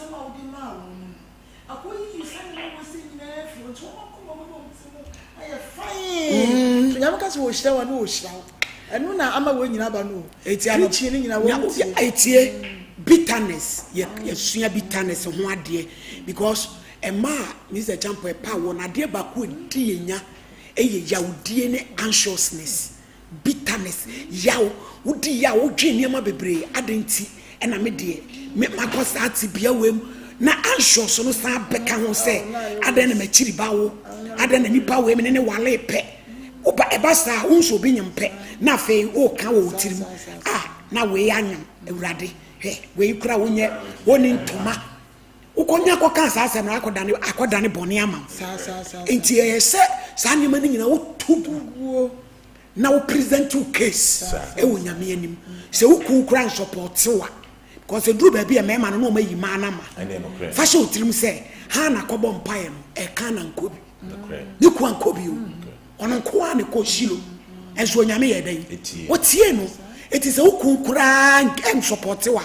some of the man. According to some was in there for I am fine. Yamakas will show no shout. And no, I'm a winning about no. It's a chilling in a way. It's bitterness. Yes, bitterness and one dear because a ma, Mr. Champo, power, and a dear Baku, dear, a yaw, DNA anxiousness, bitterness, yaw, would yaw, Jimmy, be adding and I made dear. Make my cost at Biawim. Na anxious no sa beka ho se adan na machiri bawo adan na nipa we me ne wale pe oba eba sa unso bi nyempe na fe o ka wo tirim na we anyam ewurade he we kura wonye woni ntoma ukonya ko kan sa se na akodane bone ama enti e se sa nyema ni nyina wo tubuo na wo present to case e wo nyame anim se wo kura support wa because the group be a man no ma yima na ma fashion tirim say ha na kobo mpaye no e kan na nkobi ni ku ankobi o ono ko an ko shilo enso nyame ye dan wotie no it is a ukunkura and support wa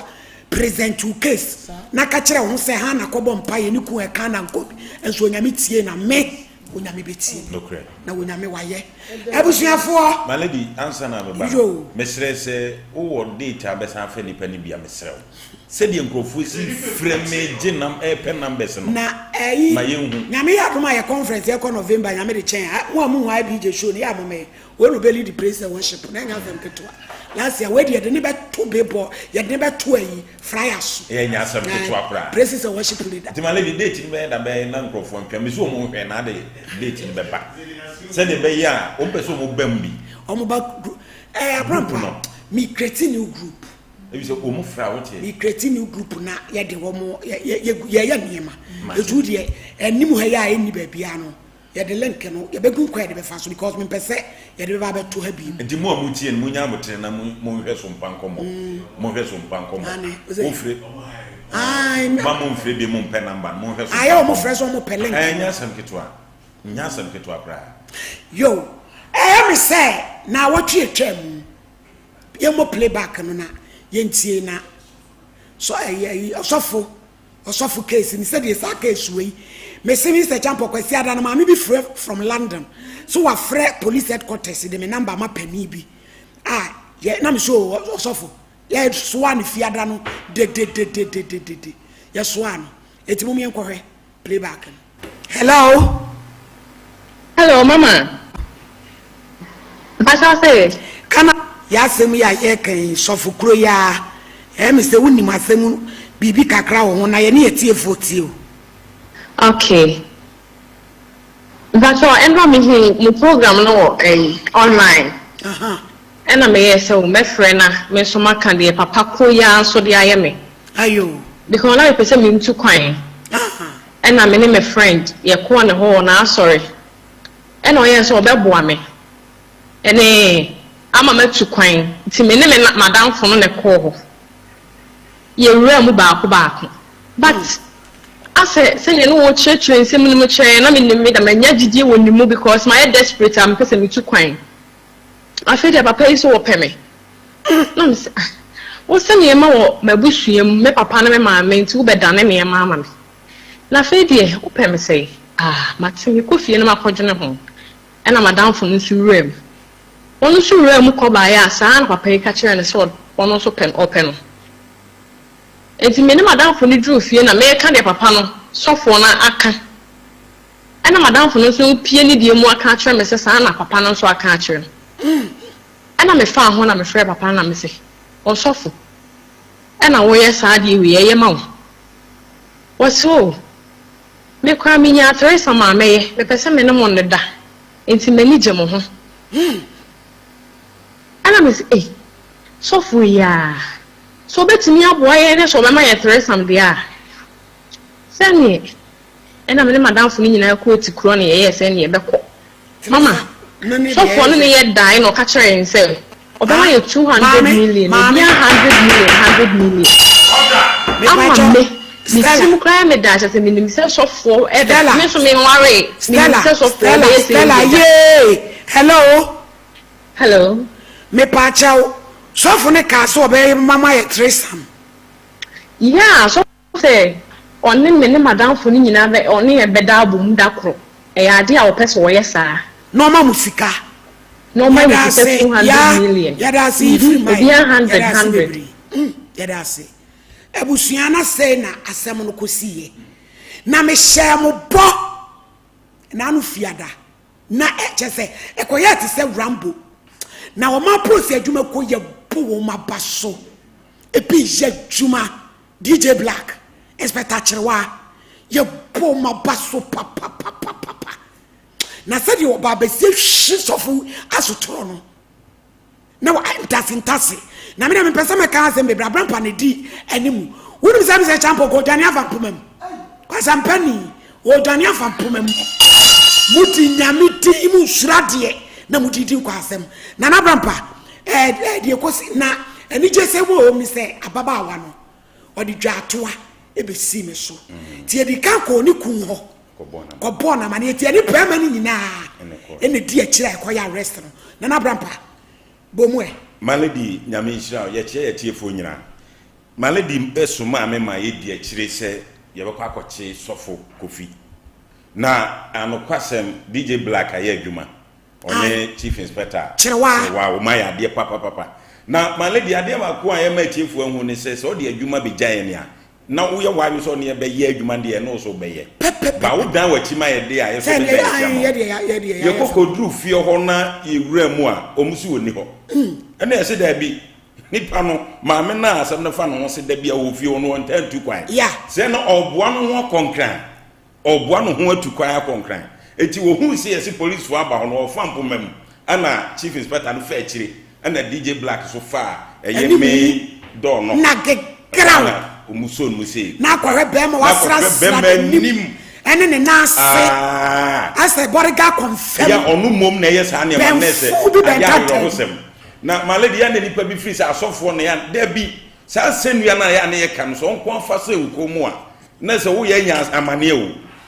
present to case na ka kire ho say ha na kobo mpaye ni ku e kan na nkobi enso nyame tie na me onyame betie na onyame waye abusuafo my lady answer na me ba mesre se wo data be san fa nipa ni bia mesre se de nkrofo si frame ginam pen numbers no na mayenhu nyame ya doma ya conference ya November nyame de chen mo amu ha BJ show ni ya mome we no belly the praise and worship na nya fam ketwa last year we de ne be to bebo ye de be to ayi flyers e nya sam ketwa pra praise and worship leader ti my lady date ni be da be na nkrofo mpia me so mo hwe na de date ni be ba se de be ya o pese mo bam bi o mo ba abram me create new group ebi se o mo fra wo tie me create new group na ye de wo mo ye niema eju de anim ha ya eni ba bia no ye de link no ye begun kwa ye de be fa so because me pese ye de ba be to ha bi enti mo amutie no nya motre na mo hwe so mpankomo mo hwe so mpankomo o fre ma mo fre bi mo mpe number mo hwe so ayo mo fre so mo pe link nya sam ketwa pra yo me say na what you twam ye mo playback no na ye ntie na so osofo case ni said yes case we me say Mr. Champo kwesi ada na ma me be from London so wa frɛ police headquarters de me number ma pani bi ye na me so osofo ye swan fi ada no de ye swan eti mo me enkohwe playback hello mama Pastor say kana ya asem ya ye kan sofo kro ya me say woni masem bibi kakra wo na ye ne yetie fotio okay but so endo me program no online and I may say my friend na me so maka de papa kro ya so de aye me ayo because na person me ntu kwan and I me friend ye ko ne ho na sorry and o ye so obeboa me ene ama matu kwan ti me ne madam fo no ne ko ho ye wura mu baako but ase say you know church nsem no me chere na me nim da manya gidi woni mu because my desperate am pese me tu kwan afi de papa is wo peme na me wo se me ma wo mabusuam me papa na me maame nti wo bedane me ma me na afi de wo peme say matimi kofie na makodwene ho ena madam fo no su wura mu onu su wura mu ko ba ya sa na papa yi ka chere ne so onu so pen open enti me ne madam fo ni dru fie na me ka de papa no sofo na aka ena madam fo no so pie ni die mu aka chere me se sa na papa no so aka chere ena me fa ho na me frɛ papa na me se o sofo ena wo ye sa de wi ye ma wo so me kwa me nya Teresa ma me ye me pese me ne mo ne da enti me ni je mo ho ena me se sofo ya so betimi aboa ye ne so mama ye Teresa dia sani ena me madam fo ni nyina ko ti kro ne ye sani ye beko mama so fo no ne ye die no ka kire nse obama ye 200 million bia 100 million ama me sim kra me da se me nim se so fo e da me so me worry me se so fo be Stella ye hello me pa chao so for ne ka so be mama ye Teresa yeah so say ɔne me ne madam fo ni nyina be ɔne e beda abom da kro e ade a opese wo yesa normal musika normal musika 200 million yada see free my 100 yada see ebusua na say na asem no kosiye na me share mo bo na no fiada na chese ekoya ti se rambo na o ma post adwuma ko ye bo wo ma baso ebi ye adwuma DJ Black Inspector Chirwa ye bo ma baso papa na said you baba se hwisofu asotoro no na wa intasi na me pesa me kan asem be brampa ne di animu wonu se me se champo go dani afa pomam kwa sampani o dani afa pomam muti nyamiti imu surade na mudidi kwa asem na brampa de kosi na ani je se wo mi se ababa awa no odi dwa atoa e be si me so ti edi kan ko ni kun ho ko bona ma ne ti edi pema ni nyina ene di akira e ko ya arrest no na brampa bomwe maledi nyame nhira ye che ye tiefo nyina maledi esuma amema ye di akire se ye be kwa akɔche sofo kofi na anokwasem DJ Black aye adwuma onye chief inspector Chirwa o ma ya de papa na maledi ade ma ko aye ma tiefo ahu ne se o de adwuma be gyae ne a na wo ye wa so ne be ye adwuma de no so be ye ba wo dan wachi ma ye de a ye so be ye kokodru fie ho na ye wura mu a omusu woni ho ene ese da bi nipa no ma me na asem na fa no se da bi a wo fie no on tantu kwan se na oboa no ho konkran oboa no ho atu kwan konkran eti wo hu se yesi police fo aba ho no ofam pomam ana chief inspector no fa akire ana DJ Black so fa eye me do no na gegraw omuso no se na kware be ma wasra nim ene ne na se ase boriga confirm ya onu mom na yesa na ma na se ya hosem na maledi ya na nipa bi free sa asofo na ya da bi sa senu ya na ya na ye kan so onko afa se ukomu a na se wo ye nya amane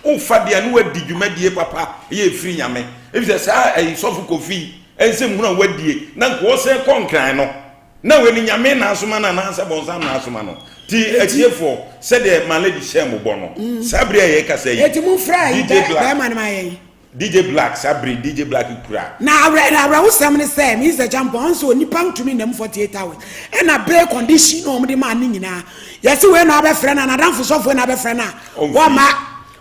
o fa dia no wadi dwumadie papa ye free nyame e bi se sa sofo kofi ense mu na wadie na nko se konkran no na we ni nyame na asoma na na se bonsa na asoma no ti etiefo se de maledi share bo no sabre ye kasa yi eti mu fry DJ Black DJ Black sabre DJ Black kura na awra wo sam ne say me is a champion so nipa ntumi nam 48 hours and a break condition no me ma ni nyina yes we na be frɛ na danfo sofo na be frɛ na wo ma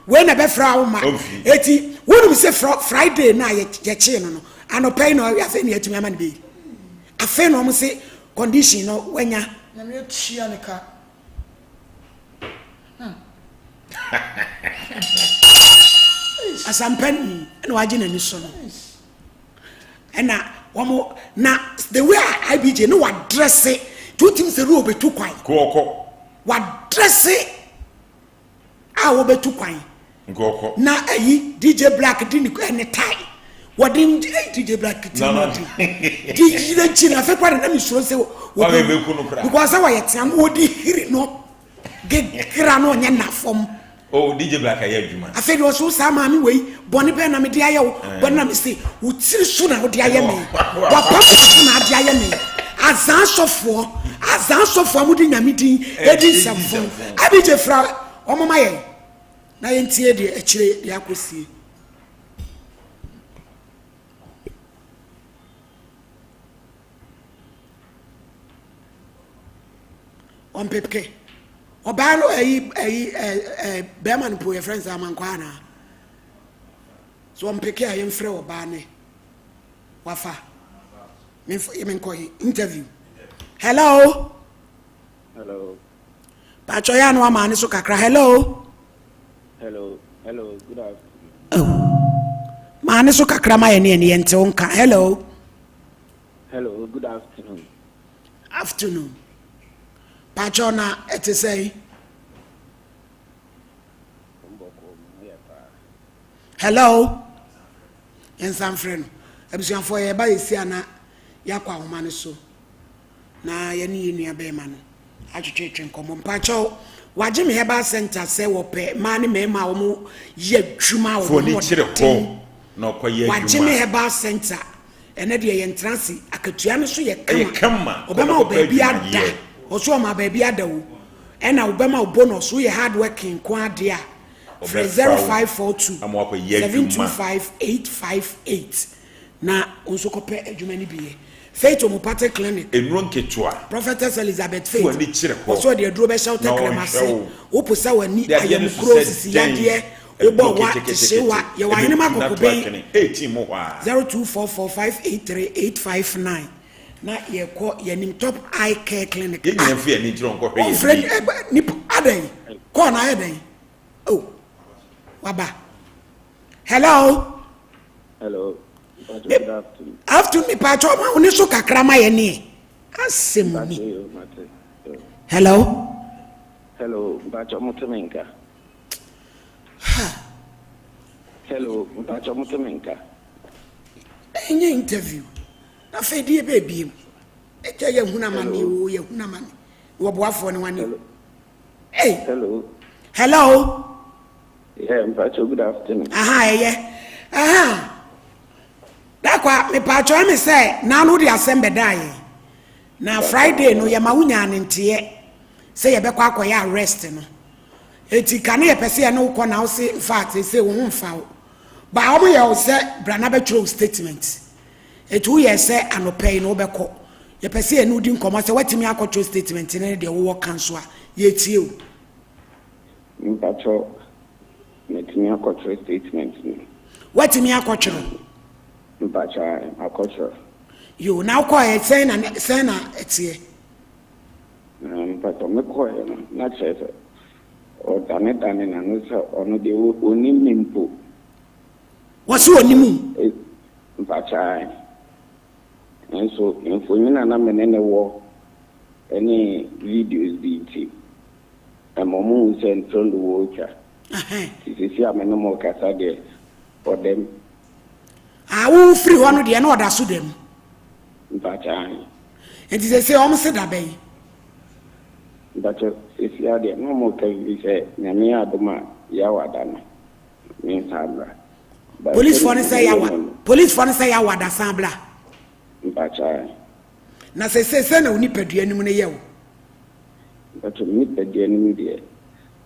we na be frɛ wo ma eti wonu se Friday na ye che no anopai no ya fe ne atumi ama ne be afa no mo se condition no wanya na me tia ne ka asampani na waje na ni so no ena womo na the way IBJ no wa dress it two things ru obetu kwan koko wa dress it a wo betu kwan koko na ayi DJ Black di ni any tie wodi DJ Black ti no di den chi na fe kwa na mi so se wo be ku no kra because wa yetia wodi hiri no gekra no nya na fom oh DJ Black aye adwuma afedi o so sa ma mi wei boni be na me de aye wo boni na me se wo tiri so na wo de aye me wa papa na de aye me azan sofo mu de nyame din edi samfo abije fra o mama ye na ye ntie de akire de akosie on pepke obalo beman po your friends amankwana so on peke ayen frɛ obane wafa me ko interview hello pacho ya no amane so kakra hello good afternoon mane so kakra ma ye ne yente onka hello good afternoon pacho na ete say hello en san friend ebusian for ye ba yesi ana yakwa homa ne so na ye ne yenu abe ma no atwetwe nkomo pacho waje me heba center say wo pe ma ne me ma wo mu ye dwuma wo mo chire ho na okoye dwuma waje me heba center ene de ye entrance akatua ne so ye kama kama obema obabi ada o so ma baby ada wo and I obema bonus we hard working kwa dia 0542 725 858 na onso kope adwuma ni biye Faith Omopate Clinic enron ketua Prophetess Elizabeth Faith also the dro be shout kremase opusa wani ayem cross yade obo wa sewa ye wa hene makoko be 0244583859 na ye ko ye nim Top Eye Care Clinic ye nyina fi ani jiro nko hwe friend ni adan ko na adan oh waba hello Good afternoon. Afternoon, Pacho, only so kakrama yeni. Asemuni. Hello. Hello, Pacho Mutemenka. Hello, Pacho Mutemenka. Any interview. Na fedi baby. Eja ye huna mami o ye huna mami. Wo boafo ne wane. Hey. Hello. Hello. Yeah, Pacho, good afternoon. Aha. Dakwa me pacho me say na no de asembe dai na Friday no ye ma wunya ntie say ye bekwa akoya arrest no eti kan ye pese ye no ko na wo say in fact say wo mfa wo ba omo ye wo say brana be true statement eti wo ye say anopay no beko ye pese ye no di nkomo say watimi akotro statement ne de wo kanso a ye tie o Pacho metimi akotro statement ni watimi akotro Mpacha akotro yo na ko e say na etie Mpacha me ko e na chese o tane na no se ono de oni mimpo wasi onimu Mpacha enso infonyina na menene wo any videos biti amomu se ntrondo wo cha sisi ameno mo kasa de for them awu free one de na oda so dem Mpacha enti say o mse da bay Mpacha sisi ade no mo ka bi se nyame adoma ya wada na min sabra police for say ya wada sabla Mpacha na say na oni padua nim ne ye wo Mpacha mi padua nim de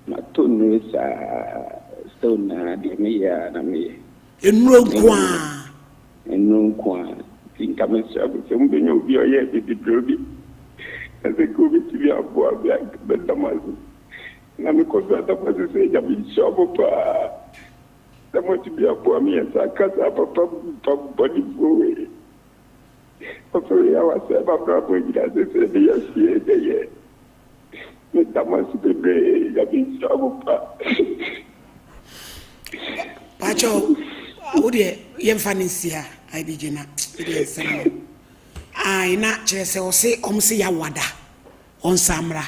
na to no sa stone na de me ya na me enuro kwa think I'm something you be here the drobi as a go to be a boy black but the man na me ko da pa se ja bi shop pa da mo to be a boy me sa casa pa body boy so ya wa se ba bra boy da se de ya sie de ye me da mo se be ja bi shop pa Pacho ode yemfa nsia ai bijina ide nsem ai na chese o se omse ya wada on samra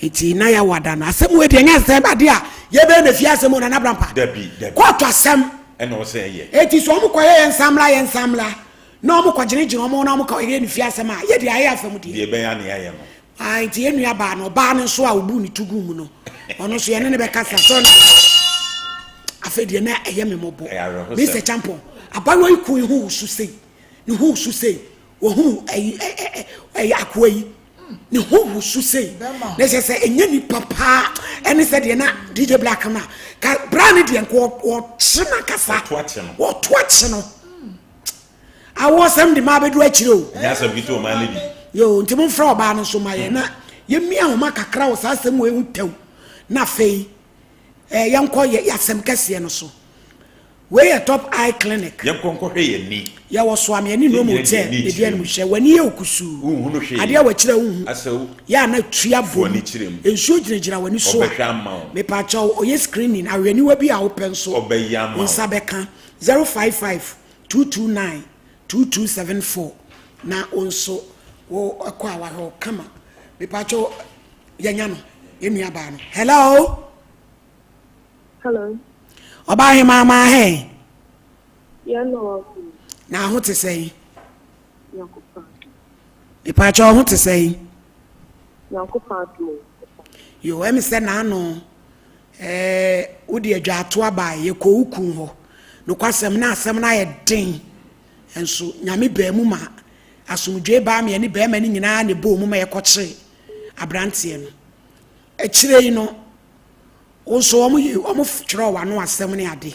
eti na ya wada na asem we de nya se ba de a ye be na fi asem na na brampa dabi ko to asem e no se ye eti so mo koye nsamla na mo kwagire omo na mo ka ye ni fi asem a ye de aye afem de ye ben ya ne aye no ai ti enua ba no so a obu ni tugu mu no ono so ye ne be kasa so afedi na eye memobo Mr. Champion abawo iku ihu su sei ni hu su sei wo hu akwa yi ni hu su sei na se enye ni papa ene se de na DJ Black na ka brand de nko wo china kasa wo twache no awo sam de ma bedu akire o nya sam gitu o ma ne bi yo ntimo fra oba no so ma ye na ye mia ho makakra wo sa sam we hu na fei yanko yasem kase no so we a Top Eye Clinic yanko hwe ye ni ya wo so am ye ni no mo te e dia no hwe wani ye okusu unhu hwe ade wa kire unhu asew ya na tua bo ni kirem ensu ginagina wani so me pa cha o ye screening awani wa bi a wo pen so obeyama nsa beka 055 229 2274 na onso wo akwa wa ho kama me pa cha yanya no ye nua ba no hello. Hello. Oba he mama he. Yeah, no. Na ho te say. Yakupa. Ipa cho ho te say. Yakupa mo. Yo em se na no. Udi adwa ato aba ye ko ukun ho. No kwasem na asem na ye den. Enso nyame ba mu ma asomdwe ba me ne ba ma ni nyina ne bo mu ma ye koche. Abrante no. a chireno also almost draw one was 70 a day.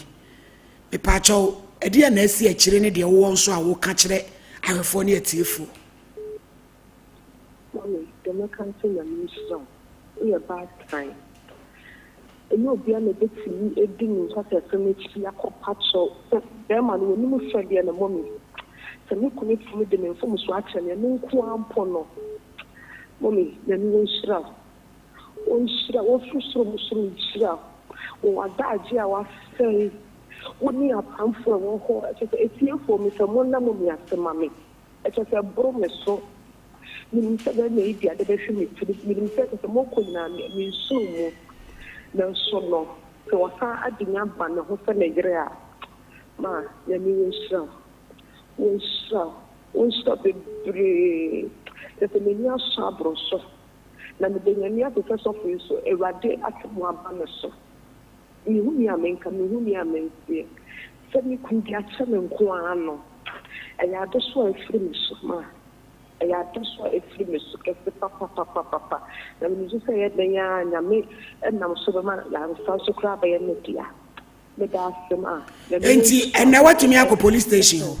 Me pacho, a dear Nessie, a chirene, the old so I will catch it. I will phone you tearful. Mommy, the American thing I'm strong. We a bad time. And you'll be a bit to me, a ding in such a finish, a copacho. There, man, when you move for the mommy. So you commit to me the name from Swatch and no quam pono. Mommy, then you shroud. One shroud, one so shroud. Oh, I died, I was saying. Only a pump for one whole. It's here for me, some one mommy after mammy. It's just a broom so. Meaning, maybe I did a me to the meaning set of the more means so more. No, so no. So I did not ban the whole Negra. Ma, let me show. One stop it brave. There's a mania sabro so. Now the Benya to first of all, so a rade at one banner so. Me are men come, me are men see. Send me could get some and guano. And I just saw a free ma. I just saw a free miss to get the papa. And when you say it, they are and I make and I'm so man, I was also crab by a media. But ask them, and now what to me at police station?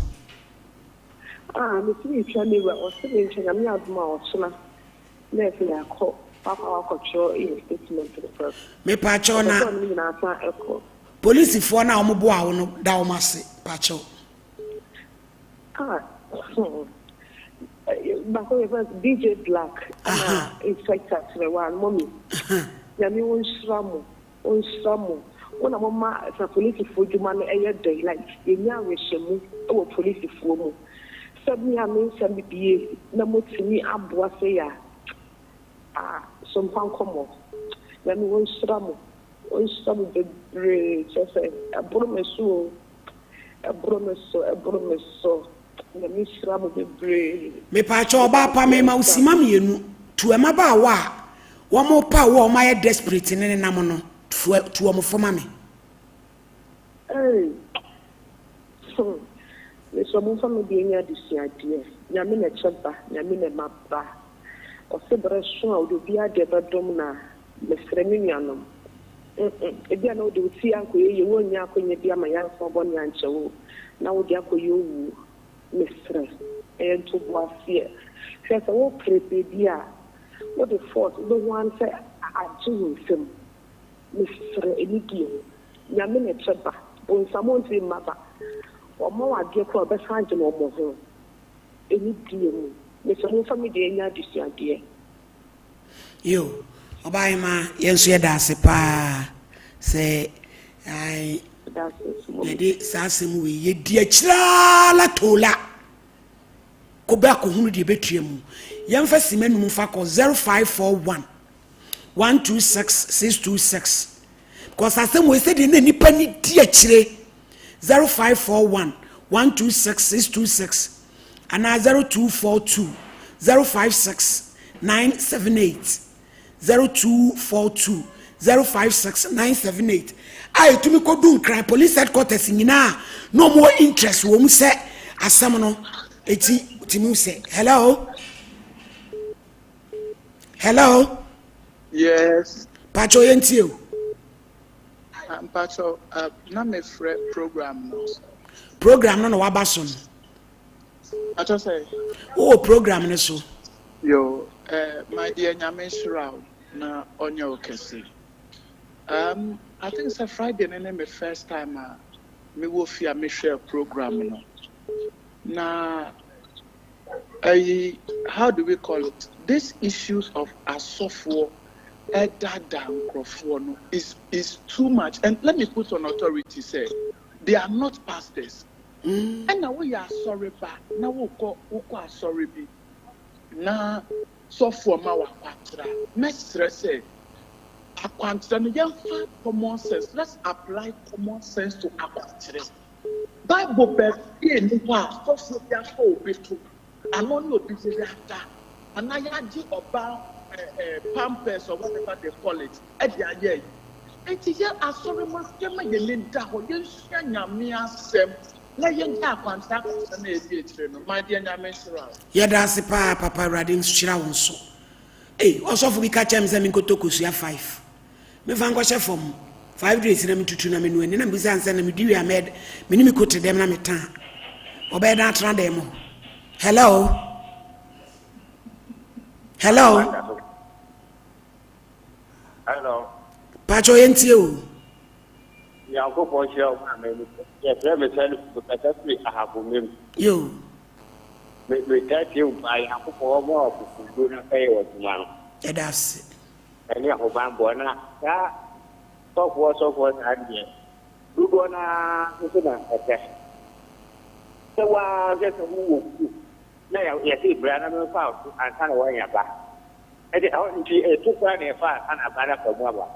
The three family were also mentioned a mere mouth, so therefore I call Papa control in statement to the first. Me pachona police for now Muboa no Daumasi Pacho. DJ Black, inspector to the one mommy. Yami on Stramu. When a mamma is a police for you man a day, like the young Shemu or police for me. Suddenly I mean, some be no more to me, Abuasea. Sompa Nkomo. Let me one Stramu the bridge, a bromeso. Let me Stramu the bridge. Me pacho bapa me mausimami to a mabawa. One more power, my desperate in any namono. To a for mammy. So, there's some family being at this idea. Yamina Chaba, Yamina Mapa, or Sebaration would be a debadumna, the Freminianum. If you know the sea uncle, you won't yak when you be a my young for one yancho. Now, the uncle you, mistress, and to was here. There's a whole prepared. What the fourth, the one said, I do him. Mr. Elidio, Yamina Chaba, on someone's mother, or more I get for a best hand no more. Elidio, Mr. Family, this idea. You, Obama, yes, that's a pa. Say, I did Sassim, ye dear Chala Tola. Go back who the betrium. Young Festiman Mufako 0541. 126 because as we said in any penny DHA 0541 126 and 0242 056 978 0242 056 978. I to me could do cry police headquarters in no more interest when we say as someone say hello. Yes. Pacho yentio. Pacho, na me free program no. Program no wabason. Pacho say. Oh, program no so. Yo, my dear Nyameshra na onyo kesi. I think it's a Friday and my first time me wo fia me share program no. Na how do we call it? These issues of asofo is too much. And let me put on authority say they are not pastors. And now we are sorry back. Now we go sorry be. Na so for ma wa kwatra. Mestre say akwatra no yamfa common sense. Let's apply common sense to akwatra. Bible be ni wa so for ya for be to. Ano no be say after. And I had about pampers or whatever they call it. And here are sorry, must get my Linda, or you share Yamia Sem. Let you have contact my dear Yamesra. Yeah, that's the papa riding Shirawonso. Hey, also for we catch him some kotokusia 5. Me fan go chef from 5 days na me tutu na me no na me san na me di we amed me ni me kote dem na me tan. Obe na tra dem. Hello. Hello. Hello. Pacho yentie o. Ya ko po shira ma me. Ya tre me tell you that we have me. Yo. Me tell you I have ko mo ko do na kai wa tuma. That's it. Ani ho ban bo na. Ya so for na die. Du do na so na ete. Se wa je so wo ku. Na ya si bra na me fa an tan wa ya ba. Ede awo nti tu kwa na fa ana ba na ko mo ba.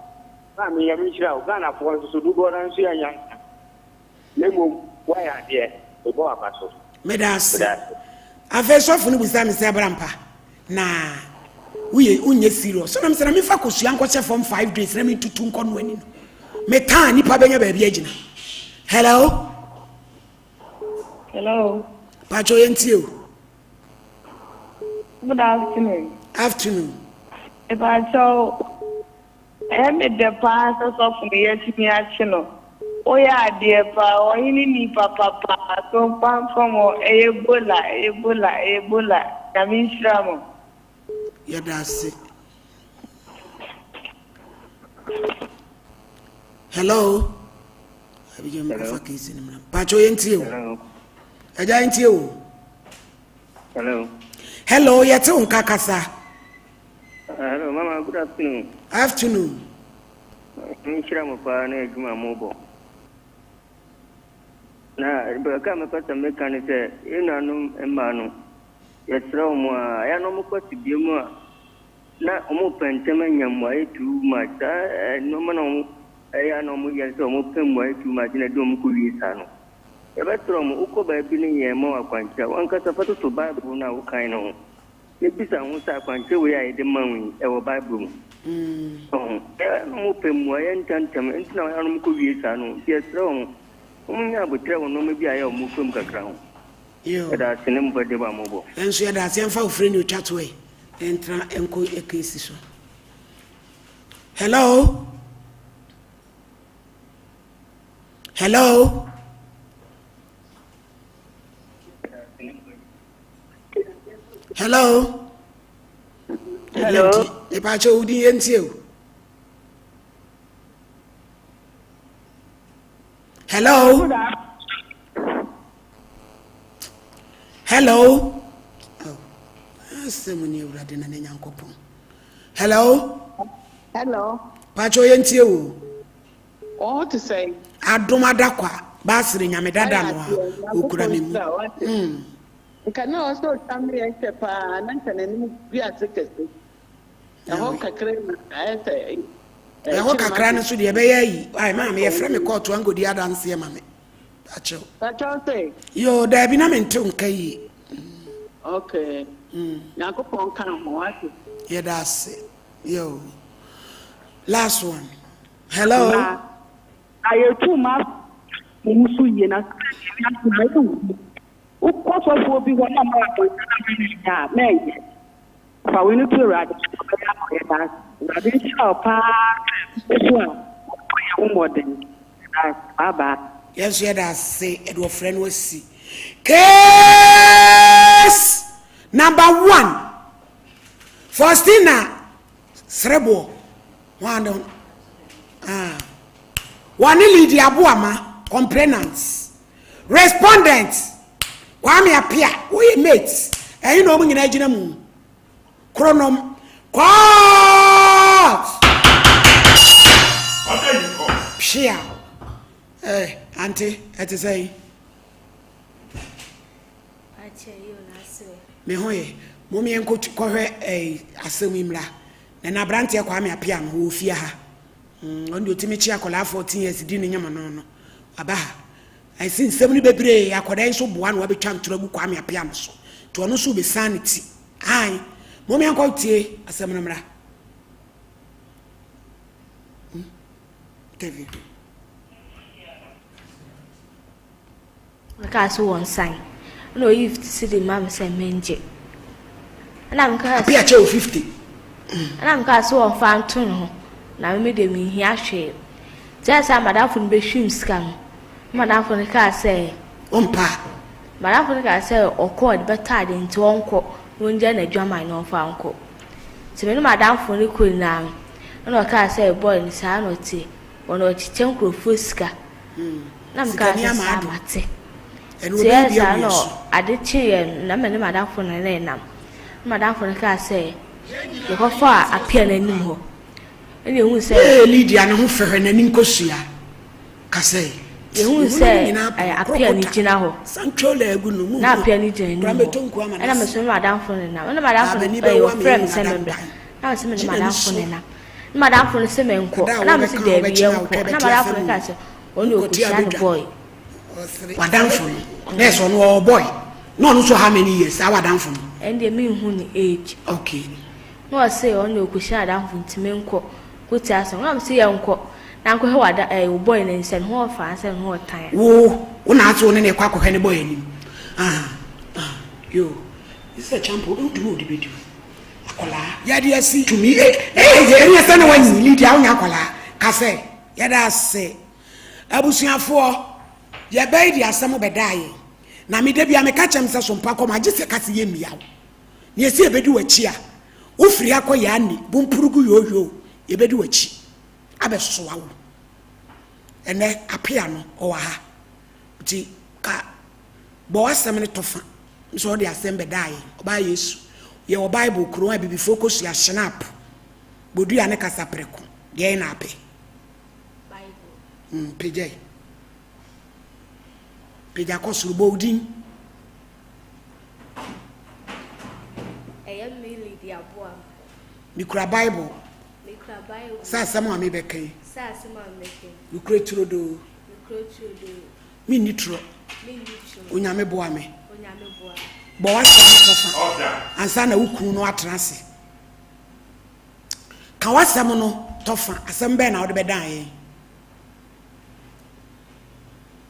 Na me ya mi shira o Ghana for so du do na so ya yan. Lemo wa ya die e bo abaso. Me that's. Afeso funu busa me se abrampa. Na we unye serious. So na me say na me fa kosua nkose from 5 days na me tutu nko no ani no. Me tan nipa benya ba bia agina. Hello. Hello. Pacho yentie o. Good afternoon. Afternoon. If I saw the pastor of me at me at Chino. Oh, yeah, dear, or any papa, so far from Ebola. I mean, Shramo. Yeah, that's it. Hello. Hello. Pacho yentie o. Hello. Aja yentie o. Hello. Hello, yete unkakasa. Hello, Mama, good afternoon. Afternoon. Shiramo pa na ejuma mobo. Na baka me pata me kan se inanum emanu. Yesra mu a ya no mo kwati biemu a na omo pentema nyamwa etu ma ta no mana ya no mo yese omo pemwa etu ma na dom ko wi sa no. E betro mo uko ba bi ni yema akwancha wanka safato to Bible na wo kan no. Ne bisa ho sa akwancha we ya de manwi e wo Bible mu. No pemwa ya ntantam entina ya no ko wi sa no. Yesra mo unya butre wo no me bi aya mo pem kakra ho. Yo. Da sinem bode ba mo bo. Enso ya da se mfa ofreni o chatwe. Entra enko ekesi so. Hello. Hello. Hello. Hello. E pa cho udi yentie o. Hello. Hello. Oh. Asemuni urade na nyankopon. Hello. Hello. Pacho yentie o. What to say? Adomada kwa basiri nyame dada no okura ne mu. Nka also tamri entepa na ntane ni bi atekese. Ya ho kakra na ayete. Ya ho kakra ne so de be yayi. Ai ma me ye frɛ me court angodi adanse ye ma me. Pacho. Pacho say. Yo da bi na me nte nka yi. Okay. Yakopon kan ho ati. Yeah, that's it. Yo. Last one. Hello. Ayetu ma musu yena. Ukọ so fo bi won na ma ko na me. Fa we no to rad. Rad show pa. So ya modern. Baba. Yes, yeah, that's it. Edward friend was see. Case number 1. Faustina Srebo. One Lydia Buama, complainants. Respondents. Kwame appear, we mates. And you know me in Ajinamu. Chronom. Court! What are you called? Pshia. Auntie, at to say. I tell you, Me hoye, Mummy and coach call her a assumimla. And I brand here Kwame appear, who fear her. On your Timmy 14 years, didn't Yamano. Abaha. I seen 70 baby, I could so one will be charmed to Kwame appear. To also be sanity. Aye, Mummy and called tea, a seminara. David. I can't one sign. No, if to see the mom say menje. And I'm going to 50. and I'm got so on fan tone. Now, me de me here share. Just a madam from the shim scam. Madam from the car say, Madam from the car say, or called but tied into uncle, when Jenny drama I know for uncle. So, when Madam from the queen now, and I can't say, boy, in sanity, or no chunko fuska. Nam got a mate. And yes, I know, I did cheer, and I'm a madam from the lane. Madam from the car say, you go far appear anymore. And you will say, Lydia, no for an incosia. Casse. You will say, I appear in Ginaho. Sancho Legunu, not appear in Ginaho. And I'm a son, Madame Fonena. And Madame Fonena, friend, Semen. Now it's Madame Fonena. Madame Fonena, Semen, and I'm a baby, young, and Madame Fonena, only a boy. Madame Fonena, there's one more boy. Not so how many years, our down from. And they mean who age. Okay. No, I say only a cushion down from Timenco. Put us on, I'm see uncle. Now go what a boy and send more fast and more time. Oh, not only a quack of any boy. You. This is a champo, don't do the video. Yadi, see to me. Yes, anyone lead down Yakola. Casse. Yada say. Abusia for your baby as some of a dying. Na me de bia me ka chem se Sompa Nkomo agise ka se ye mia wo ne ese ebedi wachi a wo firi akoya ani bumpurugu yoyo ebedi wachi abesoa wo ene apia no o wa ha ti ka bo asem ne tofa so de asem be dai oba Yesu ye wo Bible kuro a bibi focus ya snap bodu ya ne kasa preko de na ape Bible pejai Peja kosuru boudin. Milly the aboa. Mikra Bible. Mikra Bible. Sa sama me beke. Sa sama meke. Mikra turodo. Mikra turodo. Mi nitro. Mi nitro. Onyame boa me. Onyame boa. Bo wasa tofa. Order. Ansa na ukuru no atrase. Ka wasam no tofa asem be na wo de bedan ye.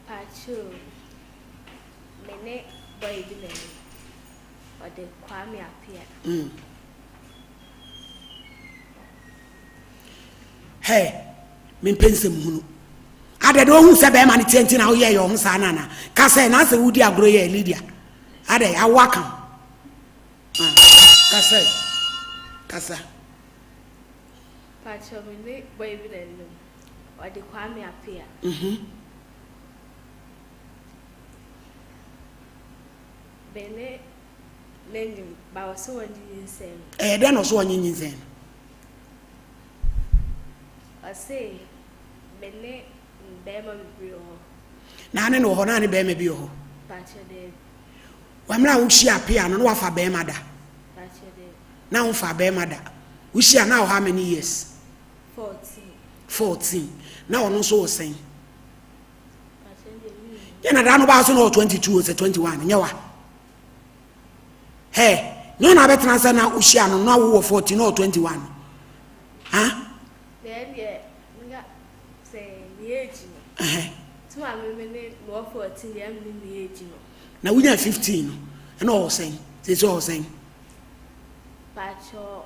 Pacho. Boy, or the Kwame appear. Hey, me pense munu. Ade do hu se be ma ne tenti na wo ye yo nsa na na. Ka se na se wudi agro ye Lydia. Ade awaka. Ka se. Kasa. Pacho me boy bi den or the Kwame appear. Bene lenim ba so wani nsem De no so wani nsem I say bene bema bi ho na ne no ho na ne bema bi ho pacho de wa mra wo hia apia no wa fa bema da pacho de na wo fa bema da wo hia now how many years 14 na ono so wo sen pacho de yana da no ba so no 22 or 21 nyewa Hey, no na betra say na uhia no na wo 14 or 21. Huh? Then yeah, nga say the age no. To ma me no 14 ya me the age no. Na we na 15 no. And all saying, say so saying. Pacho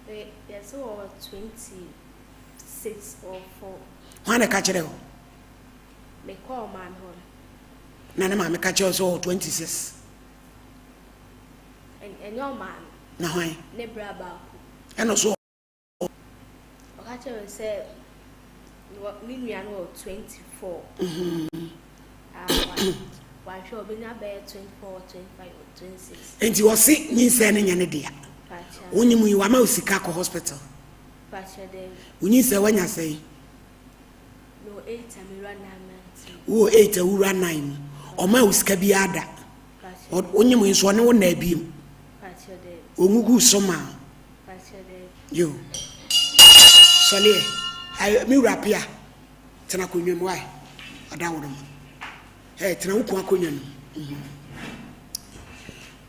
yes so 26 or 4. When I catch it all. Me call man hon. Na na ma me catch so 26. And your man. Na why? Nebra ba. And also. Okache say me nua no 24. Why sure be na be 24, 25 or 26. Enti wo se nyinse ne nyane dia. Pacha. Wonimu yi wa ma osika ko hospital. Pacha de. Unyinse wanya say. No 8 amira na man. Wo 8 awura 9. O ma osika bi ada. Pacha. Onyimu nso ne wo na abiem. Omugu soma. Yo. Sole. I mi rapia. Tena konwem why? Ada wodom. Hey, tena wuku akonwa no.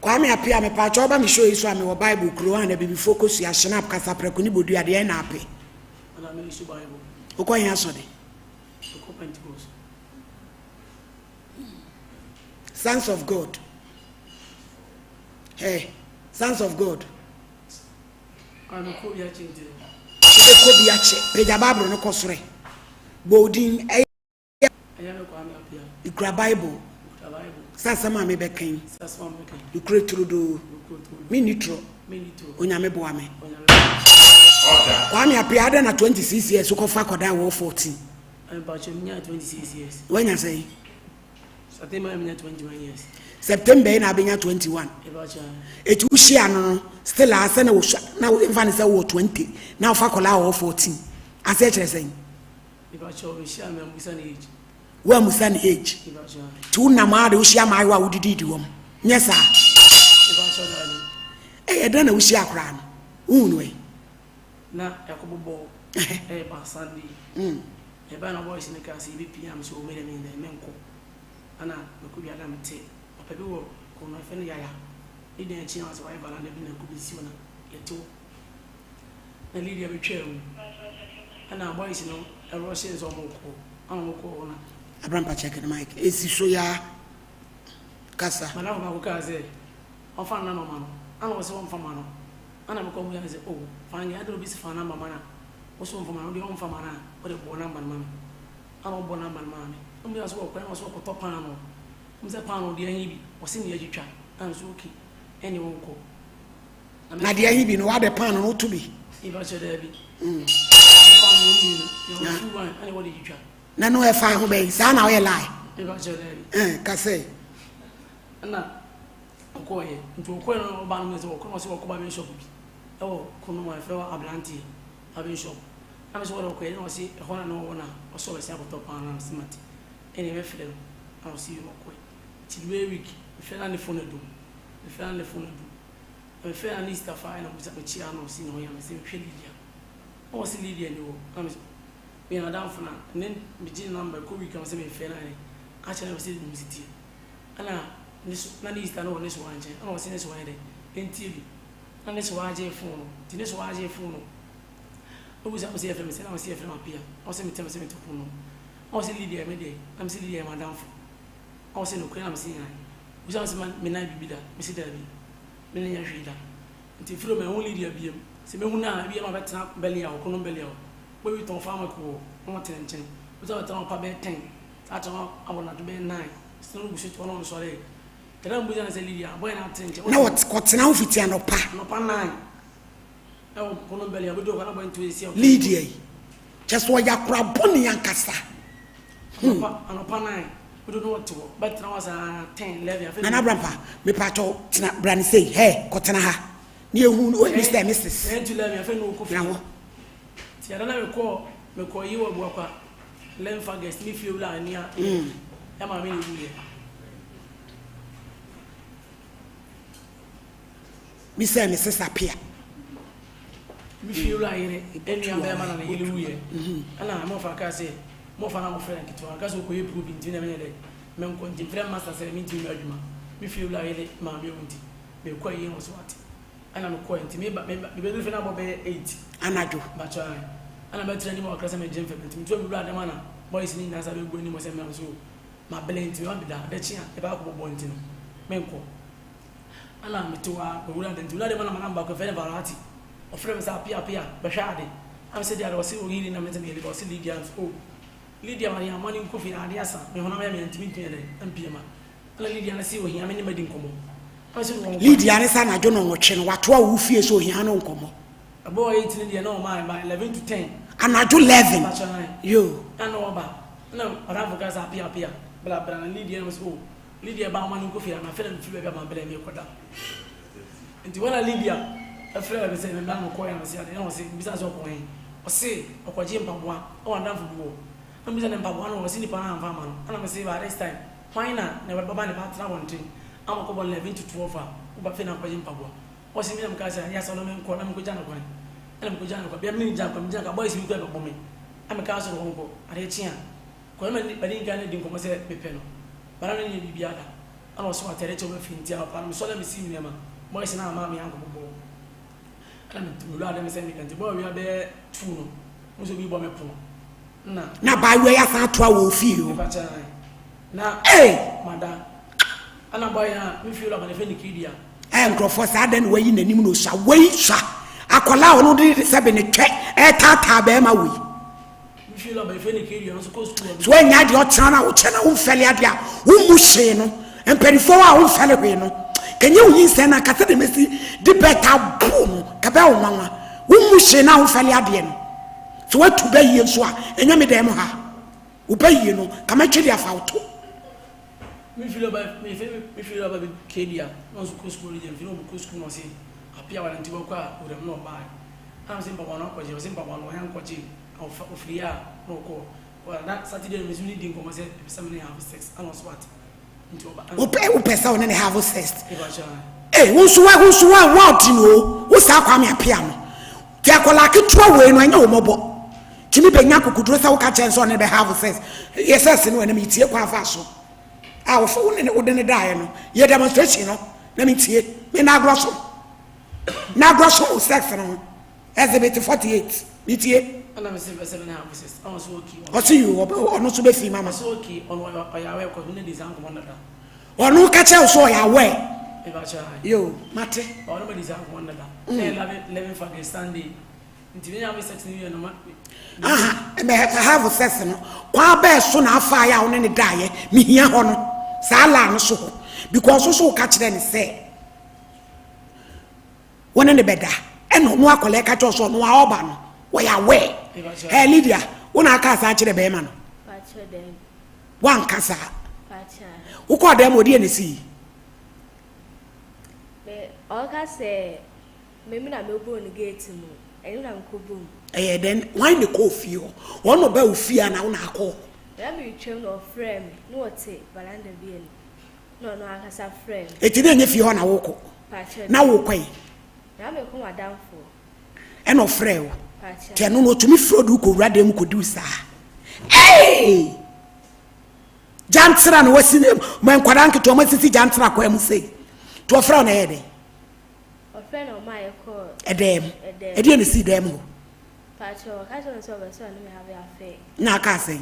Kwa me apia me pa choba me show iso ame wo Bible kuro an be focus ya snap kasa preko ni bodu ade na ape. Ana me use Bible. Okwa yan so de. Okwa Pentecost. Sons of God. Hey, sons of God. ano ko ya chinte e ko bi ache peja bible no kosore bodin e aya me kwa me apia ikra bible sasa ma me bekan sasa ma me bekan ikra trudo minitro onyame boa me kwa me apia ada na 26 years ko fa koda wo 14 ba chemnya 26 years wanya say September menya 21 years September na benya 21 etu hia no still ase na wo na infant say wo 20 na fa kola wo 14 ase kire say ba cho hia me musa na age wa musa na age tu na ma de hia ma wa wudidi wom nyesa ba cho na eda na wo hia akra no unu e na yakobobo ba Sunday eba na boys ne ka se bi PM so o mere me na menko ana mekubi adam te opabi wo ko no fe ne yaya ide en chi na so wa bala na bi na kubi si wona yeto na Lydia be twam ana boys no e Russian so mo ko ana ko na Abraham pa check the mic esi so ya kasa mana ko ka ze on fa na mama no ana wo se won fa ma no ana me ko mu ya ze oh fa ni ado bi se fa na mama na wo so won fa ma no de won fa ma na o de bo na mama ana bo na mama me aso ko na so ko to pan no mse pan no de ahi bi wo se ne agitwa an so okay ene won ko na de ahi bi no wa de pan no to bi e ba che da bi pan no mi no fu wan ene wo de agitwa na no e fa ho be sa na o ye lie e ba che da bi ka say na ko ye nto ko no ba no so ko no so ko ba be shop bi e wo ko no ma fe wa ablanti abi shop am so wo ko ye no si e ho na no wo na o so be se ko to pan na smart ene me fele no see you ko ti we week fe na ne phone do fe na ne phone do fe na list afa na buza ko chia no si no ya me se hwe Lydia o si Lydia ni wo am me na dan funa ne bi ji number ko week am se me fe na ne a che na se mu siti ana ni na list na ne so anje ana o se ne so anje enti bi na ne so anje phone ti ne so anje phone o buza ko se fe me se na o se fe ma pia o se me tem se me to phone o se Lydia me dey am se Lydia madam fo o se no kura am se yan o se man me na bibida me se da bi me na ya hwida nti firo me won Lydia biem se me hu na biem abetena beli a o kono beli a o wi ton fa ma ko o ten chen o se ton pa be 10 aton abona do be 9 se no gusu to no so le tera mbu jan se Lydia boy na ten chen na what ko tena wo fiti anopa 9 e o kono beli a do ko na boy ntu esi Lydia just what ya kura boni yankasa anopa 9 we don't know what to but now was 10 11 na Abraham me pato tena brand say hey ko tena ha ni ehu o Mr and Mrs 10 to 11 afa no ko fi na ho ti ada na me ko yi wo kwa lemfa guest me feel la ania e ma me ni buye Mr and Mrs appear me feel la ire eni aba ma na ile wuye ana mo fa ka say mo fa na mo friend kito aka so ko ye prove nti na me le me nko nti friend master say me nti me adwuma me feel la ire ma me wunti me ko ye so ati ana me ko nti me be do fe na bo be 8 anajo ba cha ana be training mo klasa me jam fe nti to me bra de mana boys ni na sa be go ni mo se me so ma bele nti ma bida de chia e ba ko bo nti no me nko ana me to a ko wura de nti wura de mana namba ko fe ne varati o friend sa pia be hwade am se dia do se o yiri na me te me le bo se Lydia so Lydia Maria mani nkofi na ade asa me hona me ntimi twede ampiema ala Lydia na si o hia me ne madi nkomo Lydia ne sa na jo no nwoche no wato a wo fie so hia no nkomo abo 18 dia no ma 11 to 10 anajo 11 yo ana oba na arabu ka sa pia bla na Lydia no so Lydia ba mani nkofi na fele mfi be ma bla me koda nti wala Lydia afre be se me ba no ko ya na si ade na o se bisa so ko hen o se okwaje mpaboa o anda mfubo I'm busy and Pabano was in the Pana and Farmer, and I'm a say by this time. Why not? Never Babani Patra wanting. I'm a couple 11 to 12, but Fina Pajin Pabua. What's in Casa? Yes, I'm called Kujano. And I'm Kujano, be a mini jump and Jaka boys who go for me. I'm a castle of Hongo, at Hachia. Coleman, but in Ghana didn't come say Pepeno. But I don't need Biada. I also want to tell you Fintia, but I'm so let me see me, boys and our mammy uncle. And to Lord and send me and the boy we are there 2. Must be bomb na ba we ya san to a wo fi o na madam ana boy na me feel like na fe ni kidia nkrofo sa den we yi nanim no sha we sha akola ono de sebe ne twe tata be ma wi so enya de o tana wo chena wo fele ade a wo mu hye no emperifo a wo fele hwe no kenye wo yinse na kasa de mesi de beta boom ka be wo nwanwa wo mu hye na wo fele ade no so watu be yie so a enya me dem ha wo be yie no ka ma twe de afa wo to me feel about Kenya no school region feel no school no say apia wa ntiwo kwa o dem no ba am simple one ko je simple one wo han ko je of here no ko that Saturday me suni din ko ma say some have sex and was what into ba o pesa one ne have sex wo so wa what no wo sa kwa me apia no ti akola ketuwa we no anya wo mobo timi benya kokuduro sa wo ka chen so ne be have sex yes sex no na me tie kwa fa so a wo fo wo ne dae no ye demonstration no na me tie me na agroso sex no exhibit 48 me tie and I'm 7 hours I was okay o see you ono so be fi mama so okay on ya we ko ne design ko na da ono ka che so ya we e ba cha yo mate ono be design ko na da 11 for Sunday nti me have sex ni no ma me have sex no kwa be so na afa ya ono ne dae me hia ho no sa la no so because so ka kire ne se wona ne beda eno no akole ka cho so no a oba no we ya we Lydia wona aka sa kire be ma no pa che dem wan kasa pa cha wo ko dem odi ne si be o ka se me na me bo ni gate mu enyu na nko bom then why the coffee ono ba ofia na wona akọ ya me twem no frame no wote balanda bi no aka sa frame eti na nye fie ho na woko pa che na wokwai ya me ko madamfo eno frɛ wo te no no tumi frɛ do ko wrade mu ko du sa jantra no wasi mo nkwada nketo mo sisi jantra ko am sei to frɛ na yede o frɛ no ma ye ko edem edi ne si dem ho pa che o ka so so be so na me have affair na ka sei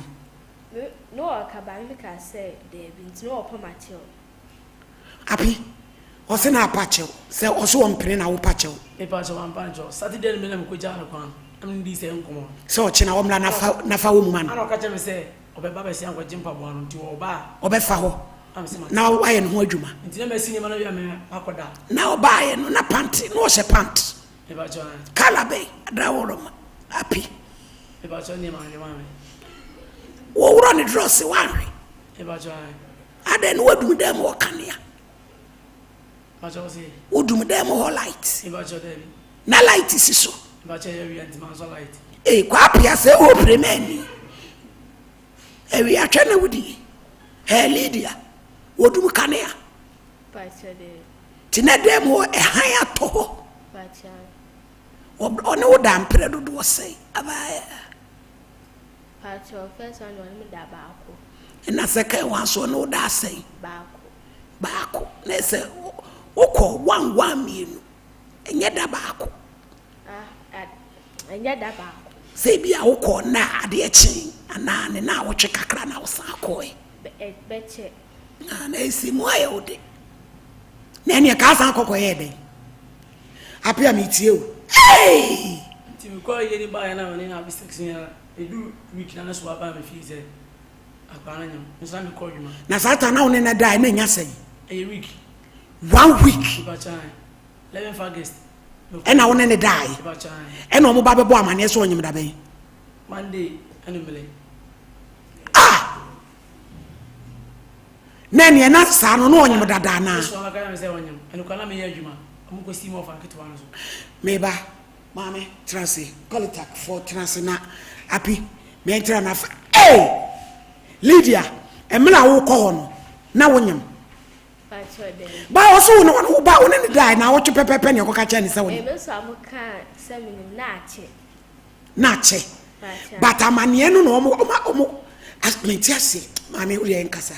no ka ba mi ka say de bi ntino o pamache api o se na apache se o so mpene na wo pache e pa so wan pancho Saturday me na me ko jara kwan am ndi se nkomo se o china wo mla na fa wo mu man ana ka che me se obeba be se anko jimpa bo anu nti oba obefa ho na wo aye no ho adwuma nti na me sinye ma na wi me akoda na oba aye no na pant no se pant e ba cho kala be da wo ma api e ba cho ni ma me wo wura ni dress wanwe e ba cho ade no wadum dem wo kanea ba cho se wodum dem ho light e ba cho dem na light si so ba cho wi anti man so light kwa apia se o premeni ewi atwa na wudi Lydia wodum kanea pa che de tina dem ho han ato pa che one wo dam pre do do sei abaya pa che first one me da ba ko na second one so no da sei ba ko na se okọ 1 mienu enye da ba ko enye da ba ko se bia okọ na ade echi ana ne na wo twe kakra na wo sa ko be che na esi mo aye ode na ne ka san kokọ ye de apia mi tie o ti mi ko ye ni ba ya na na bi section ya edu week na so ba me fi se akwana nyam nsa mi ko dwuma na sata na one na dai na nya sei a week 1 week ba cha 11 August e na one ne dai ba cha e na omo ba bebo amane so onyim da ben Monday anu mele na ne na sa no no onyim da da na so la ka me se onyim anu kana me ya dwuma amu ko si mo fa ketwa no so me ba mame transi call it for transi na api me entra na fa Lydia emla wo ko no na wonyam pa che de ba o so no ba woni ne dai na wo twe pepepe ne ko ka cha ni se woni me so am ka seminim na che but amane no no omo asmenti ase mame wo ye nkasa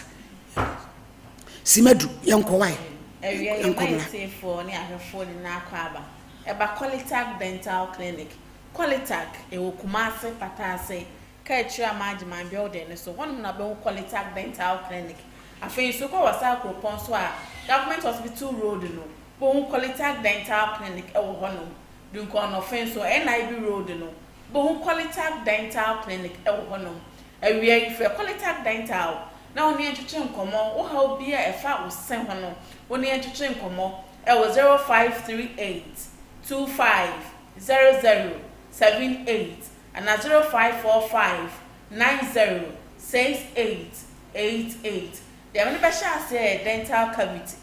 simadu ye nko wai ye my for ni ahwefo ni na akwa aba eba Qualitac Dental Clinic Qualitac e wo Kumasi Patase ka chira management building so one na be Qualitac Dental Clinic afin so ko wasa akropon so a government hospital road no bo Qualitac Dental Clinic e wo hono Dunko no fence so NIB road no bo quality dental clinic e wo hono awie ife quality dental na oni entwetwe nkomo wo ha obi a efa wo sen hono oni entwetwe nkomo e wo 0538 250078 and 0545 906888. The many basha say dental cavity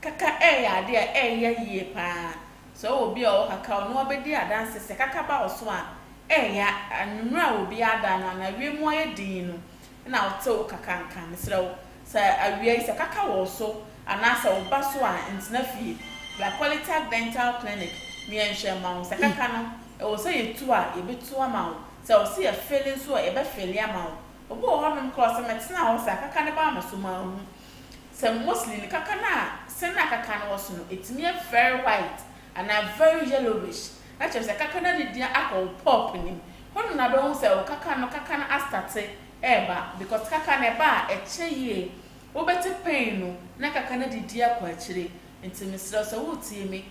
kaka ya de ya yie pa so obi o kaka no obedi adanse se kaka ba oso a ya anwura obi ada na wiemu aye din no na ote kaka nkan mesrew se awie se kaka wo so anasa oba so a ntina fie la quality dental clinic mi enhwe ma se kaka no e wo se yetu a yebetu ama se wo se ye feeling so e be feeling ama obo honum cross metina ho se kaka ne ba amasoma hu se mostly ni kaka na se na kaka no wo so no etimi very white and a very yellowish. Actually, the kaka na dia akọ pop ni. Hono na be hu se o kaka na astate eba because kaka na ba echeye. Wo beti pain no na kaka na dia kwa akire. Nti misira so wo tie me.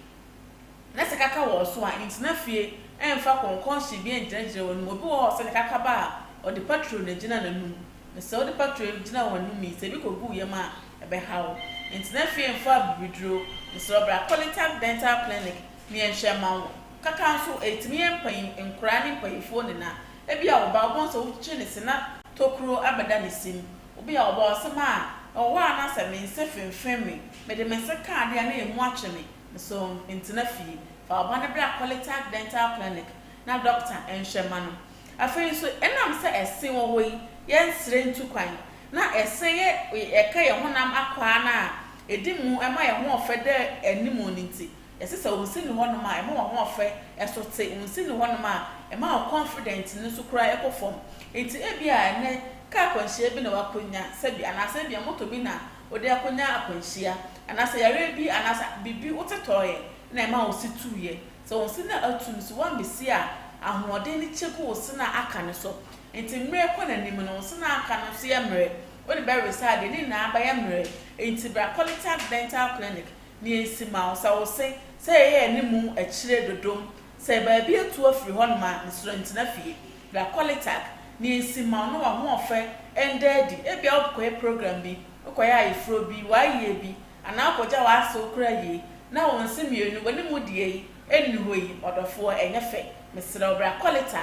Na se kaka wo so a nti na fie emfa konkon hye bi engyagye wo no obi wo se kaka ba o de patrol na gina na num. Me se o de patrol gina wo num mi se bi ko gu yema ebe hawo. Nti na fie emfa bibidro Mr. Quality Dental Clinic ni enhwema kaka nso etimi empan enkura ni mpayifo ne na ebi a oba obon so wuchi ne sina tokuro abada ne sim obi a oba osema owa na se me nse femfemi me de me se card ya na emu acheme so ntina fie fa oba ne bra Quality Dental Clinic na doctor enhwema no afei so enam se esen wo hoyi yensire ntukwan na esen ye eka ye honam akwa na edimu ema ye ho ofede animu nti yesesa wonsi ni hono ma ema ho ofe esote wonsi ni hono ma ema o confident ni so kura ekofom enti ebia ne ka kwanhia bi na wakonya sebi anase bia moto bi na ode akonya akwanhia anase yare bi anase bibi utetoye na ema o situye so wonsi na atum so wan besi a ahode ni chegu wosi na aka ne so enti mre ko na nim no wosi na aka no so ye mre when be reside ni na aba ye mre enti bra Quality Dental Clinic ni ensima so say ye animu akire dodom say ba bia tu afiri hon ma insurance na fie bra Quality ni ensima no wa ho ofe endedi e bia okoye program bi okoye ayefro bi wa ye bi ana akoja wa aso kra ye na won se mienu woni mu de yi eni hoyi odofo enyefe mesra bra Quality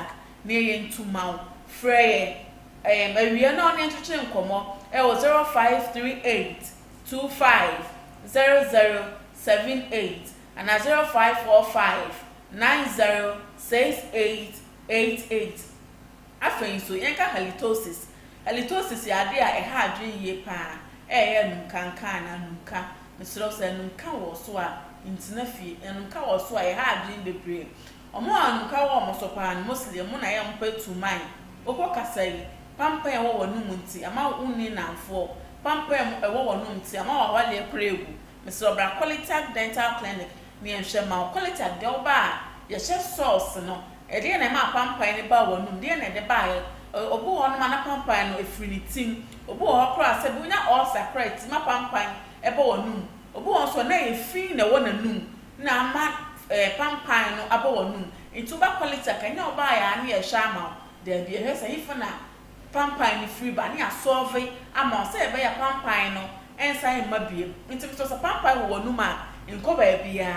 ni ye ntuma frey awie na oni entwetwe nkomo e wo 0538 250078 and 0545 906888. Afei so yenka halitosis ya de a eha adwen ye pa ye nunkanka na nunka mesro se nunka wo so a ntina fie nunka wo so a eha adwen bebre omo anunka wo mo so pa muslim mo na ye mpa tuman okokasai pampa ye wo num nti ama unni namfo pampa ye wo num nti ama wa wale kregu Mr. Bra Quality Dental Clinic ni enhwema Quality de oba ye hye sauce no e de na ma pampa ni ba wo num de na de ba ye obu ho no ma na pampa no efrinitim obu ho kra se bu nya all secret ma pampa e ba wo num obu ho so na ye fi na wo na num na ma pampa no aba wo num ntu ba Quality ka nya oba ya na ye hwa ma de bi he se ifuna pampa ni free ba ni asolve ama se e ba ya pampa no ensign mabie nti so pampa wo numa nko ba bia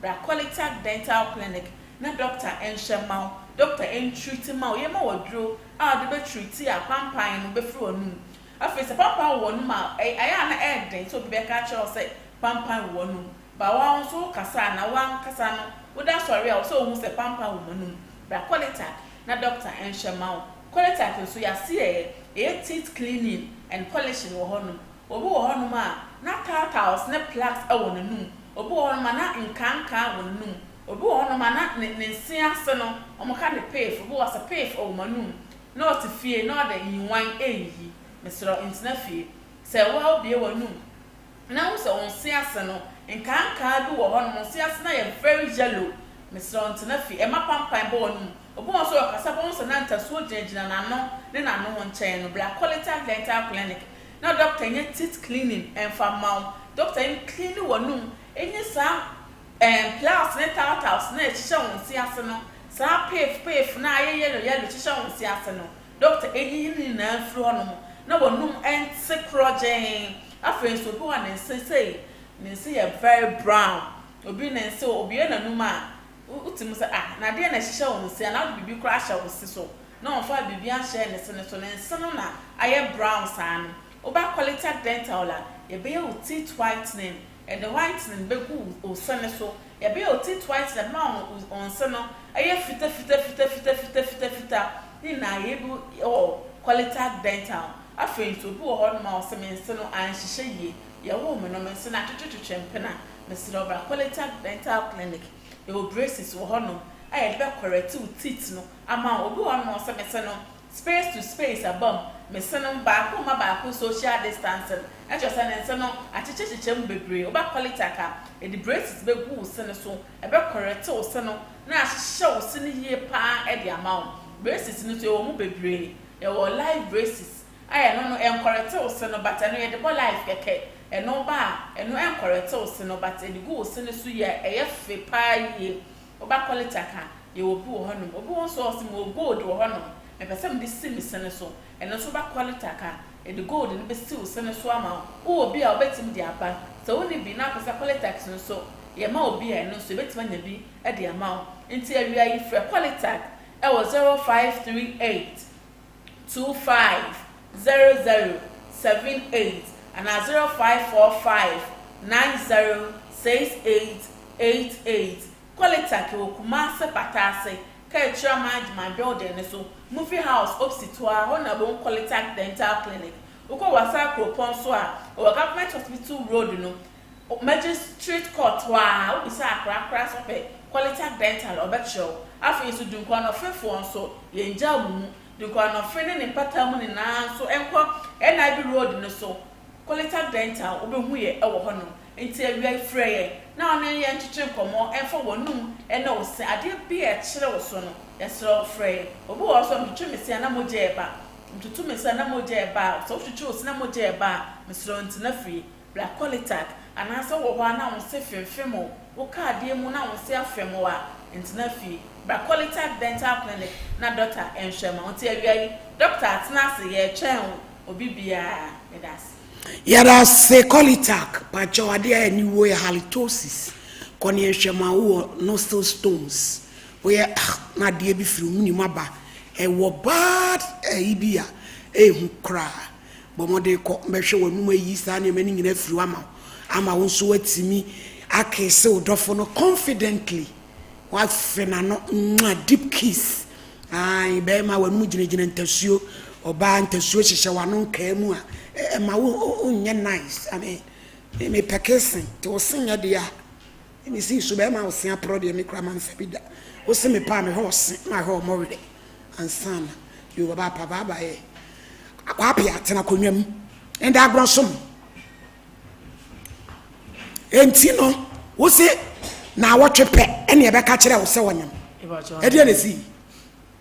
bra Quality Dental Clinic na doctor enhwema doctor treat ma ye ma wodro a de be treat a pampa no be free onum afi se pampa wo numa aya na eden so be ka cha say pampa wo num ba wa so kasa na wan kasa no wo da sorry a so hu se pampa wo num bra Quality na doctor enhwema Quality so ya see teeth cleaning and polishing wo honum obi wo honum a na tatals na plaques awo nanum obi wo honum na nkanka wo nanum obi wo honum na ne nsia ase no omoka ne pave obi wo ase pave o manum na o te fie na o da yinwan eyi mesro intina fie se wo obie wanum na wo se on nsia ase no nkanka bi wo honum nsia ase na ye very yellow mesro intina fie e ma pampan bo wanum obi wo so kasa bo so na ntaso gyina na no ne na no nchen no bra Quality Dental Clinic na doctor nye teeth cleaning and for mouth doctor in clean wanum enye sa Plus ne tautals na ehihye won si ase no sa pef na aye yellow ehihye won si ase no doctor eyi ni na afro no na wonum ente krogen afre so bi wan say ne say very brown obi na say obi na num a utim say na de na ehihye won si na bibi kra ahye won si so na on fa bibi ahye ne se ne so ne se no na aye brown san oba quality dental la ye be your teeth whitening and the whitening be go o se ne so ye be your teeth whitening ma on se no aye fita ni na ye bu o quality dental afei to bu ho no ma o se me se no anhihye ye ye wo me no me se na twetwetwempena me se over quality dental clinic ye o braces wo ho no aye be correct teeth no ama obi ho no se me se no space to space abom me se no ba ko ma ba ko social distancing e just say se no achechecheche mbebre oba quality aka e the braces be gu se no so e be correct o se no na ahihye o se no ye pa e de ama braces no so o mu bebre e wo live braces aye no correct o se no but no ye de bo life keke e no ba e no correct o se no but e de gu o se no so ye e ye fe pa ye oba quality aka ye wo bu ho no obi won so o se mo gold wo ho no me person this sim sene so and so ba quality aka e the gold ni be still sene so ama o obi a obetim di aba so woni bi na pesa quality tax so ye ma obi a no so betim anya bi e di ama nti awia yi frɛ quality e wo 0538 250078 and 0545 906888 quality wo kuma se patase Kachira management building so movie house opposite to our honorable quality dental clinic. Uko wasa kropon so a government hospital road no magistrate court wa obisa akra so pe quality dental obetcho afi so dunkwa no fefo so yenja mu dunkwa no fe ne pata mu ne na so enko NIB road no so quality dental obehu ye e wo ho no enti awia freye na ona ye ntwetwe nkomo enfo wonum ena wo se ade bi e kire wo so no yesro freye obi wo so ntwetwe mesia na moje eba mtutu mesia na moje eba so twetwe wo se na moje eba mesro ntina free black quality ana so wo ho na wo se femfemo wo ka ade mu na wo se afemo a ntina free black quality dental clinic na doctor enhwema onti awia yi doctor atena se ye twen obi bia medas Yada se colitac, pacho adia any way halitosis, conye shema wo nostril stones, where na dear be through minimaba, a wo bad a ibia, a who cry. Bomode co measure when no ye stand many in a few ama won't sweat to me, I can so dofono confidently. What fena not deep kiss. I bear my one mujin and tessue or ban tessue shawanon kemua. Ma unye nice. I mean, me pekesen to sing ya dia. Me see so be ma o sing prodi me kra man sabida. O se me pa me horse my ho moride. And son, you baba baba e. Akwa tena konwam. And agro som. Enti no, wo se na wotwepe ene e be ka kire wo se wonyam. E dia na si.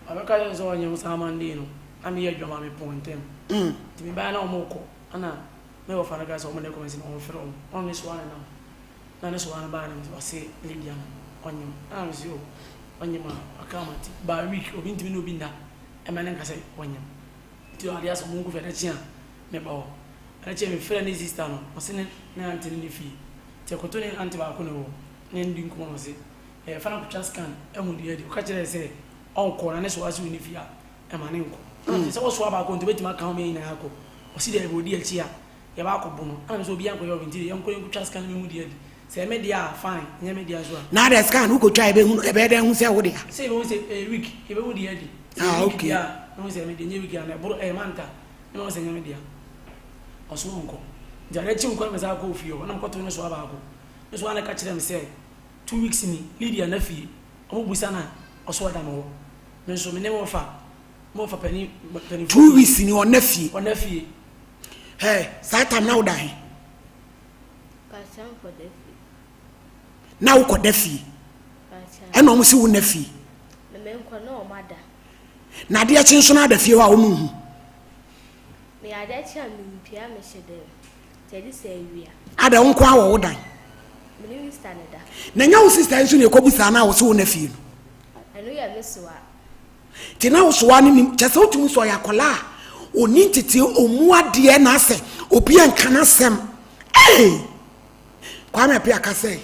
Abeka yo so wonyam samande no. Ami ye dwama me pontem. Ti me ba na omoko ana me wo fana guys o mo ne comments on from on this one now. Na this one ba na me say Lydia onyam. Am si o onyam akamati ba week obi ntimi no bi nda e ma ne nka say onyam. Ti o adia so mo ngu fe na chia me ba o. Na chia me friend ni sister no. O se ne na anti ni fi. Ti ko to ni anti ba ko no ne ndi nko no se. E fana ko scan e hu di e di. O ka kire say on ko na ne so asu ni fi a e ma ne nko. Se wo so aba ko ntebe tima kan me na akọ o si de bodi achi a ye ba akọ bono ana so obi anko yo binti ye nko nko scan me mu de adi se me dia fine nye me dia so a na de scan who ko try be hu e be de hu se wo de a se wo se week e be mu de adi okay no se me de nye week na bro manta no se nye me dia o so nko jare chi nko me sa ko fio na nko to no so aba akọ no so ana ka kire me se 2 weeks ni Lydia na fi o busa na o so da no me so me ne mo fa 2 weeks ni on fie hey satan now die passion for the fee now ko da fie e no mo si wo na fie me nko na o mada na de chi nso na da fie wa o mu hu me ada chi a me mpia me hyede tedi se awia ada nko awo wo dan me sister neda na nya wo sister nso ne kobusa na wo so na fie no eno ya mesoa ti na wo so ani nim chese otumi so ya kola oni tete omu ade na ase obi anka na sem kwa me pia ka say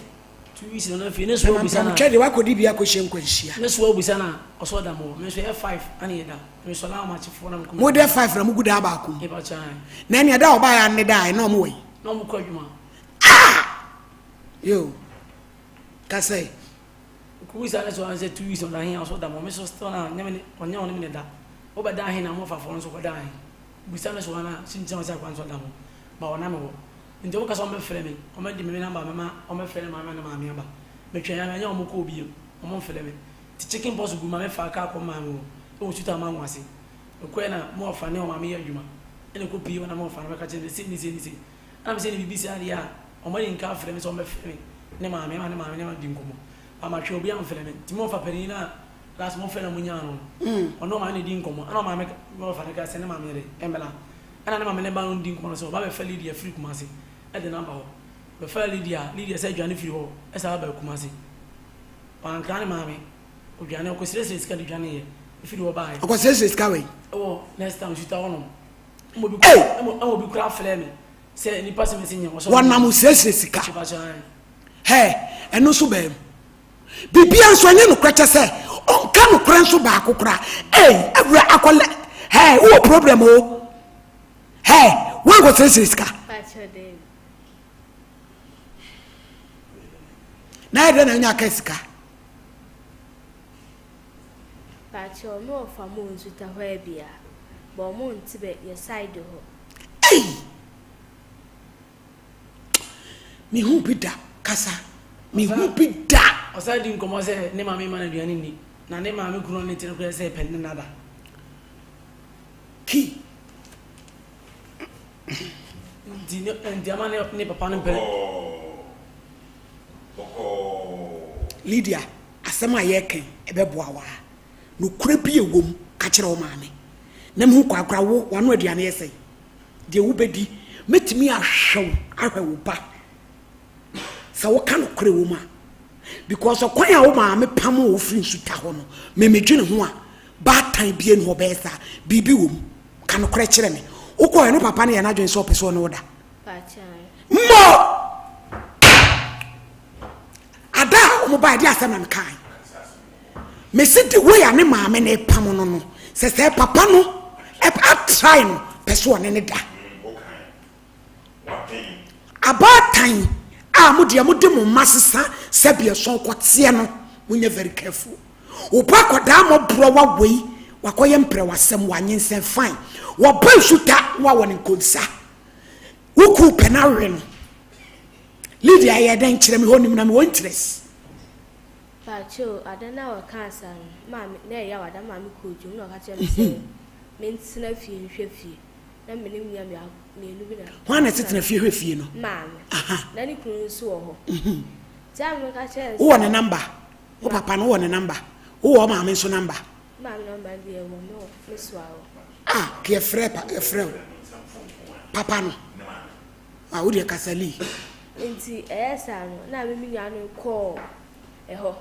2 weeks na fie ne so obusa na twede wa kodi bia ko hye nkwanhia ne so obusa na oso da mo me so 5 ani da me so na ma chefo na mo de 5 na mo guda ba ko e ba chan na ne da oba ya ne da na mo we na mo ko adwuma yo ka say ko wisa na so an say 2 weeks na hin oso da mo me so sto na nyame onya oni me da o ba da hin na mo fa fo so ko da hin bisa na so na sin jama sa kwan so da mo ba wona me wo nti wo ka so me frɛ me o me di me number mama o me frɛ mama na mama aba me twa ya nya o mo ko bi o mo frɛ me ti chicken boss gu mama fa ka ko mama o chuta ma nwase o ko na mo fa ne o mama ya adwuma ene ko bi wona mo fa na ka che ni se ana me se ni bibisi ari a o ma yin ka frɛ me so me frɛ me ne mama ne ma di nkomo ama twa obi am frɛ me ti mo fa pari na last mo frɛ na mo nya no ono ma ne di nkomo ana mama mo fa ne ka se ne mama re embela ana ne mama ne ba no di nkomo so ba be fa lady afri kumase e de number ho be fa Lydia say dwane firi ho e sa ba kumase pan kan mama o dwane o ko sire ska di dwane ye firi ho ba o ko sire ska we o next time shoot ono mo bi kura frɛ me se ni passe me sinya so wana mo sire ska eno so ba bibia nso anye no kwacha se onka no kura nso ba akokora awura akole wo problem o wan go sire ska na ede na nya kasika pacho no fa mo nzuta ho bia bo mo ntibe ye side ho mi hu bida kasa mi hu bida o sa di nkomo se ne mama ma na duane ni na ne mama kunu ne tire ko se pen nada ki ndi ama ne papa no pen Lydia asema yeken ebeboa wa no kura bi ewom ka kire wo maame na me hu kwakura wo wano aduane yesai de wo bedi metimi ahwe wo ba sa wo ka no kura wo ma because okwan a wo maame pam wo firi nsuta ho no me medwene ho a ba tan bie no obesa bibi wom ka no kura kire me wo ko no papa ne ya na dwen so pese no da pa chan mo ada o ba dia asem na kan me see the way ane maame na pam no se papa no e try no person ne da about time mudi mo masesa sebia son kote no munya very careful opa koda mo bro wa wei wakoye mpre wasem wanyensen fine wo ba shuta wa woni konsa wuku penawe no Lydia ya den kire me honim na me won interest pacho adana wa kansa mama na ya wada mama ko ju no ka kire me se me ntina fie nhwe fie na me nim ya me enu bi na ho na tetina fie hwe fie no mama na ni kunu nso wo ho ja me ka kire wo ne number wo papa no wo ne number wo mama nso number mama number bi e wo no me so awo ke frɛ papa no wo de kasali nti esa no na me nua no ko ho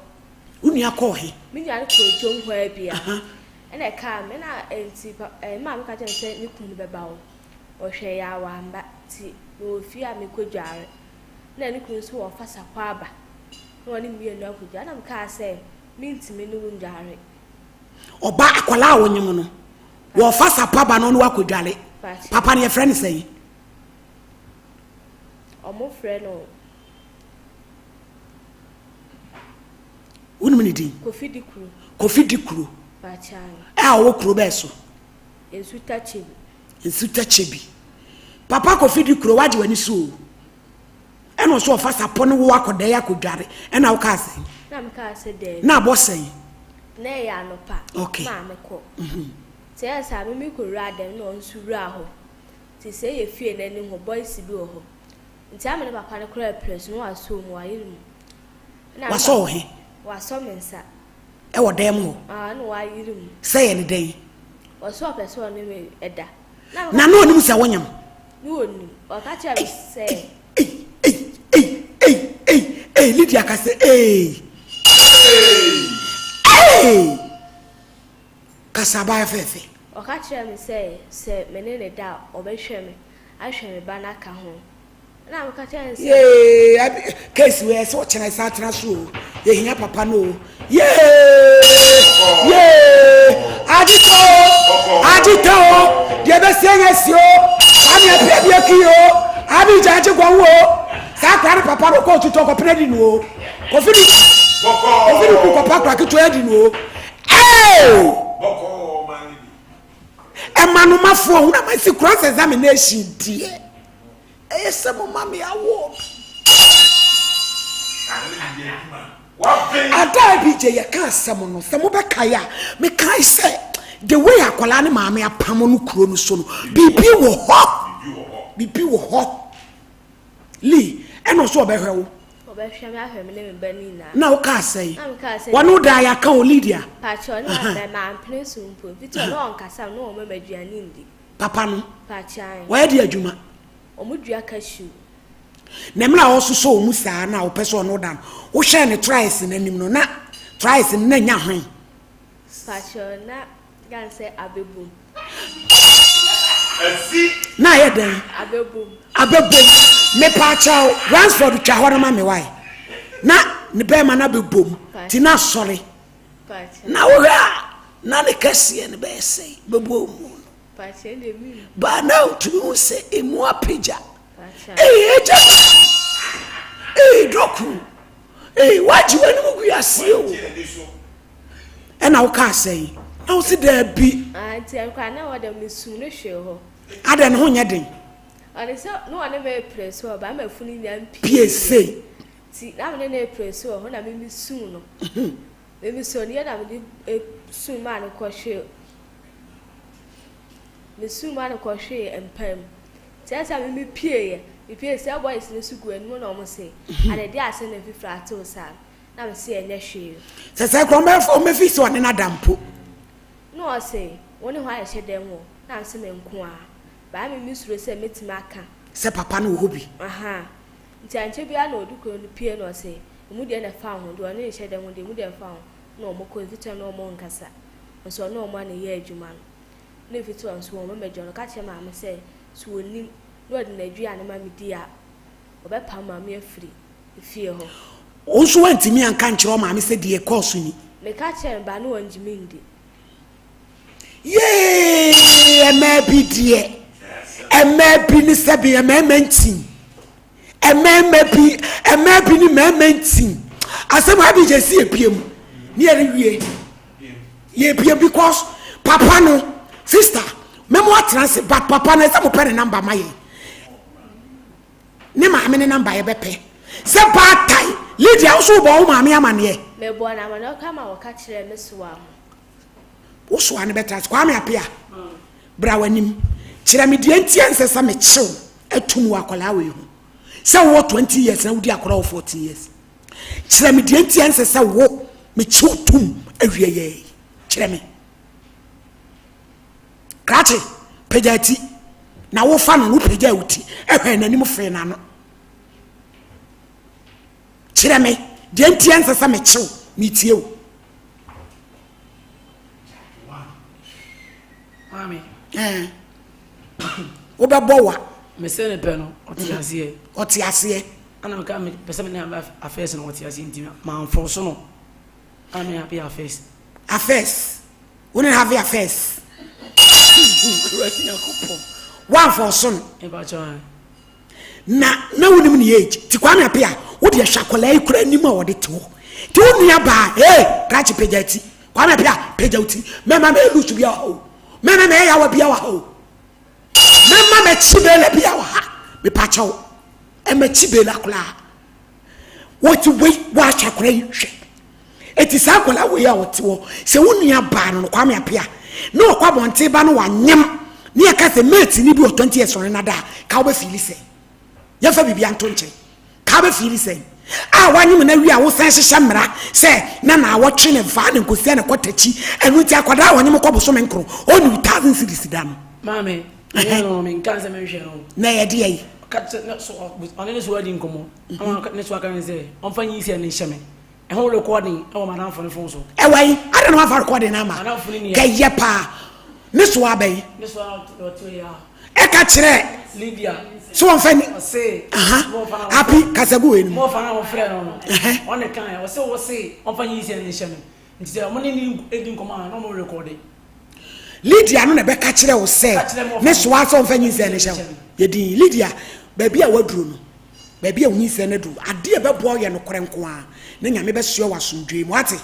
unia ko he me nua no ko jom ho bia na ka me na nti ma me ka tell say ni kunu be ba wo o hwe ya wa mba ti no fi a me ko dware na ni kunu so wo fasa kwa aba no ni mi enu akudwa na me ka say mi ntimi ni wun dware oba akwala wo nyim no wo fasa paba no akudware papa ne friend say omo frɛ no unum ni din Kofi Dikuru ba chan wo kuro be so ensuta chebi papa Kofi Dikuru waje wani so eno so ofasa pono wo akoda ya kodware ena wo ka sai na me ka sai de na bo sai na ya no pa ma me ko se ya sa me ko ra dem no nsu ra ho ti se ye fie na ni ho boys bi ho nti amene papa ne kura press no aso mu ayiru na waso he waso mensa e wo dem ho no ayiru say ye ne den waso person ne me eda na no onim se wonyam no onim o ka cha be say Hey, Lydia can say, hey. Kasaba fefe. O ka kire me say menene da obehwe me. Ahwe me ba na ka ho. Na me ka kire say. Yeah, case we so chena sa transfer. Ye hinya papa no. Yeah. Adito. Dey be say yes yo. Ami apia bi akiyo. Abi jaje gwo. Sa kware papa no ko tuto ko predi no. Ko fini ko papa kwa kitu edi no. Boko man. Emanu mafo hu na ma si cross examination die. Esemo mami awo. Ada bije ye ka asemo no se mo be kaya me kai se the way akola ne maame apamo no kuro no so no bibi wo ho li eno so obehwe wo obehwe me ahwe me ne me bani na wo ka sei wonu da ya ka o Lydia pacho ni ma ma ampene sumpo vito no onkasa no o mamaduane ndi papa no pachan wa di adwuma omudua kashu nemna wo so o musa na wo pese no dan wo hwe ne tries nanim no na tries na nya hwen pacho na gan say abebum na ye den abebum me pacho Ransford twa hore ma me wai na ne be ma na bebom ti na sori pacho na wo ha na ne kase ne be sei bebom pacho ne mi ba na tu se emu apeja pacho eja doku waji wani mu guase o e na wo ka sei na wo si da bi ti akwa na wo da misum no hwe ho ada ne ho nya den ani so no one be press o ba ma funi nya PSA ti na me ne press o ho na me misum no me misum ni na me sum ma ne ko hwe misum ma ne ko hwe empam ti asa me pie ye say boys ne sugu enu na omo say ade dey ase na fifra ato sa na me say enye hwe se ko me fi so ne na dampo no o say woni ho a hye dem wo na se me nko a ba me misuro say metima aka se papa no ho bi aha nti anche bia na oduko no pie no say mu de na fa ho do na hye dem wo de mu de fa ho na omo ko vita na omo nkasa nso na omo na ye adwuma no na vita nso omo mejo no ka che ma me say so onim no de na dua na ma me dia obepa ma me afiri efie ho onso wantimi anka nkyerɛ ma me sɛ de course ni me ka che ba no wanjimi ndi yeah maybe dear maybe ni sabi maybe ni maybe asem abi je si epiem ni eri wie ye epiem because papa no sister memo atrans but papa no say mo pɛ ne number maye ne ma me ne number ye bepe se bad time Lydia also bo wo ma me amane me bo na ma no ka ma wo ka kire me so a wo so an better kwa me apia bra wanim kire me die ntiense sa me chew atum akola we hu se wo 20 years na wo di akola wo 40 years kire me die ntiense sa wo me chew tum awie ye kire me krache pejati na wo fa no wo peja uti ehwe nanim fe na no kire me die ntiense sa me chew me tie wo mami wo be bowa me se ne pe no oti ase ana ka me pese me na affairs no oti ase ntima ma enforce no ana me happy affairs we have affairs one for son e ba cha na wonim ni age ti kwa me apia wo de hwakola ikura anim a wo de te wo ti wo nua ba krachi pejati kwa me apia pejauti mema me lusu bia ho mema me ya wa bia wa ho mema me chibele bia wa ha me pacho e me chibele akola wo ti we wa hwakola ihwe eti sa akola we ya wo te wo se wo nua ba no kwa me apia no kwa bonte ba no wanyem ni aka se mate ni bi o 20 years on na da ka wo be feel say ya fa bibia nto nche ka be feel say wanyem na wi a wo san hyehyɛ mmra se na wo twe ne fa ne nkosia ne kwatachi enu ti akwada wanyem kɔ boso menkro oni 1000 cedis da no mame no me nkan se me hwe no na ye de yi catch on any wedding Nkomo. I'm next one say on fine easy and shame. A whole recording our madam for the phone so. I don't know how recording nama. Yepa. Miss Wabe. This one to ya. E catch Lydia. So on fine say happy Kasagu more fun our friend on the kind was so say on fine easy and shame. It's the money in command, no more recording. Lydia no be catch o say Miss Watson on fine easy and shame. Yedi Lydia baby a wadru no. Baby a unyi se ne do. Ade e bebo ye no kore nko a. Na nyame be so wasundwe mu ate.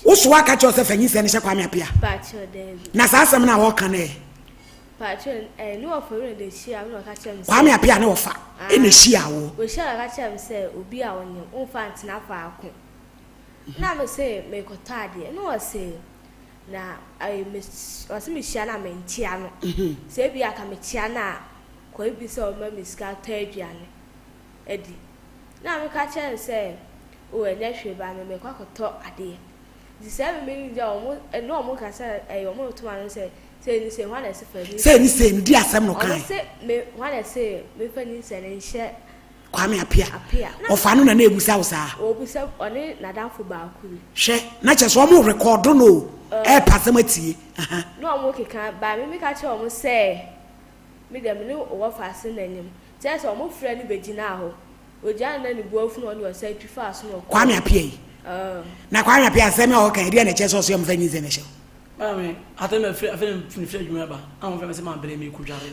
Wo so aka cho se fanyi se ne hye kwame apia. Pacho David. Na sa asem na wo kan e. Pacho no ofo we dey share we no ka chem se. Kwame apia na wo fa. E na share wo. We share ka chem se obi a wonye onfa ntena fa ako. Na me say me kotade no wo say na I miss was me share na me ntia no. Se bi aka me tia na ko bi se o ma miska taduane. Edi. Na me ka chem se o enye hwe ba me kwa koto ade. Di se me nja o mo no mo ka se o mo to ma no se ni se hwan ese fa ni se ndi asem no kan se me hwan ese me fa ni se ne nhye Kwame apia o fa no na na ebusa wo sa o busa one na danfo ba akuri hwe na che so mo record no e pasamatie no mo keka ba me ka che o mo se me dem ni o wa fa se na nyim che so mo fra ni begina ho o ja na ni bu afu no ni o se twifa so no Kwame apia yi na Kwame apia se me o kan ide na che so so yo mfa ni ze ne hye Mami, ate me free dwuma ba. Am fe me se ma bere me ku dware.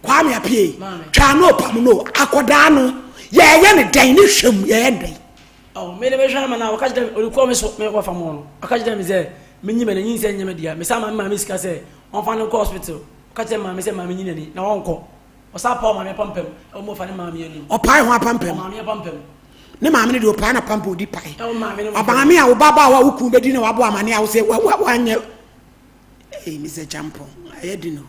Kwame apie. Twa no pam no akoda no. Ye ne dan ne hwem ye dan. Oh, me le be hwa ma na waka jida olukọ me so me wa fa mo no. Aka jida me se me nyi me na nyi se nyeme dia. Me sa ma me sika se on fa no hospital. Aka jida ma me se ma me nyi na ni na won ko. O sa pa ma me pampam. O mo fa ne ma me ani. O pai ho pampam. Ma me pampam. Ne ma me ne de o pai na pampo di pai. O ma me ne. Aba me a wo baba wa wuku be di na wabo amane a wo se wa nya. Eh Mr. Champo, ayedi no.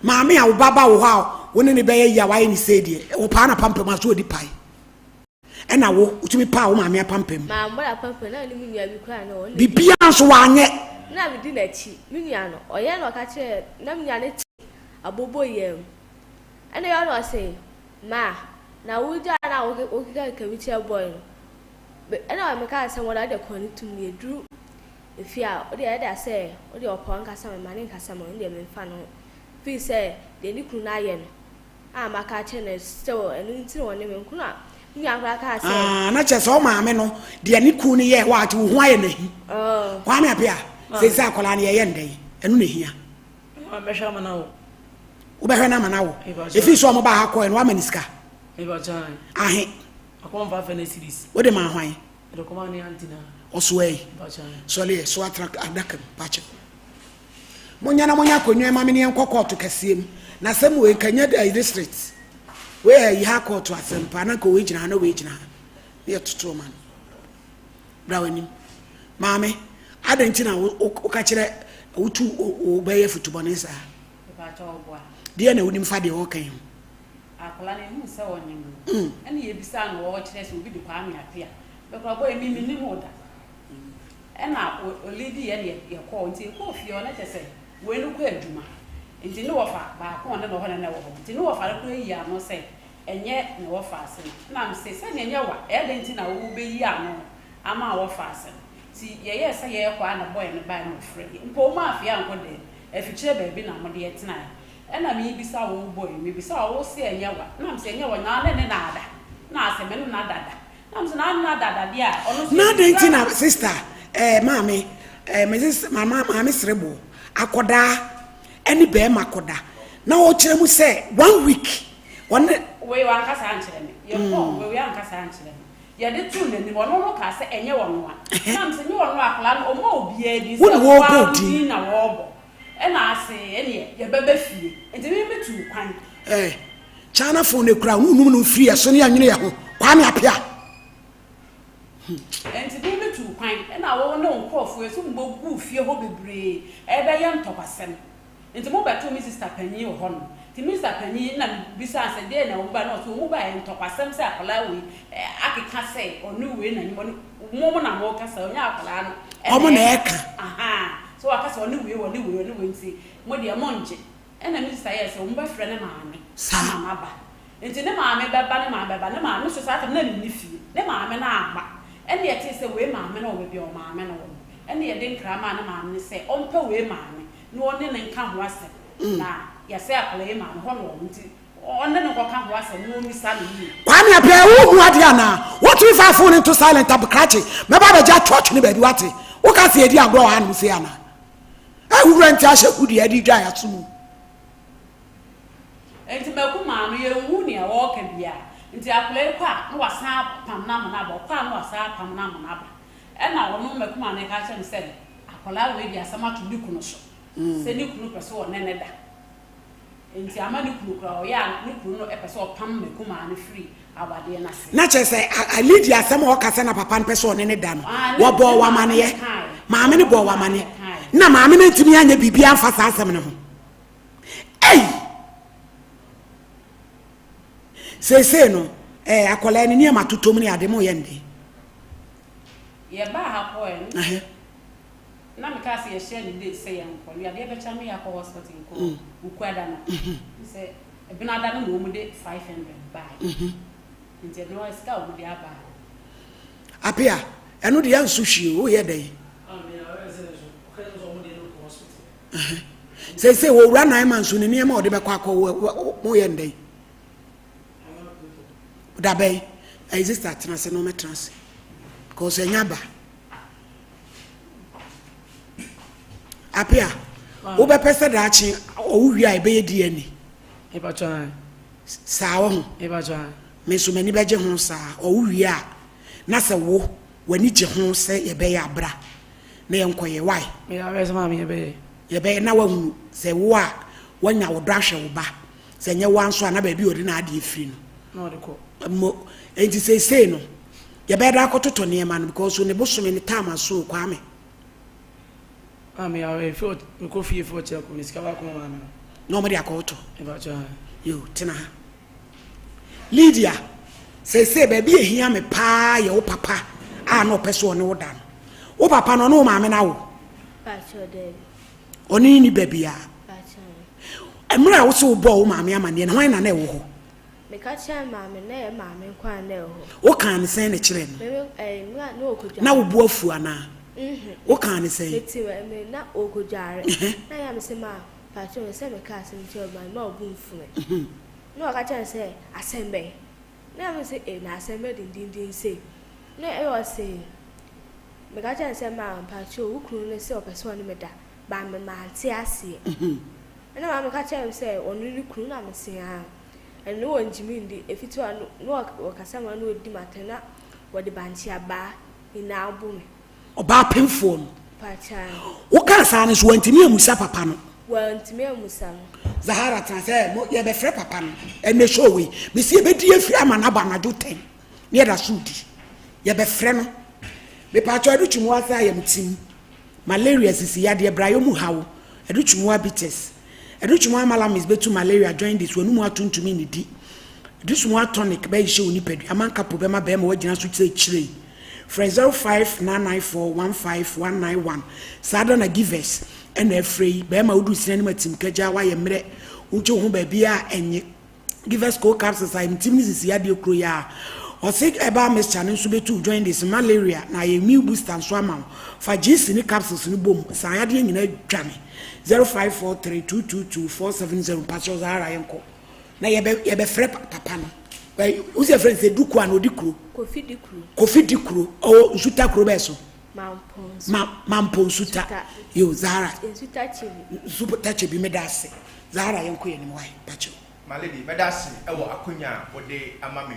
Maami a wo baba wo ha wo ne be ya wa ni se die. Wo pa na pampam aso odi pai. E na wo utumi pa wo maami pampam. Ma mbara pampam na ni munua bi kwa na won. Bibia so wa anye. Na bi di na chi. Munua no, oye no ka che na munua ne abobo ye. Ene yo no say, "Ma, na wo ja na wo ka wheelchair boy no." Ene o me ka say wo da de kon tum ne duru. If you are, the say, or the upon Cassam, Manning Cassam, and the Menfano. Fee say, the Nicunayan. Ah, my catcher is still and into one name Kuna. Not just all my men, the Nicuni, yeah, what you whine. Oh, why me appear? Say Sacolani Yende, and only here. I'm a shaman now. Uberana, if you saw my barco and Wamaniska. I can't buy any cities. What am I? The commanding antenna. Osway sole so attract adaka pache monya na monya konwa ma me ne nkokọ to kasiem na sem we kanya da district we yi ha court to asempa na ko we gina na we gina ne toto man brawani maame adanti na o ka kire wutu o beye football ne sa ba ta ogwa de na wonim fa de o kan akola ne hu se wonnim ene ye bisa no wo kire se obi de kwa ame apia because boy mi ni moda ena o lady ye call nti ko fie ona tese we no ko aduma nti no wofa ba ko ne no ho na wo nti no wofa ko yi ano se enye no wofa ase na am se se enye wa e de nti na wo be yi ano ama wofa ase ti ye se ye kwa na boy ne ba no free mpo ma afia anko de afichire ba bi na mo de etena ena mi bisa wo boy mi bisa wo se enye wa na am se enye wa na ne na ada na ase me no na dada na so na dada dia ono na denti na sister mama Mrs. mama srebo akoda any be makoda na o kire mu say 1 week one we wan kasa ankyere me ye ko we wan kasa ankyere me ye de tu ne ni wono no ka se enye wono a na mse ni wono akla no o ma obi edi se wo di na wo bo e na ase ene ye bebe fie enti me metu kwan China phone e kura unu no free so ne anwene ya ho kwa me apia enti bi metu kwan e na wo no nkofo esu mbogu fie ho bebre e be ye ntopasem enti mo beto mi sister panyi ho no ti mi sister panyi na bisa ase de na wo ba no so mo ba ye ntopasem se akola we akeka se onu we na nyimo mo na mo kasa onya akola no omo na eka aha so akasa onu we nti mo de monje ɛna me say yes o mba frɛ ne maame mama ba enti ne maame bɛba ne maame so sa na ne fie ne maame na aba ɛna yɛ te sɛ we maame na o bɛ bi o maame na wo ɛna yɛ de nkrama ne maame ne sɛ ɔmpɛ we maame na ɔne ne nka ho asɛ na yɛ sɛ akɔla yɛ maame hɔ no ɔnti ɔne ne kɔka ho asɛ no mi sa ne yi kwame apɛ wo hu ade ana what we fa phone into silent abkrache meba be ja church ne ba bi wate wo ka se edi agro ha no se ana awura nti ahye kudi adi dwa ya tumu enti maku maame yɛ hu ne a wɔka bia nti akɔla kɔ a no wasa pam na na ba kɔ a no wasa pam na na ba ɛna ɔno maku maame ka kyɛ ne sɛ akɔla we bi asama to diku no so sɛ ne kunu pɛ so ɔne ne da enti ama ne kunu kra ɔya ne kunu no ɛpɛ sɛ ɔpam maku maame free awade na se na kyɛ sɛ a lady asɛm a ɔka sɛ na papa pɛ so ɔne ne da no wɔbɔ wa mane yɛ maame ne bɔ wa mane na maame ne ntimi anya bibia amfa saa asɛm ne ho ei sese no akɔla ne niam atotom ne ade mo yɛ nde yɛ ba ha kɔ na me ka se yɛ share ne day say yankɔ ya de bɛcha me yakɔ hospital ko ukwada na sɛ ebinada no mo de 500 buy nti no iska o de aba apia ɛno de yansu hwie o yɛ dai sese wo wura nan man so ne niam a ɔde bɛkɔ akɔ mo yɛ ndai da bɛn exist at trans no me trans because enyaba apia wo be pese da achi o wi a ebe di ani e ba twa saa wo e ba twa me so mani beje ho saa o wi a na se wo wani je ho se ye be ya bra na ye nkoye why me ya be sama me ye be na wahu se wo a wanya wo dra hwe wo ba se nye wanso na ba bi odi na ade efiri no de ko mo enti say no ye be da akototo ne ma no because ne bosome ne time so kwame ami awe fo me ko fie fo che ko ni skaba ko ma no mo de akoto e ba cha yo tena ha Lydia say baby ehia me pa ye wo papa a no peso ne wo da no wo papa no no ma me na wo pa cho de oni ni baby a pa cha emra wo so bo wo ma me amane na hwan na na wo ho me ka cha ma me na e ma me kwa na wo wo kan ne sen ne kire no me na okudwa na wo bu afu ana wo kan ne sen eti me na okudware na ya me se ma pa cho me se me ka se nti oba ma obu mfu me no ka cha se asembe na me se na asembe din se na e o se me ka cha se ma pa cho wo kunu ne se opeso ne me da ba me ma ante ase na ma me ka cha se onu ni kunu na me se ha eno won jimindi efitu anu no wakasama no odi matena wode banchi aba ina abu me oba pemfo no pacha wo kan sa ne so wantimi amusa papa no wantimi amusa no Zahara transe mo ye be frɛ papa no ene show we me si e be di afiri ama na ba na jo 10 ne da sudi ye be frɛ no me pacha edu twumu asa ayam tim malaria sisi ya de brayo mu hawo edu twumu abites edu amala mis betu malaria join this wonu mu atuntumi ni di edu tonic be hye oni pedu amanka po be ma be ma wagina so kire for 0599415191 sada na givers and afrey be ma wodu sine ma tim kaja wa ye mre unche ho ba bia enye givers co capsules I'm tim ni sisi ya de okro ya o sig eba miss channel so betu join this malaria na ye meal booster so ama fa gc ni capsules ni bom sa ya de nyina dwane 0543222470 Pastor Zahara yenko na ye be frɛ papa no who's your friend say duku an odikuro kofi dikuro o nsuta kuro be so mampo nsuta yo Zahara nsuta chibi super chibi medase Zahara yenko ye ni why pacho my lady medase e wo akonya wo de amame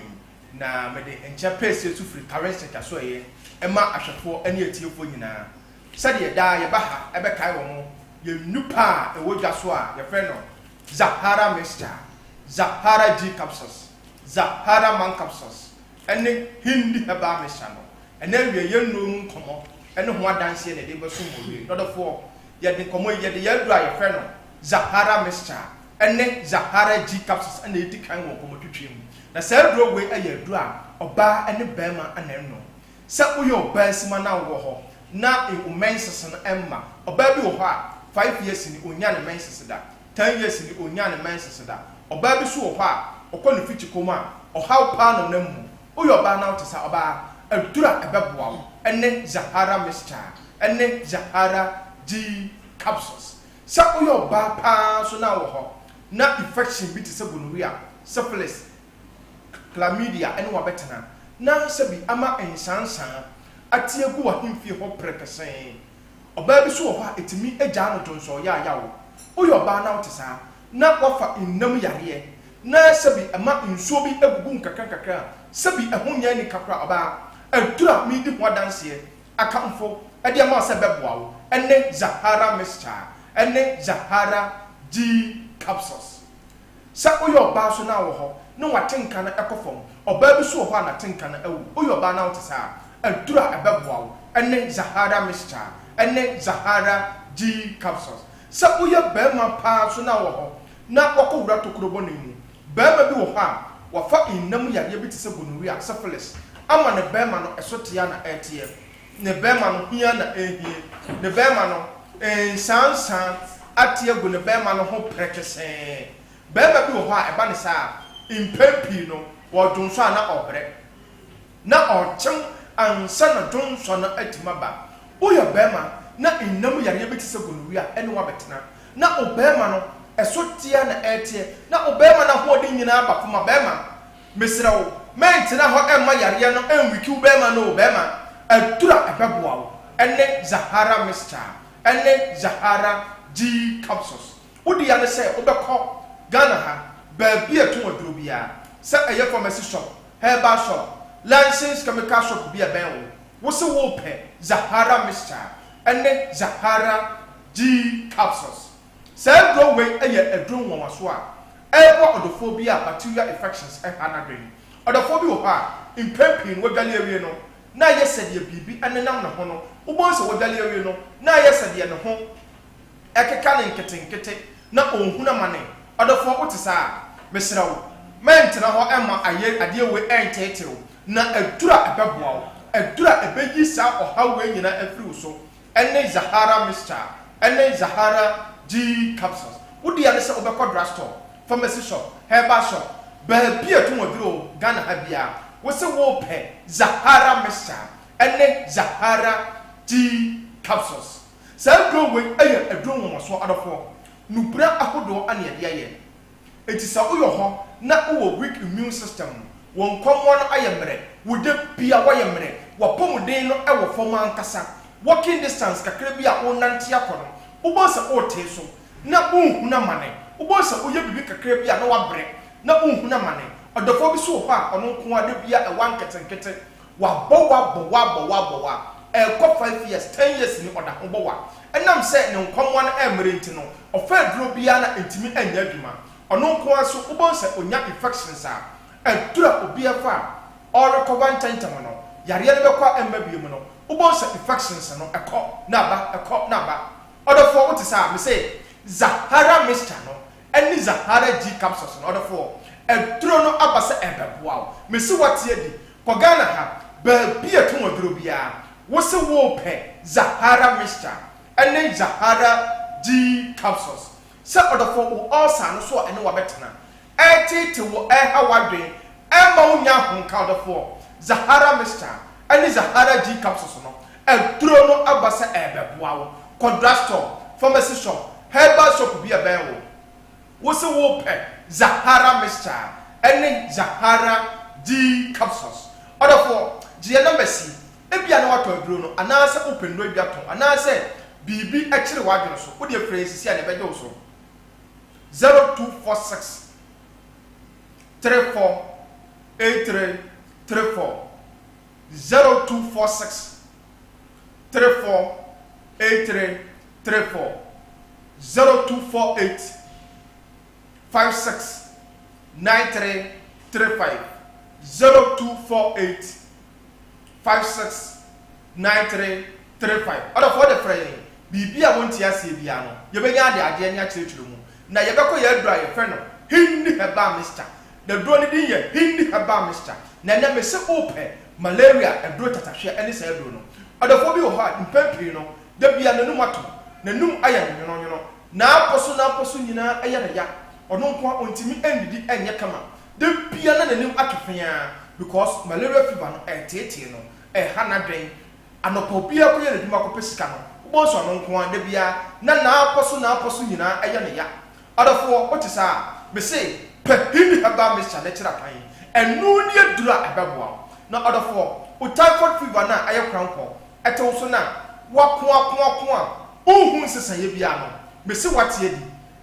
na me de encha pese su free currency ka so ye e ma ahwefo ane atiefo nyina sade da ye ba ha e be kai wo mo ye nupa e wo dwa so a ye frɛ no Zahara mixture Zahara G capsules Zahara man capsules ene hindi heba mixture no ene wie ye nnom komo ene ho adanse ne de be so mo wie dodofo ye de komo ye de ye dura ye frɛ no Zahara mixture ene Zahara G capsules ene edi kan wo komo twetwem na sa duro we aye dura oba ene bema anenno sa uyo oba sima na wo ho na e umenses no emma oba bi wo ho a 5 years ni onya ne menses da 10 years ni onya ne menses da oba bi so wo ha okọ ne fichi koma ohaw pa no namu uyo ba na otesa oba adura ebeboa wo ene Zahara mixture ene Zahara G capsules sa uyo ba pa so na wo ho na infection bi te se gonorrhea syphilis chlamydia ene wa betena na sabi ama ensansan atiegu wa himfie ho prekesen oba bi so wo ha etimi agya no tonso ya wo uyo ba na otesa na wafa innam yare na sabi ama nsuo bi egugu nkakakaka sabi ehonya ni kakra oba adura mi di ho danse akamfo ade ama se beboa wo ene Zahara mixture ene Zahara G capsules sa uyo ba so na wo ho no watenka na ekofom oba bi so ho na tenka na ewu uyo ba na wotesa adura ebeboa wo ene Zahara mixture ene Zahara G capsules sa uyo be ma pa so na wo ho na okowura tokrobo ne mu bema bi wo ha wafa innam yare bi te se gonorrhea syphilis ama ne bema no esotia na etie ne bema no hia na ehie ne bema no sansan atie go ne bema no ho prekese bema bi wo ha eba ne sa impempi no wo donso ana obre na ochem ansa na donso na atimaba uyo bema na innam yare bi te se gonorrhea ene wa betena na obema no esotia na etie na obema na ho de nyina ba foma bema mesrawo mentina ho emma yare no enwiki obema no obema adura ebeboa wo ene Zahara mixture ene Zahara G capsules odi ya ne se obekọ Ghana ha ba bi eto waduro bia se eye pharmacy shop herbal shop licensed chemical shop bia ben wo se wo pe Zahara mixture ene Zahara G capsules say grow way eye adrum won so a ebo odophobia bacterial infections hanadwen odophobia wo ha impempin wadale awie no na yesede bibi anenam na ho no ubon se wadale awie no na yesede ne ho ekeka ne nketenkete na onhuna mane odofo otisa mesrawo mentina ho ema aye ade we entetew na adura ebeboa wo adura ebeyi sa ohawe nyina afiri so ene Zahara mixture ene Zahara G capsules wodi ya se obekọ drugstore pharmacy shop herbal shop ba bia to waduro Ghana ha bia wo se wo pe Zahara mixture ene Zahara G capsules say grow we aye aduro mo so adofo nubra ahodo ane ade aye etisa uyo ho na wo weak immune system won komo no aye mre wo de bia wo ye mre wo pomuden no e wo fom ankasa walking distance kakra bia wo nante akono ubonsa ote so na unhuna mane ubonsa oye bibi kakra bia na wabre na unhuna mane odofo bi so ho a ono nko ade bia e wan ketenkete wabo e ko 5 years 10 years ni oda ho bowa enam se ne nkwamwa na emre nti no ofa duro bia na entimi anya adwuma ono nko aso ubonsa onya infections a adura obi afa or recover ntentamo no yare ne bekwa emma biemu no ubonsa infections no ekọ na ba odofo utisa me say Zahara mixture no eni Zahara G capsules no odofo eduro no abasa ebeboa me se watie di ko Ghana ha ba bia to waduro bia wo se wo pe Zahara mixture eni Zahara G capsules se odofo wo ulcer no so eni wa betena etete wo ha wadwen emma unya honka odofo Zahara mixture eni Zahara G capsules no eduro no abasa ebeboa wo drugstore pharmacy shop herbal shop bi aben wo se wo pe Zahara mixture ene Zahara G capsules odofo je number C ebia na wato aduro no anase open no ebia to anase bibi akire wadwene so wo de phrase si a ne beje wo so 0246 34 83 34 0246 34 8334 0248 56 9335 0248 56 9335 Other for the friend bibi a wonti ase bia no ye benya ade ade anya kyerɛkyerɛ mu na ye bɛkɔ ye adura ye fɛ no hindi heba mister the drone ni din ye hindi heba mister na na me se ope malaria aduro tatahwe ene sa aduro no Other for bi wo ha impempiri no da bia nanum ato nanum aya nyono na aposo nyina eye na ya ono nko ontimi endidi enye kama de bia na nanim atwefia because malaria fever no etete no hanadwen anopo bia ko ye na dima ko pesika no bo so no nko de bia na aposo nyina eye na ya adofo what is me say pehini haba Mr. Lecturer kan enu ni adura abeboa na adofo o typhoid fever na aye kranko etew so na wako ohun sesa ye bia no me say watie di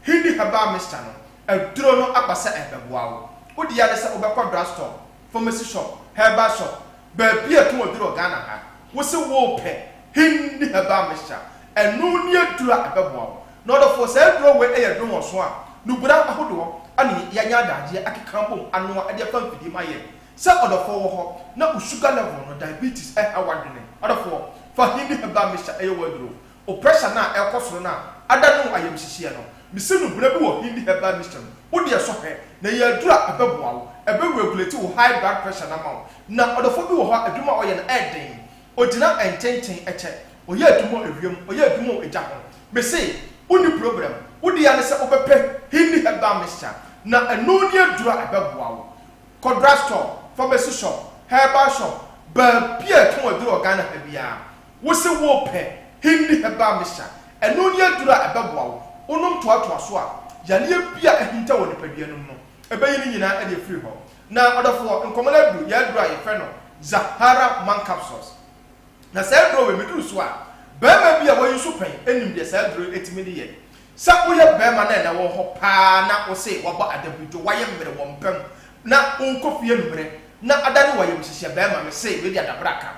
hindi haba Mr. no aduro no abasa abeboa wo odi ya se obekọ drugstore pharmacy shop herbal shop ba bia to aduro Ghana ha wo se wo pe hindi haba Mr. enu ni adura abeboa wo na adofo say aduro we eye do mo so a nubura ahodo ani yanya daje akekambom anu ade fa mfidi maye se odofo wo ho na sugar level no diabetes awadene odofo fa hindi heba Mr. eye waduro o pressure na ekosoro na adanu ayemhihie no misi nubura bi wo hindi heba Mr. wo de so he na ye adura abeboa wo ebe regulate wo high blood pressure na ma na odofo bi wo ho adwuma oye na eden odina ententen eche oye adwuma ewiem oye adwuma eja ho misi uni problem udi ya se obepe hindi heba Mr. na enoni adura abeboa wo kodra store pharmacy shop herbal shop ba bia to adura Ghana bia wo se wo pe hindi heba Mr. enoni adura abeboa wo onom toatoa so a yale bia ehinta wo nipadua no no ebeyi ni nyina e de free ho na odofo nkomala du ya adura ye fe no Zahara man capsules na se adura we meduru so a ba ma bia wo yusu pen enim de se adura etimi de ye sa wo ye bema na wo ho pa na wo se wo ba adabujo waye mmere wo mpam na unkofie numere na adane waye mhihie bema me say we dia dabraka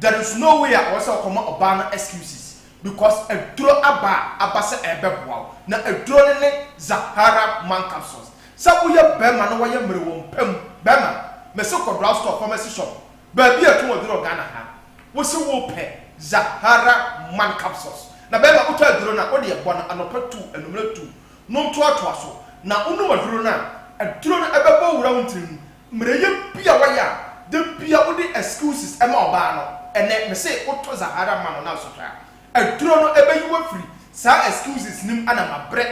there is no way I was come oba na excuses because aduro abase ebeboa na aduro ne Zahara man capsules sa wo ye bema na waye mmere wo mpam bema me se ko drugstore pharmacy shop ba bia to aduro Ghana ha wo se wo pe Zahara man capsules na bema uto aduro na odi ebo na anopa 2 enumere 2 no to so na unu aduro na aduro na ebebo wura wontim mreye bia waya de bia odi excuses ema oba no ene me say uto Zahara man na so twa aduro no ebeyi wa free sa excuses nim ana mabre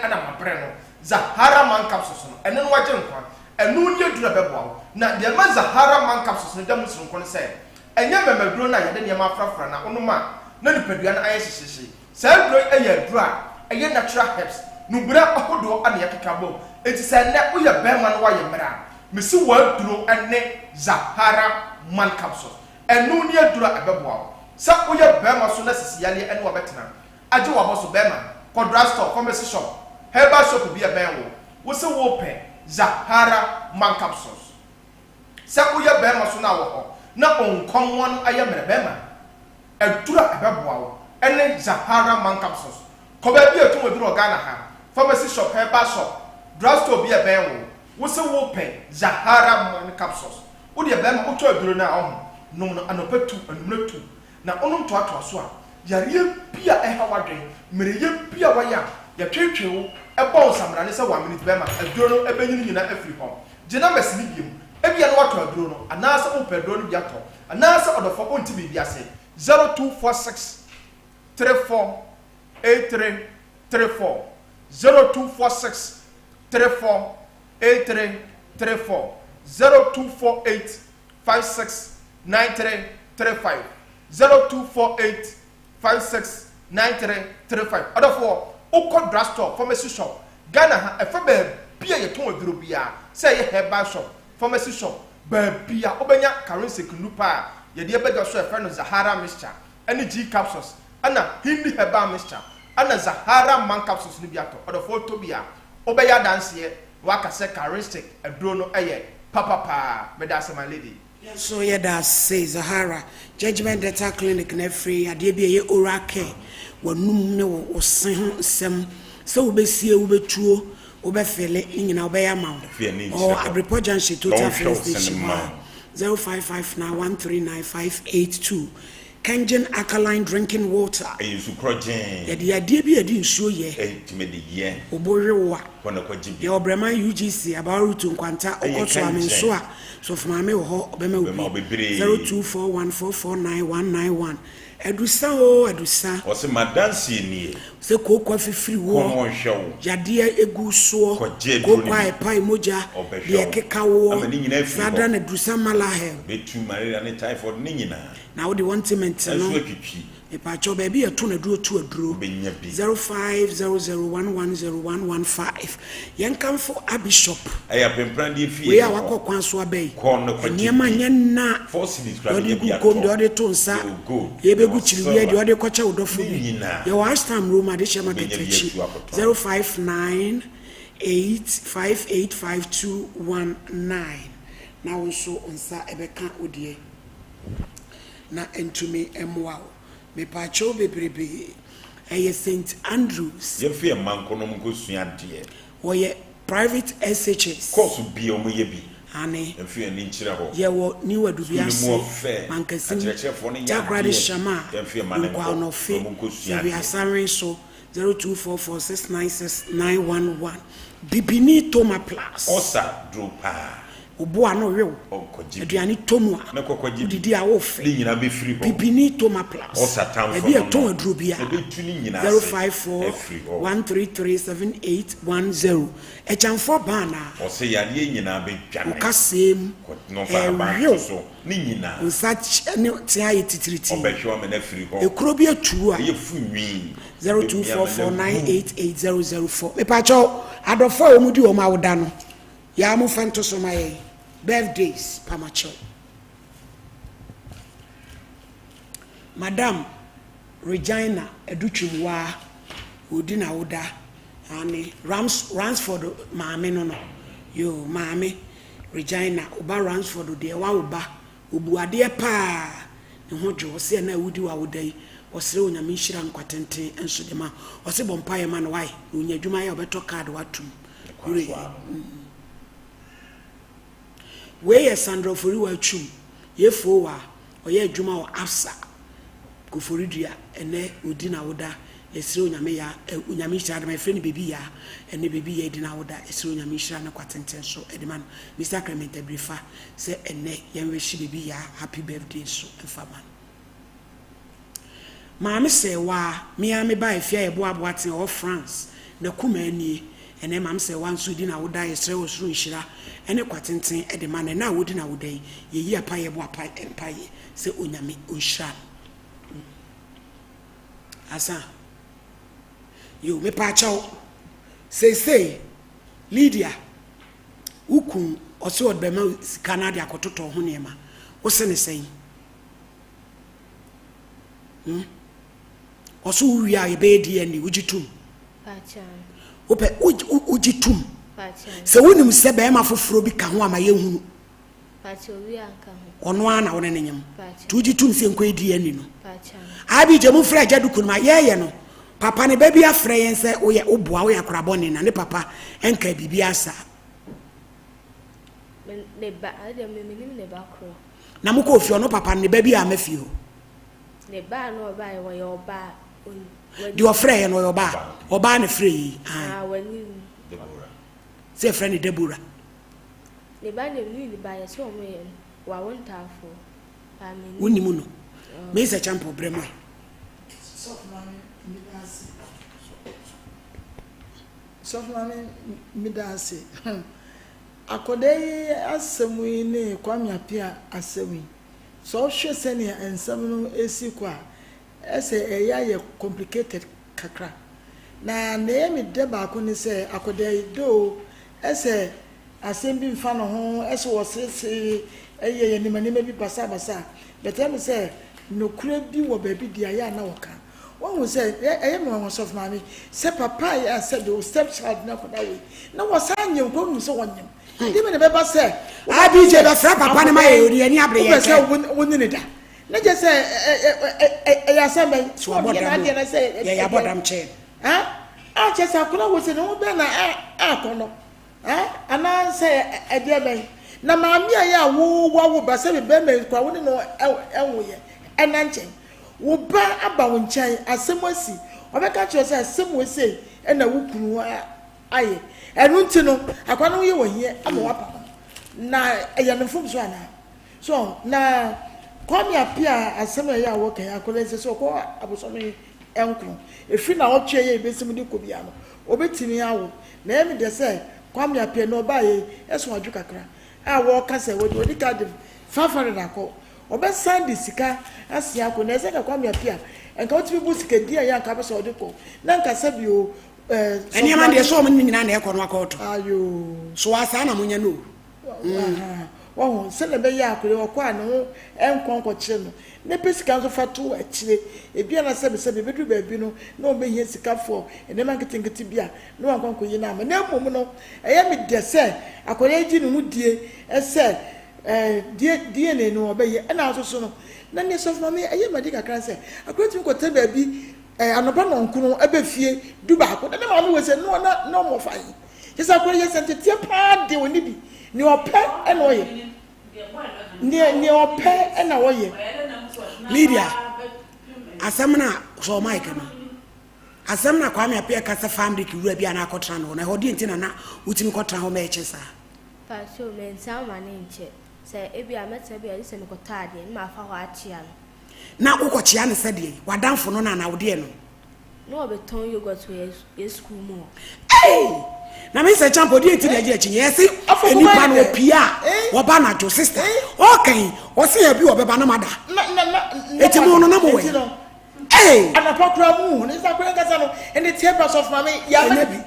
no Zahara man capsules no ene no waje nkwa enu ni aduro bebo na de ma Zahara man capsules no dem so nkon say enye memaduro na yade ne ma frafra na onuma na nipadua na aye hyehyehye sa bro eye dura eye natural herbs nubura ahodo ana yakekabo enti sa ne uye bema no waye mra mesi wa duro ene Zahara man capsule enu ni adura abeboa sa uye bema so na sisiyale ene wa betena age wa boso bema kodra store pharmacy shop herbal shop bi ebenwo wo se wo pe Zahara man capsules sa uye bema so na wo ho na onkom won aye mra bema adura abeboa ene Zahara man capsules ko ba bi etu oduro Ghana ha pharmacy shop herbal shop drugstore bi ebenwo wo se wo pe Zahara man capsules wo de be ma oto aduro na ho no no anopetu anumre tu na onum to ato so a yare bia wadwen mereye bia waya ya twetwewo ebo samra ne se 1 minute be ma aduro no ebenyi nyina afiri ho gina mesini biem ebia no wato aduro no anasa wo pe aduro no bia to anasa odofo onti bibia se 0246 348334 0246 348334 0248 569335 0248 569335 adofo ukọ drugstore pharmacy shop Ghana ha efa ba bia ye ton aduro bia say ye herbal shop pharmacy shop ba bia obenya currency kunupa ye de bega so efa no Zahara mixture any G capsules ana hindi herbal mixture ana Zahara man capsules ni biato odofo to bia obeya dance ye waka se characteristic aduro no eye papa me da my lady so yeah that say Zahara judgment dental clinic na free ade bia ye oral care wanum ne wo sen sem so we be sie we betuo we be fele nyina we be amount or report junction total station 0559139582 Kengen alkaline drinking water. Eyu krojen. Ye de ade bi ade nsuo ye. Timedi ye. Oborewa. Kona kwajibi. Ye obrema UGC about to nkwanta okoto amenso a so fama me ho obema obi 0241449191 Edusa o edusa. O se madansi nie. Se koko fifiri wo. Komo hwewo. Yade egu so. Koko ai moja. De keka wo. Sadra na edusa mala he. Betu malaria ne typhoid ni nyina. Na wo de wantement no. Enso pipi. Epacho baby ya to na duro to aduro 0500110115 yankan for abishop aya pemprandi fie we awakọ kwan so abey nyema nyena force describe ye bi kom de ode to nsa ye begu chiriwe de ode kocha udofo bi ye wa stam room ade shema ketechi 0598585219 na wonso onsa ebeka odie na entumi emwa me pacho bebrebe eye St Andrews ye fie mankono mkosua de oye private SHS course bi omo ye bi ane ye fie ni nchira ho ye wo ni wadubiase mankasim takrade shama ye fie manenko no fe we are sorry so 0244696911 bibini toma plus osa dropa obo ano wew aduane tomu a didi a wo fe ni nyina be free ho bibini toma plus o satan e bi eton aduro bia e be tu ni nyina 0541337810 e chanfo bana o se yade nyina be twane o kasem no fa ba so ni nyina o sa ne tia yetitiriti o be hwe me na free ho e kro bi atu a e fu nwi 0244988004 me pa cho adofo o mudi o ma woda no ya mu fanto so my birthdays pamacho Madam Regina Educhimwa Udina Uda ani Ransford maame no yo maame Regina uba Ransford de wa uba ubuade pa ne hojo se na wudi wa udai osire onyame nhira nkwatente enso de ma ose bompa ye ma no wai onya dwuma ye obeto card watum we ye Sandra Fori wa twum ye fo wa oye adwuma o afsa ko fori dua ene odi na woda esire onyame ya onyame hira de ma friend baby ya ene baby ya edi na woda esire onyame hira na kwatenten so edi man Mr. Clement Brifa se ene yenwe shi baby ya happy birthday so enfama maame se wa me ame ba efia ye bo aboaten o France na kuma ani ene mam se wan so di na woda esre wo suru nhira ene kwatenten ede man na wodi na woda ye yi apa ye bo apa empaye se onyame onhira asa yo me pa chaw say Lydia ukun ose odbema Canada akototo ho nema wo se ne sei oso uria ebedi ani ujitum pacha ope ujitum pacha se wonim se be ma foforo bi ka ho ama yehunu pacha uria nka ho ono ana wona nenyam tu ujitum se nko edi ani no pacha abi je mu fra jadu kunuma yeye no papa ne baby afre yen se wo ye oboa wo yakora boni na ne papa enka bibi asa ne ba ade memenim ne ba kro na muko ofio no papa ne baby amafio ne ba no ba ye wo ye oba di ofre no oba ne free wani Deborah se friend Deborah ne ba ne ni ba ye so mo ye wa wontafo amen woni mu no me se champo brema Sofmani midase akodai asemi ne kwame apia asemi so hwe sene ensem no esi kwa ese eya ye complicated kakra na me de ba ko ni se akodai do ese asem bi mfa no ho ese wo sese eye ye nimanima bi basa betem se nokura bi wo ba bi dia ya na woka won say eye me won sof mami se papa ya said the step child na ko dawe na wo san nyem ko mu so wonyem de me be ba se abi je ba fra papa ne ma ye ori ani abre ye se woni ne da na je se ya se be so abodam ya abodam che a che se akona wo se no be na akono ana se e de ben na maami ya wo ba se be me kwa woni no enwo ye enanche wo ba aba wo nkyai asemasi obeka che se asemwese na wo kunu aye enu nti no akwana wo ye wo hie ama wa papa na eya ne fom so ana so na Kwame apia asema ya wo kan akolense so ko abosome enko efi na wo twe ye besim di ko bia no obetimi awo na emi de se Kwame apia no ba ye eso adu kakra a wo ka se wo di ka de 500 akọ obesan di sika asia ko na se ka Kwame apia enka otimi bu sika dia ya nka beso odi ko na nka se bi o eni ma de so mo nyina na ekọ no akọto ayo so asa na munya no oh se le be ya akure okwa no enkonko kire no ne pesika nso fatu akire ebia na se be bedu ba bi no na obehie sika fo ene ma nketenkete bia no ankonko yi na ma na mum no eye mi de se akore ji no die ese die ne no obeye na asoso no na ne so fa me eye ma di kakra se akore ti nkote ba bi anoba no nkuno abefie du ba ko na ma no we se no na no mo fa yi yesa akore ye sente tie pa de woni bi ni ope ena oye ni ope ena oye Lydia asemna so Mike no asemna Kwame apia kasa family kiwura bia na akotra no na hodi ntina na utimi kotra ho ma echesa pa so men sama ne nche se ebi ameta bia se me kotade ma fa ho achia no na ukochia ne sede wadanfo no na wode no no obeton yogurt we school mo na me say champo di enti na ji achi yesi eni pa no pia wo ba na jo sister okay o se ya bi wo be ba na mada eti mo no na mo we anapakura mu ne sa kwere kasa no ene tie pass of mama ya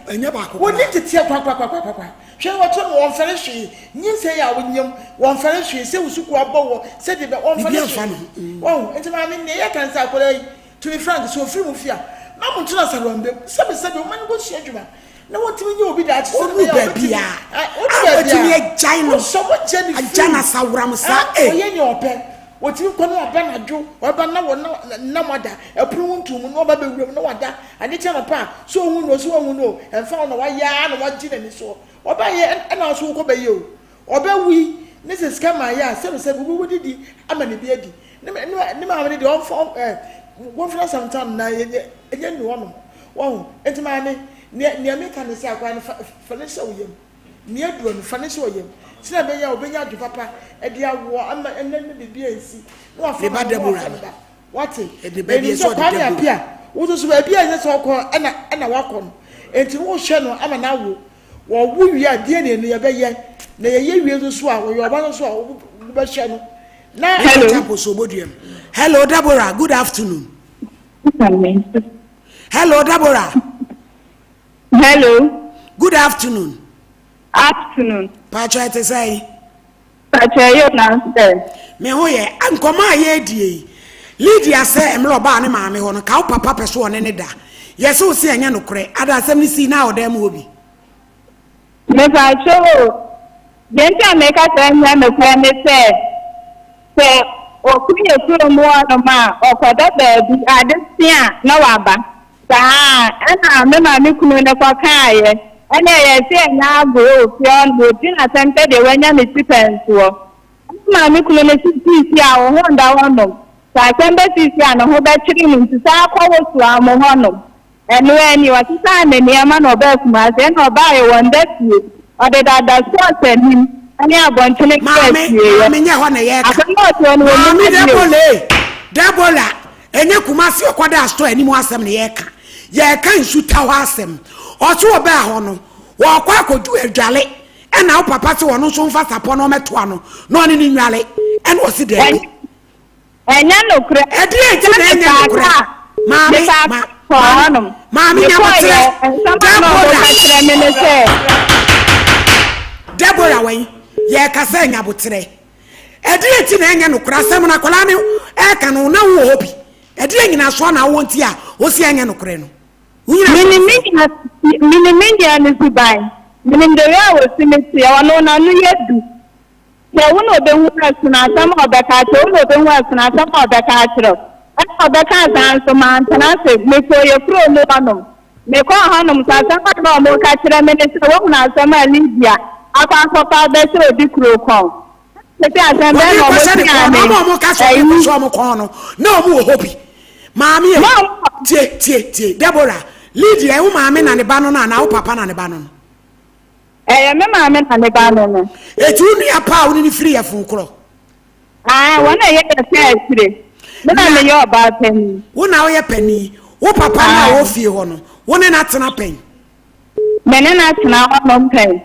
enya ba ko wo ni tie kwa hwe wo to no won fere hwe nyi se ya wo nyam won fere hwe se usuku abowo se de be won fere hwe wo enti mama ne ya kan sa kwere to be frank so free mu fia na mo tuna sa rombe se be man go hye djuma na what me you be that so be bia what me China so what jeni ajana sawram sa oye ni ope what you kono aba na dwo oba na wo na moda epru ntum no oba be wuram na wada ade che no pa so hu no emfa no wa ya na wa gina ni so oba ye na so ko be ye o oba wi ne se scam ya se bu didi amane bi adi ne ma amane di on form wo fra sometime na ye ni wono wo entima ne America ne se akwa ne financial yem ne aduro ne financial yem sina be ya obenya adu papa e dia wo ama enne ne bibia ensi no afa ba Deborah what e de baby so de Deborah wo so bibia ense so ko na wakọ no enti wo hwe no ama na wo wu wi adie ne ye be ye na ye wi so a wo yo ba so a wo be hwe no na hello so boduem hello Deborah good afternoon hello Deborah hello good afternoon Pacha te say Pacha you downstairs me ho ye ankoma ye die Lydia say emro ba ne maame ho no ka papa peso one ne da yes o se anya no kure ada asem ni si na o dem obi me Pacha denta me ka say anya me kure me se okuye kuro mo no ma okoda ba bi adesia na waba saa ana me ma me kunu ne kwa kaaye ana ye se nya go pion go tin asante de wanya me tipenso ma me kunu ne tisi a wo honda wono saa sembe tisi a no ho ba chiri mu tisa kwa wo su a mo hono eno eni wa tisa na ni ama no ba kuma se no ba ye wonda tie ode da so senim ani abontene mame nya ho na ye ka mame Debola enye kumasi okwada store ani mu asem na ye ka nsu tawo asem oso oba ho no wo kwa kodu adwale ena wo papa se wono so mfa sapo no meto ano no ne ni nwale ena o si de enya no kure edi eti na enya no kure mame nya botre Debola wen ye ka se nya botre edi eti na enya no kure asem na kola ne e ka no na wo hobi edi nyina so na wo nti a o si enya no kure no Mini and Dubai. Meaning the real was symmetry, or no, no, yet do. There won't be worse than some of the cattle, or the worse than some of the cattle. And for the cat answer, man, and I said, make for your pro no hanum. Make all hanums as some more catcher minister, woman as some Lydia. I can't for father to be crew call. The cat and then no more hobby. Mammy, tie, Deborah. Lydia, who mammy and the banana and our papa and the banana. I am a mammy and the banana. A junior power in free of Funkro. One I get today. No, I know about penny. One hour your penny. Oh, papa, now, off you on. One and that's an pen. Men and that's now on pen.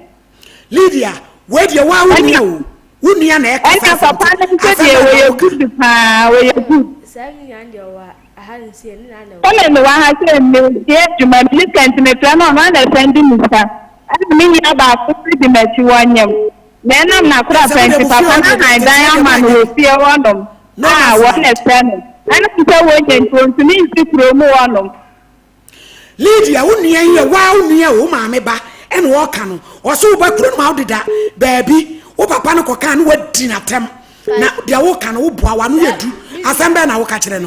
Lydia, where do you want you? Wouldn't you an echo? And papa, where you're good, where you're good. 7 years ago, I hadn't seen none of the one has said, dear, you might listen to me, plan on understanding, Mr. I mean, about 50 minutes, you want you. Then I'm not going to say, Papa, I diamond will fear one of them. No, one is standing. And I'm so waiting to me to promo one of them. Lydia, wouldn't you wow near Mamma and walk on, or so back from out that, baby, or Papa no can wait dinner time. Now, the walk and whoop one year do. As I'm been our catcher.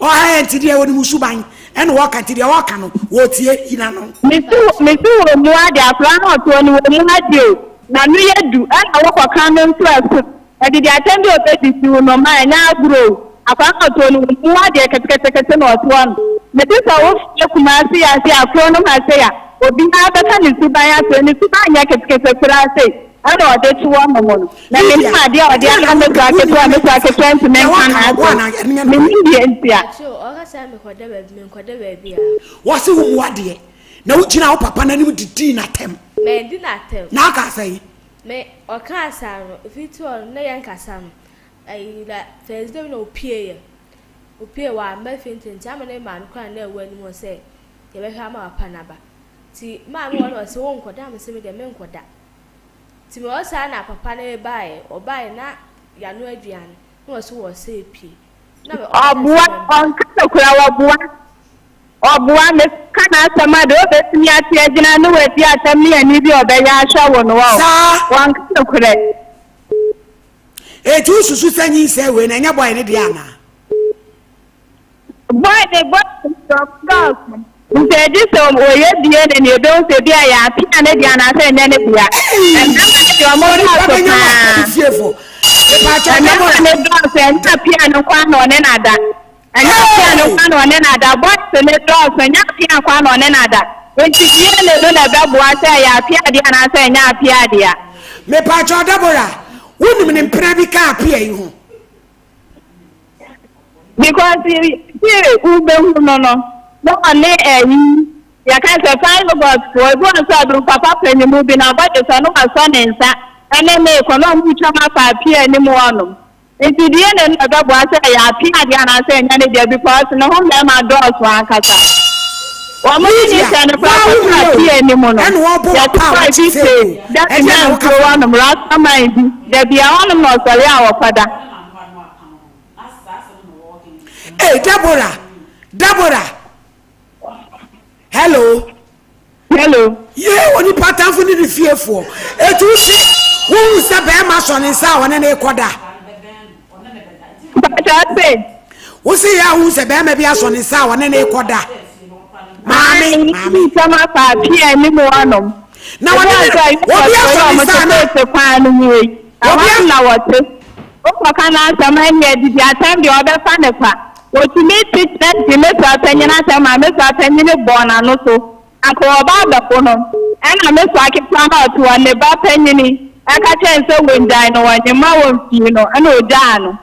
Oh, I ain't today when Musuban and walk at the Wakano. What's here in an Me too, Muadia, plan or to anyone had you. Now, you do, and I walk a cannon to us. I did attend your baby to no mind now grow. I found out to Muadia Catecatan or one. The people of Yakumasi, I say, a chronom, I say, or be other than to buy us and to buy Yakatan, say. I know that you want one. Now, my dear, I'm the bracket to make one. What's it? What dear? No, China, Papa, and you did dinner them. Men did not tell. Now, I say, May or Cassam, if it's all Nayan Cassam, I that Thursday no peer. Peer while Murphy and Tamale man crying there when you say, you will have a panaba. See, my one was so uncle, damn, see me the men could that. Timi osana papa na buy or buy na ya no aduane no so wo say pie na me obua on ka kura obua me kana sama de obetimi ati agina no wati atami ani bi obeya ahwa wo no wo wan ka kura tu susu sanyi se we na nya boy ne de ana boy de boy stop dog nse di so oye die ne ne be o se bia ya pia ne dia na se ne bia and your mother has fearful and ne do se nta pia no kwa no ne nada and pia no kwa no ne nada but se ne do se nya pia kwa no ne nada enti die ne do na be boa se ya pia dia na se nya pia dia me pa cho Deborah wonu me mpra bi ka pia yi ho because here ube no no ane ya ka se five about for go so do papa penny mu bi na but so no aso ne nsa ene me ko no mu chama pa pia ni mu onu enti die ne no do ase ya pia dia na se nya ne dia because no hom na ma do so akasa o mo ni se ne pa pia ni mu no ya pa bi se that is na ko onu rasta mai bi da bia onu no so ya wo pada Deborah Hello. Yeah, when you pattern for the fearful. Et you see, who is the bear mason in Sour and a quada? But I say, who say, who's a bear maybe a son in Sour and a quada? Mammy, come up here and live on them. Now, I can answer my head. Did you attend the other fan? What you need to teach the Mr. Penyanata, my Mr. Penny born and also, and call about the phone. And I miss like it come out to a never penny. I can't say when Dino and your mouth, you know, and no Dano.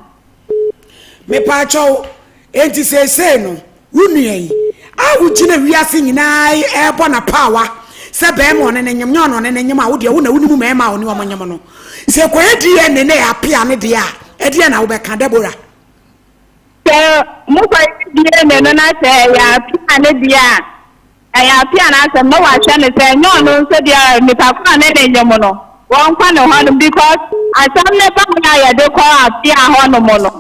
Me Pacho, ain't you say no? Wouldn't I would we are singing I airborne a power. Sabemon and Yamon and Yama, you wouldn't mema on your monument. Say, where do you and they appear, Nidia? Ediana will be Deborah. Most no na say ya piano dia aya piano say no wa hwe ne say no say dia ni pa kwa na ne nyemo no won kwa ne ho because asam ne ba ya ya de kwa apia ho no mo no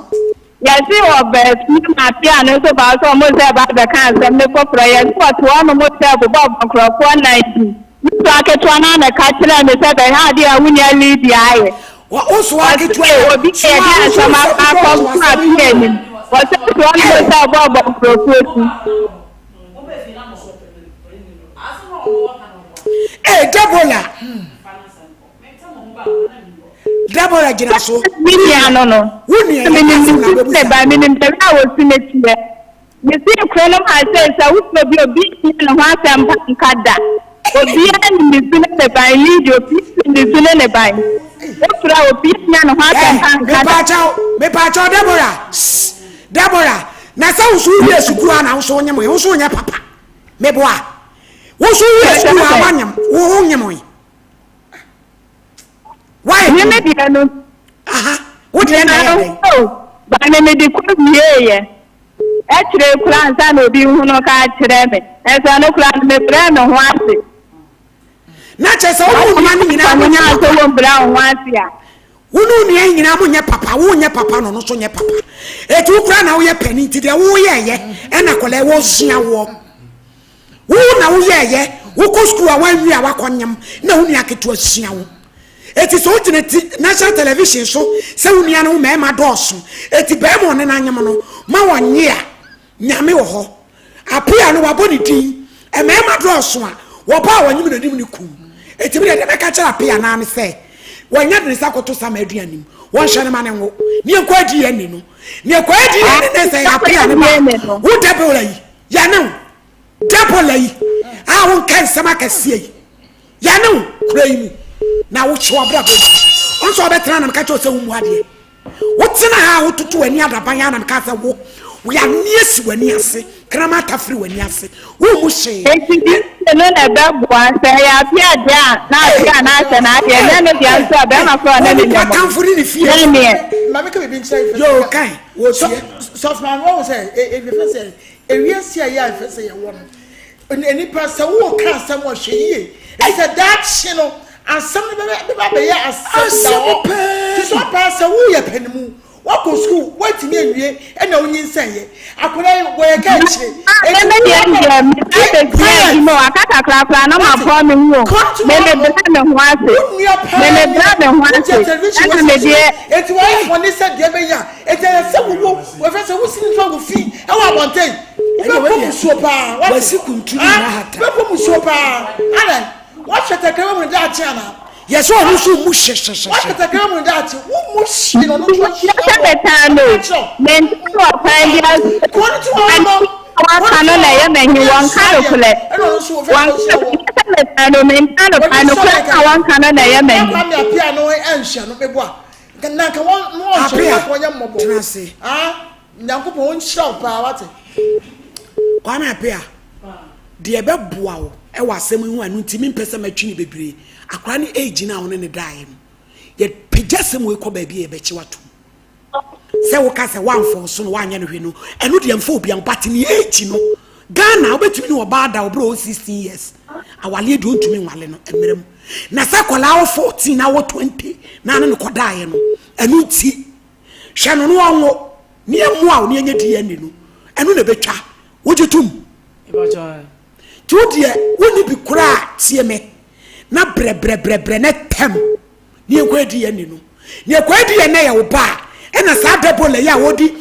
ya si obe ni ma piano so ba so mo say ba be kan say me ko prayer so to no mo say bo ba kro kwa 90 so aketwa na na ka kire me say be ha dia wunya lead ya ye wa oso aketwa obi e dia asama akọ kwa piano what's the one about proposing? Hey, Deborah, get us so. No. By meaning, I was in it here. You see, Cronum, I said, I would be a big in one and cut that. But the enemy is by lead your piece in the Zulene by. Efra obi nya no ha kan me pa chao Deborah na sa usu ye sukuru na usu onyem ye usu nya papa me boa usu ye sukuru awanyam wo onyem yi why me me dia no aha wo dia na ye ba me di ku ye kire kura nsa na obi hu no ka kire me esa no kura me bra me ho ase na che se wo ma ni nyina mo nya so wo bra ho ase a wonu ni nyina mo nya papa wo nya papa no so nya papa etu kura na wo ye pani ti de wo ye e na kola wo sua wo na wo ye wo ko school a wan wi a wakonyam na wo ni aketo asua wo eti so tine national television so se wo nia no me ma doso eti be mo ne na nyam no ma wonye a nyame wo ho apia no waboni din e me ma doso a wo ba wonyim na dim ni kum eti bi de ka kira apia na ne se wonya de sakoto sama aduanim won hye ma ne wo ni enko adi ye ni no ni enko adi ye ne se apia ne ma wo debola yi ya ne debola yi a won kan sama kasie yi ya ne kura yi mu na wo chwa bra bo on so betra na mka cho se wo mu ade wo tena ha wo tutu ani adaban ya na mka se wo ya niesi wani ase krama tafri wani ase wo mu hye no na be bo ase ya bia dia na bia na ase na dia na no dia so be ma fo na ni kan furi ni fie ma me ka be nchai yo kai wo tie so man wo say e be say e wiase ya fe say ye wo no eni pa se wo kan sam wo hye yi e say that you know and some be ya asem da so pa se wo ye panimu wako school wait me awie e na onyin sanye akora wo ye ka chire e me dia dia me ate dia mo akaka kra na ma po me wo me bra me ho ase me bra me ho ase ana me dia eti wo ye woni se dia be ya eti se wo fe se wo sin so go fi e wa bonten wo be ko so pa wa si kuntuni na hata be ko so pa ana what shata kra mo da achi ana yes o hu so mu hye what shata kra mo da achi wo mu hye no no betano men to find dia ko to mo wa no na ye men hi won ka do kule betano men ka do ka won ka no na ye men ka me apia no enhye no bebo a na ka won no hye ko nya mmobo trase nyankopon won hye pa wate kwa me apia de be boa wo e wa asem hu anu ntimi mpese matwi ni bebre akwa ni age na won ne dae no ye pegasem we ko ba bi e be chi wato se wo ka se wanfo so no wanya no hwe no enu de mfo obi an but ni age no Ghana obetumi ni oba da obro 16 years awale de ontumi nwale no emerem na se kola wo 14 na wo 20 na ne ko dae no enu ti hwe no no wonwo ni emu a oni anya di ani no enu na betwa wo jetum tudie woni bi kura tie me na bre na tem ni ekwadi ye ni no ni ekwadi ye na ye wo ba e na sa debola ya wodi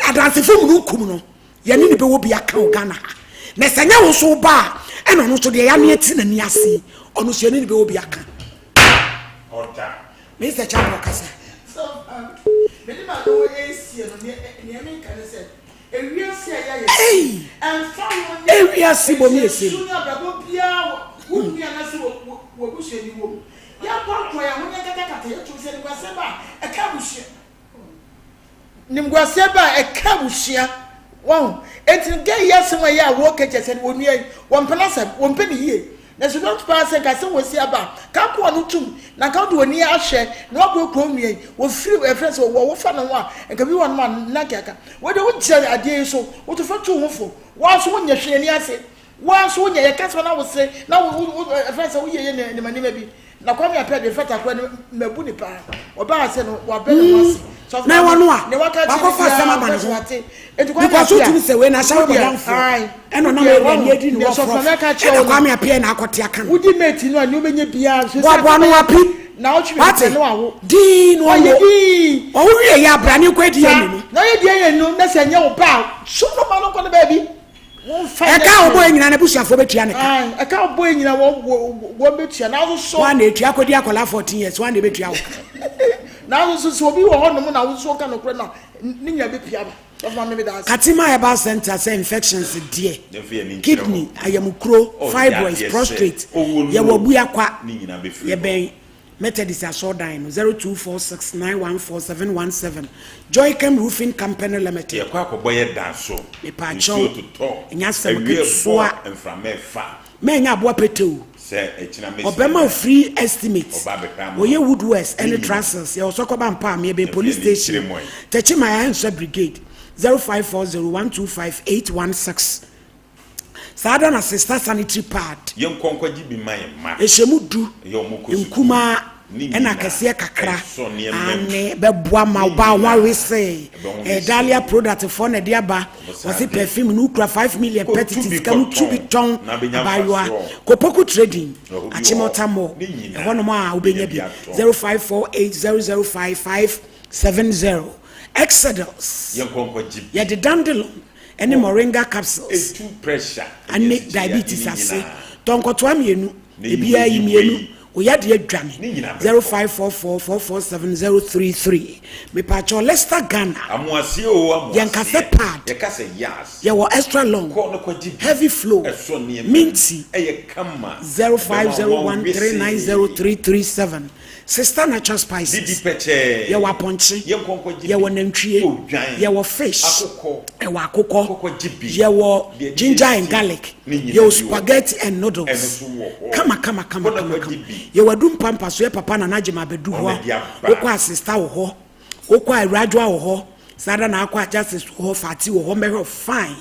adanse fom no kum no ye ni be wo bi aka o Ghana na sanya wo so ba e no no so de ya ne ati na ni ase ono so ye ni be wo bi aka oda me se cha mo kasa so me di ma do esie no ni eme kan se ewiase ya ye and from ewiase bo mi ese sunya brabo bia wo mi ana se wo buhye ni wo ya kwa ya honya kaka ya tu se ni kwa seba e ka buhye nimgwase ba e ka buhye won etin ge yesem ya wo keche se ni wonu yi won penasem won peni yie na so don't pass ka se wo si aba ka ko no tum na ka do oni ahwe na wo ko nwie wo free e friends wo fa no a nka bi won ma na kaka wo de wo jere ade so wo to fa tu ho fo wo so wo nya hwe ni ase wo so wo nya ye kasa na wo se na wo friends wo ye ne mani ma bi na kwa me apia de fata kwa mabu ni pa oba ase no wa be no ase na wonu a wa fa sama ba no etu kwa because you tumi se we na shawo ba danfo eno na we ni edi no so for na ka che kwa me apia na akote aka no wudi mate no ani obenya bia so wa bo no wa pi na o twi no awo di no wo o wi ya bra ni kwa di ya no na ye di ya no na se nya wo ba so no ma no ko na ba bi eka obo enyina na busuafo betua ne ka eka obo enyina wo betua na so wa na etua kodi akola 14 years wa na betua wo na so obi wo honom na wo so ka no kure na ni nya bepia ba Katima Herbal Center say infections dear kidney ayamukro fibroids prostate ye wobu yakwa ye ben Methodist Asodan 0246914717 Joycam Roofing Company Limited. Ye kwa ko boye danso. Me pa cho. Nya sem ketsoa enframe fa. Me nya abo peteu. Se echina me. Obema free estimate. Oye Woodwest any transfers. Ye also come pa me be police station. Techi my hands brigade 0540125816. Sada na sister sanitary pad. Yem konko gibi ma. Ehyemudu. Nkuma ena kese kakra. Ane beboa ma ba wawese. Dahlia product for na dia ba. Wasi perfume no kura 5 million petitis kam tubi ton baywa. Kopoku trading. Achimotamo. Ehono ma obenya bi 0548005570. Exodus. Yem konko gibi. Ya de dandelion. Any moringa capsules. It's too pressure. And diabetes ase. Tonko to amienu. Ebia imienu. Oya de adwane. 0544447033. Me pacho Leicester Ghana. Amuase o amuase. Yankase pad. Yakase yas. Ya wo extra long. Heavy flow. Minty. 0501390337. Sister natural spices. Ya wa ponche. Ya wa nantwie. Ya wa fish. Ya wa akoko. Ya wa ginger and garlic. Ya wa spaghetti and noodles. Kama. Ya wa dum pampa so ya papa na najima bedu ho. Okwa sister wo ho. Okwa aradwa wo ho. Sada na akwa justice ho fati wo ho me fine.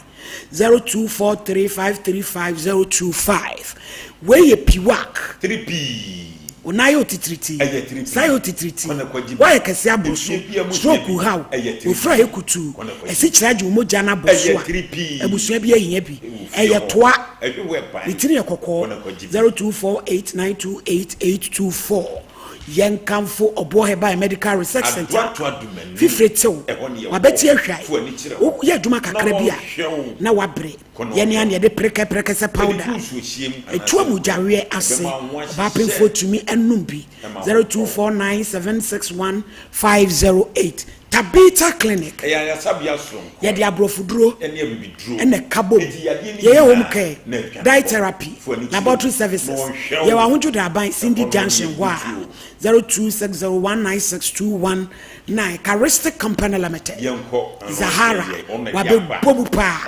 0243535025. Where ye piwak 3p Unayo titriti. Sayo titriti. Why kesi abusu. Stroke how. Ofra ekutu. Esi chiraji umoja na bosua. Ebusu ebi eyebi. Eye toa. Itiri ekoko 0248928824. Yankamfo oboheba medical research center. Fifretew. Wabeti ehwai. Ye adwuma kakra bia. Na wabre. Yene ane de preke se powder. Etua mujawe ase. Ba penfo tumi enum bi. 0249761508. Tabita Clinic. Ya sabia so. Ye de abrofuduro. Ene kabo. Ye home care. Diet therapy. Laboratory services. Ye wa hunju da ban Cindy Junction wa. 0260196219. Charistic Company Limited. Zahara. Wabe bobu pa.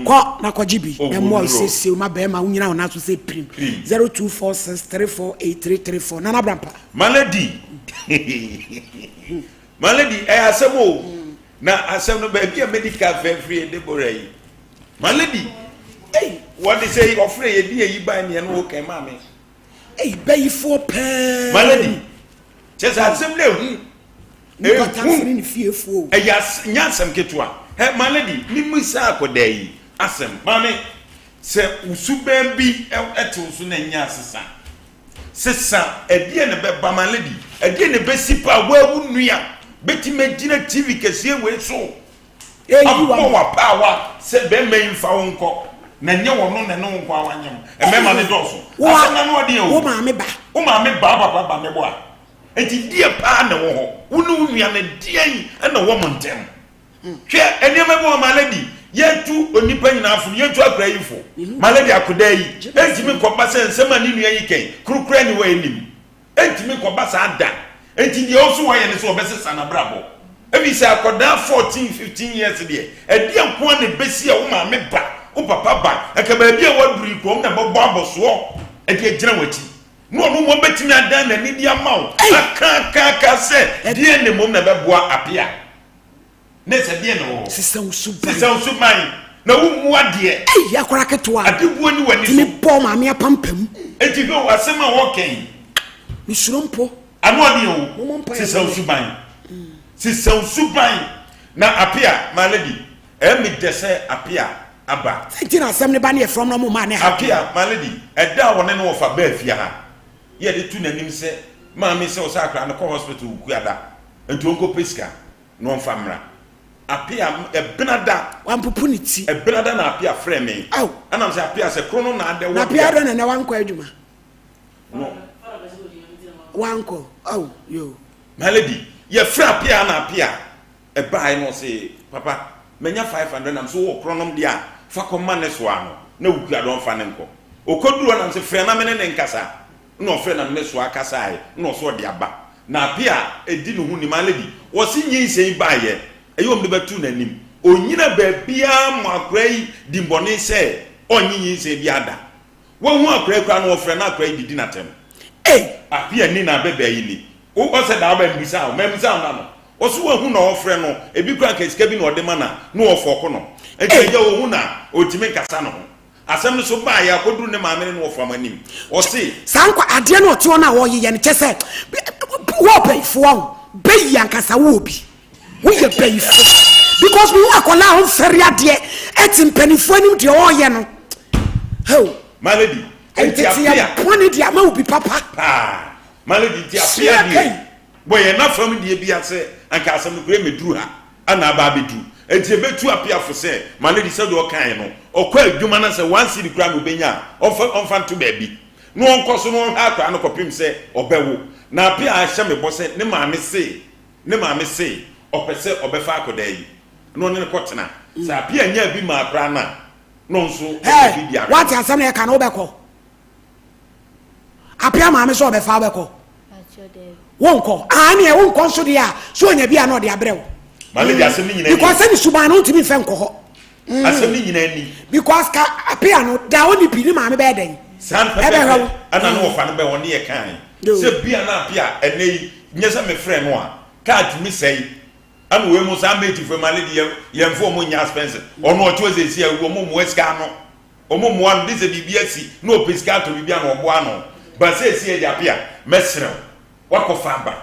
Ko na kojibi. Na mo sese ma be ma unyina ona so se prim. 0246348334. Nana Brampa. Malady. Malady, asemo na asem no ba bia medical free de borai. Malady, what they say offer ye di yi ban ne no kan ma me. Bayi for pe. Malady. Just asem le ni patanfiri ni fiefo. Yes, nyansem ketua. Malady, ni musa akoda yi. Asem, mame se usuben bi ete usu na nya sesa. Sesa edie ne be ba Malady. Edie ne be sipa wa wunua. Beti me gina TV kese we so wa power se be me mfa wonko na nye wono ne no nko awanyem e me ma ne doso asana no de o ma me ba papa me boa enti die pa na wo ho wonu nua na dien e na wo montem hwe eniema bo Malady yetu onipa nyina afu yetu akra yifo Malady akoda yi enti me ko ba se nsema ni nua yi ken kurukura ni wa enim enti me ko ba sa ada enti die oso wa ye ne so obesesa na brabo ebi se akoda 14-15 years de e die nko na besi a wo ma me ba wo papa ba aka ba bia wa duri ko na bobo aboso e die gina wati no no mo betimi adan na ni dia mawo aka se die ne mom na beboa apia ne se die no sisa usuban na wo mu ade yakora ketwa adebuo ni wani so mi bo ma me apampam enti go asema wo ken mi surompo ano ade o sisa usuban na apia Malady mi dese apia aba enti na asem ne ba ne from no mo ma ne apia Malady eda wona ne wo fa ba afia ha ye de tu nanim se ma me se o sa akra na ko hospital ku ada enti onko peska no mfa mra apia ebenada wampupuniti ebenada na apia frame me anam se apia se krono na ade wo na apia do na wanko adwuma no wanko yo Malady ye fra apia na apia e bai no se papa menya 500 nam so wo kronom dia fa koma ne so ano na wuku adon fa ne nko okoduru na se fra na me ne nkasa no ofre na me so akasa no so de aba na apia edi no hu ni maledi wo si nyinsɛn baaye ɛyɛ de bɛtu nanim onyina baabia mo akra yi di mbɔne sɛ onyi nyinsɛn bi ada wo hu akra kra no ofre na akra yi didi natem apia ni na bebe yi ni wo sɛ da ba mbisa o mamisa na no oso wo hu na ofre no ebi kra kesika bi na ode mana no ofoko no enti wo hu na otimi kasa no ho asem no so ba ya koduru ne maame no ofam anim o se sankwa ade no ote ona wo ye ne kyese wo payfo wo be yankasa wo bi wo ye payfo because we akola on feri ade eti mpanifo anim de wo ye no ho malady enti ya poni de ama obi papa malady ti apia die boye na fam die bia se anka asem no kure meduru ha ana ba bedu enti ebetu apia fo se malady se do kan no okwa adwuma na se one city kra no benya onfa to baabi no onkoso no ha akra no kopim se obewo na apia ahye me bo se ne maame se opese obefa akoda yi no ne kotena se apia nya bi ma akra na no nso bi dia what asem na ka no obeko apia maame so obefa obeko wonko ani e wonko so dia so nya bi na de abrew malady asem ni nyina because any suban no timi fe nko asem ni nyina ni because ka apia no da oni bi ni maame be den san pepe ana no ofa no be woni e kan se bia na apia enei nyesa me frɛ no a card mi sei anu we mo san meti for malady yemfo mo nya expense ono o choose si awu mo esika no omo mo an dise bibia si no pesika to bibia no obo ano ba se si e apia mesrew wakofa ba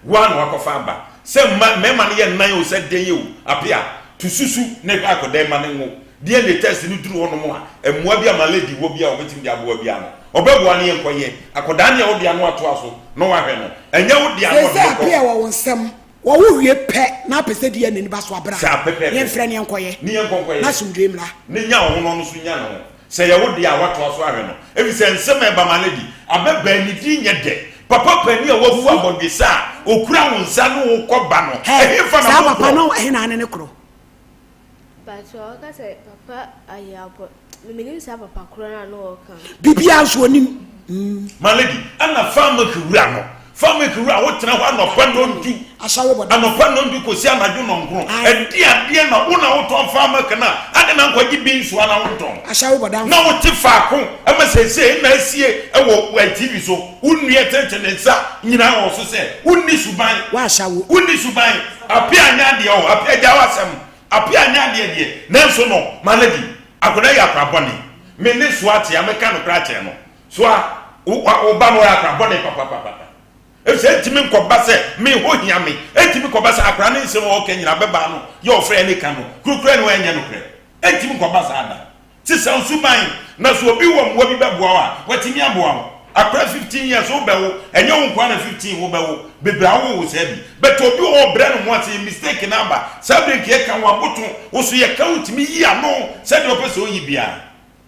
wakofa ba se mema ne ye nan o se den ye o apia tususu ne akodan ma ne ngo die ne test ni duru hono mo a emua bia malady wo bia obetim dia bo bia no obegwa ne yenkoye akodan ne wo dia no ato aso no wahwe no enya wo dia no se apia wo nsem wo wo wie pe na pese dia ne ni ba so abra ye mfre ne yenkoye na sumdwe mra ne nya wo no so nya no se ye wo dia wato aso ahwe no ebi se nsem e ba malady abeba ni di nye de papa pani a wafu abodisa okura wonsa no koba no ehefa na papa no ehina ne kro but so ka say papa ayabo me nim say papa kro na no kan bibia so onim malady ana fama kura no fama kura wo tena ho anopa no ndu asawo boda anopa no ndu ko si anadwo no nkro ade na wo na wo to fama kana ade na nkwaji bi nso na wo to asawo boda na wo ti faako ama sese na asie e wo TV so unue tentenensa nyina wo so se unni suban wa asawo unni suban apia nya de o apia jawasem apia nya de nanso no malady akoda ya krabone me ne suate ameka no krache no so a wo ba no ya krabone papa ese timi nkoba se me ho hia me etimi nkoba se akra ne nsem wo kanyina beba no ye ofre ne ka no kurukura ne wanya no kre etimi nkoba se ada ti sansu ban na so obi wo mwa bi beboa wa watimi aboa mo akra 15 years wo bewo enye wo nkwa na 15 wo bewo bebra wo se bi but obi wo bre no mo ati mistake number sabre ke ka wo aboto wo so ye ka utimi yi ano se de opese oyi bia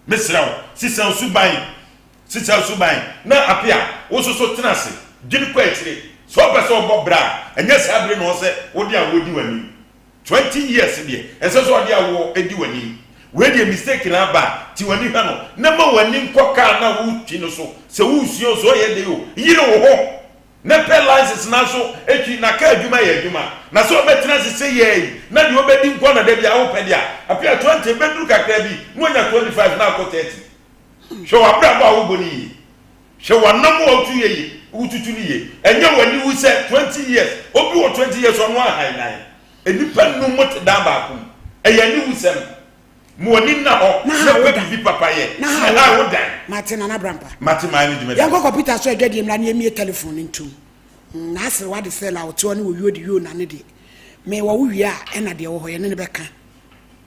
mesrawo si sansu ban na apia wo so tenase gini kwa etire so pese obo bra enye sabre no se wodi awodi wani 20 years die ense so wodi awo edi wani we dey mistake na ba ti wani hwa no na ma wani nkoka na wo twi no so se wo suo so ye de yo yire wo ho na pe license na so etwi na ka adwuma ye adwuma na so betina se ye na de obedi nko na de bia wo pe dia apia 20 bedru kakra bi no nya 25 na ko 30 so abra ba wo boni so wanam wo tu ye ututu ni ye enye wani wu se 20 years obi wo 20 years ono ahainan enipa no mot da ba kum eyani wu sem mo wani na ho na pe bi papa ye na wo dan martin na brampa martin management yango computer so edwade mra na emi telephone ntum na ase wa de sell out one wo wi odi yo na ne de me wo wi a na de wo ho ye ne beka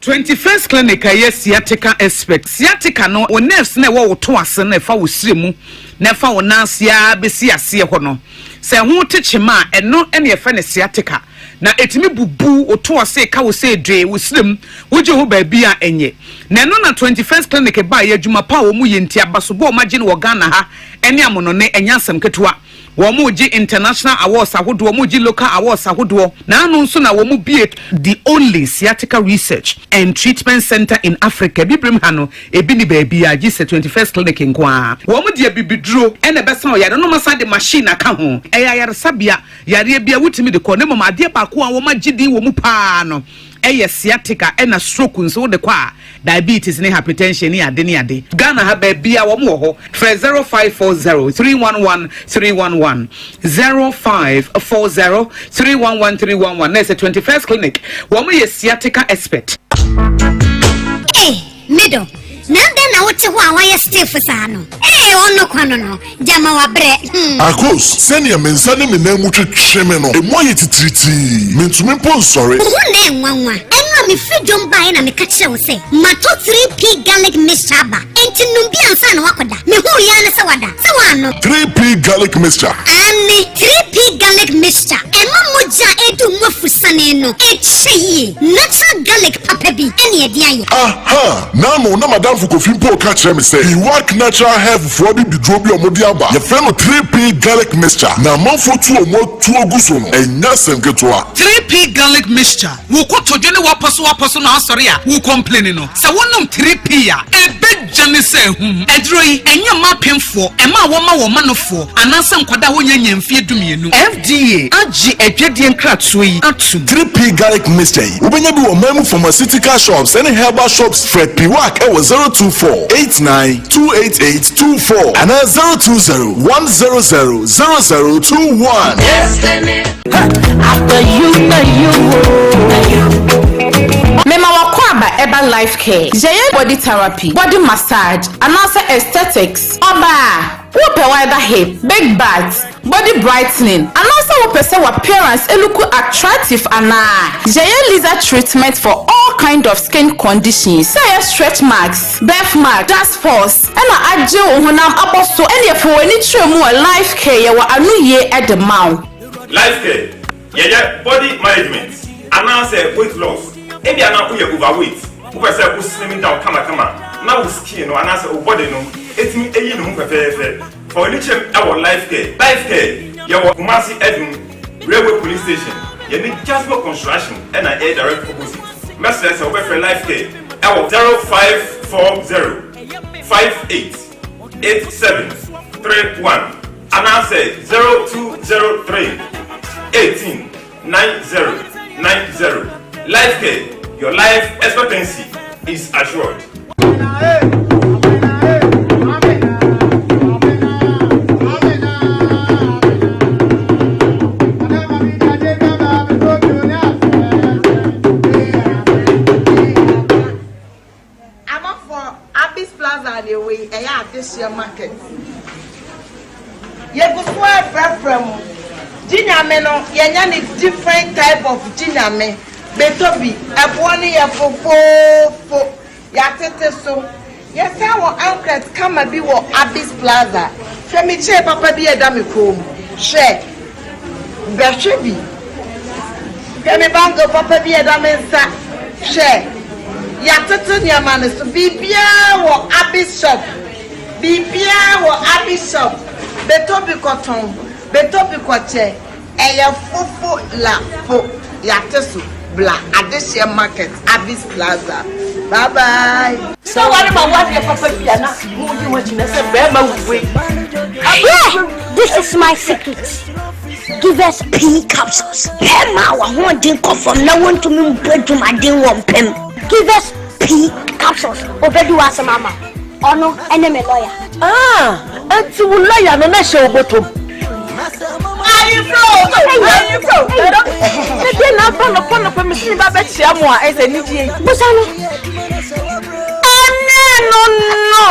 21st clinic aye sciatica expert sciatica no o nerves na wo to ase na fa wo siremu na fa wo nansia besi ase ho no se ho techema eno ene ye fa ne sciatica na etimi bubu o to ase ka wo se dwe wo sirem wo je ho ba bia enye na eno na 21st clinic ba ye adwuma pa wo mu ye ntia baso bo magine wo Ghana ha ene amono ne enyansam ketewa wɔn gye international awards ahodoɔ wɔn gye local awards ahodoɔ na ano nso na wɔn bie the only sciatica research and treatment center in Africa bibrim ha no ebi ni baabi a gye 21st clinic nkoa wɔn de bibiduro ɛna bɛsan ɔyare no masa de machine aka ho ɛyɛ ayaresabea yare bia wutimi de kɔ ne mama adeɛ baako a wɔn agye din wɔn paa no ɛyɛ sciatica ɛna stroke nso de kɔ a diabetes ne hypertension ne ade Ghana ha baabi a wɔn wɔ hɔ frɛ 0540 311 311 0540 311 311 na ɛsɛ 21st clinic wɔn yɛ sciatica expert. Middle. Nanda wote ho a wayɛ stiff saa no ɔno kwano no jama wa bre akos sɛnea mensa ne me nan mu twetwe me no emu ayɛ titiriti mentumi mpo nsɔre ho na enwanwa ɛno me fridom bae na me ka kyerɛ wo sɛ mato 3p garlic mixture ba enti num bi ansa na wakoda me hu ya ne sɛ wada sɛ wano 3p garlic mixture ani 3p garlic mixture ɛma moja edu mwafusane no ɛkyɛ natural garlic papa bi ɛne ɛde ayɛ aha na madam Kofi Mpo ka kyerɛ me sɛ he work natural hair for bi biduro bi ɔmo de aba yɛfrɛ no 3p garlic mixture na amanfo tu ɔmo tu ogu so no ɛnya sɛm ketewa 3p garlic mixture wo kɔtɔdwe ne wapɔso na asɔre a wo complain no sɛ wonom 3p a ɛbɛgya ne sɛ hum ɛduro yi ɛnyɛ ma pemfoɔ ɛma wɔma nofo anansa nkɔda ho nya mfie dumienu FDA agye adwadie nkratoɔ yi atum 3p garlic mixture yi wobɛnya bi wɔ mamu pharmaceutical shops and herbal shops Fred P. Wack ɛwɔ 024-89-288-24 and 020-100-0021. After you. Mema wakwaba eba life care. Jaye body therapy, body massage, and also aesthetics. Oba, whoop wider hip, big butts, body brightening, and also whoop appearance look attractive and Jaye laser treatment for all kind of skin conditions. Say stretch marks, birthmark, dust spots, and I do honam aboso any for any true more life care ya wa anu ye at the mouth. Life care, yeah, body management, and also weight loss. Ebi ana uye overweight, uko say u slimming down kama. Na u skin no anase u body no etimi eyi no fefefe. For any chem our life care. Life care, ya wa Kumasi Edun Railway Police Station. Ya ni Jasper Construction and air direct opposite. Message say we for life care. Our 0540 588731. Anase 0203 189090. Life care, your life expectancy is assured. I'm up for Abyss Plaza the way I this year market. You go swear from Jinyame no, you different type of Jinyame. Betobi, Abwani ya fofo, ya tete so. Ya sawa ankrets kama biwo Abyss Plaza. Femi che papa bi edami kom. She. Beshebi. Femi bango papa bi edami nsa. She. Ya tete nyamane so bibia wo Abyss shop. Bibia wo Abyss shop. Betobi koton, betobi koche. Eya fofo la fo. Ya tesu. At this year market, Abyss Plaza. Bye bye. So what about what your papa piano? This is my secret. Give us P capsules. Emma, I want to come from now on to me to my dear one pen. Give us P capsules. Obey you as a mama. Oh no, enemy lawyer. And to lawyer, no show bottom. Are you from? No.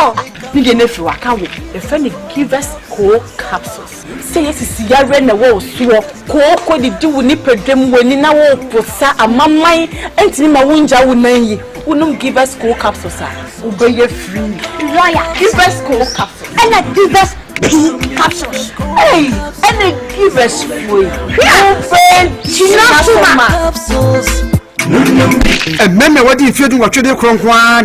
You never work out with the funny give us cold capsules. Say yes, is Yara na wo so ko di do ni pedem wani na wo posa amamai enti ma wunja wunan unum give us cold capsules. Ubeye free. Lawyer, give us cold capsules. And I give us P capsules. Hey, and they give us free. And remember what if you do what you do na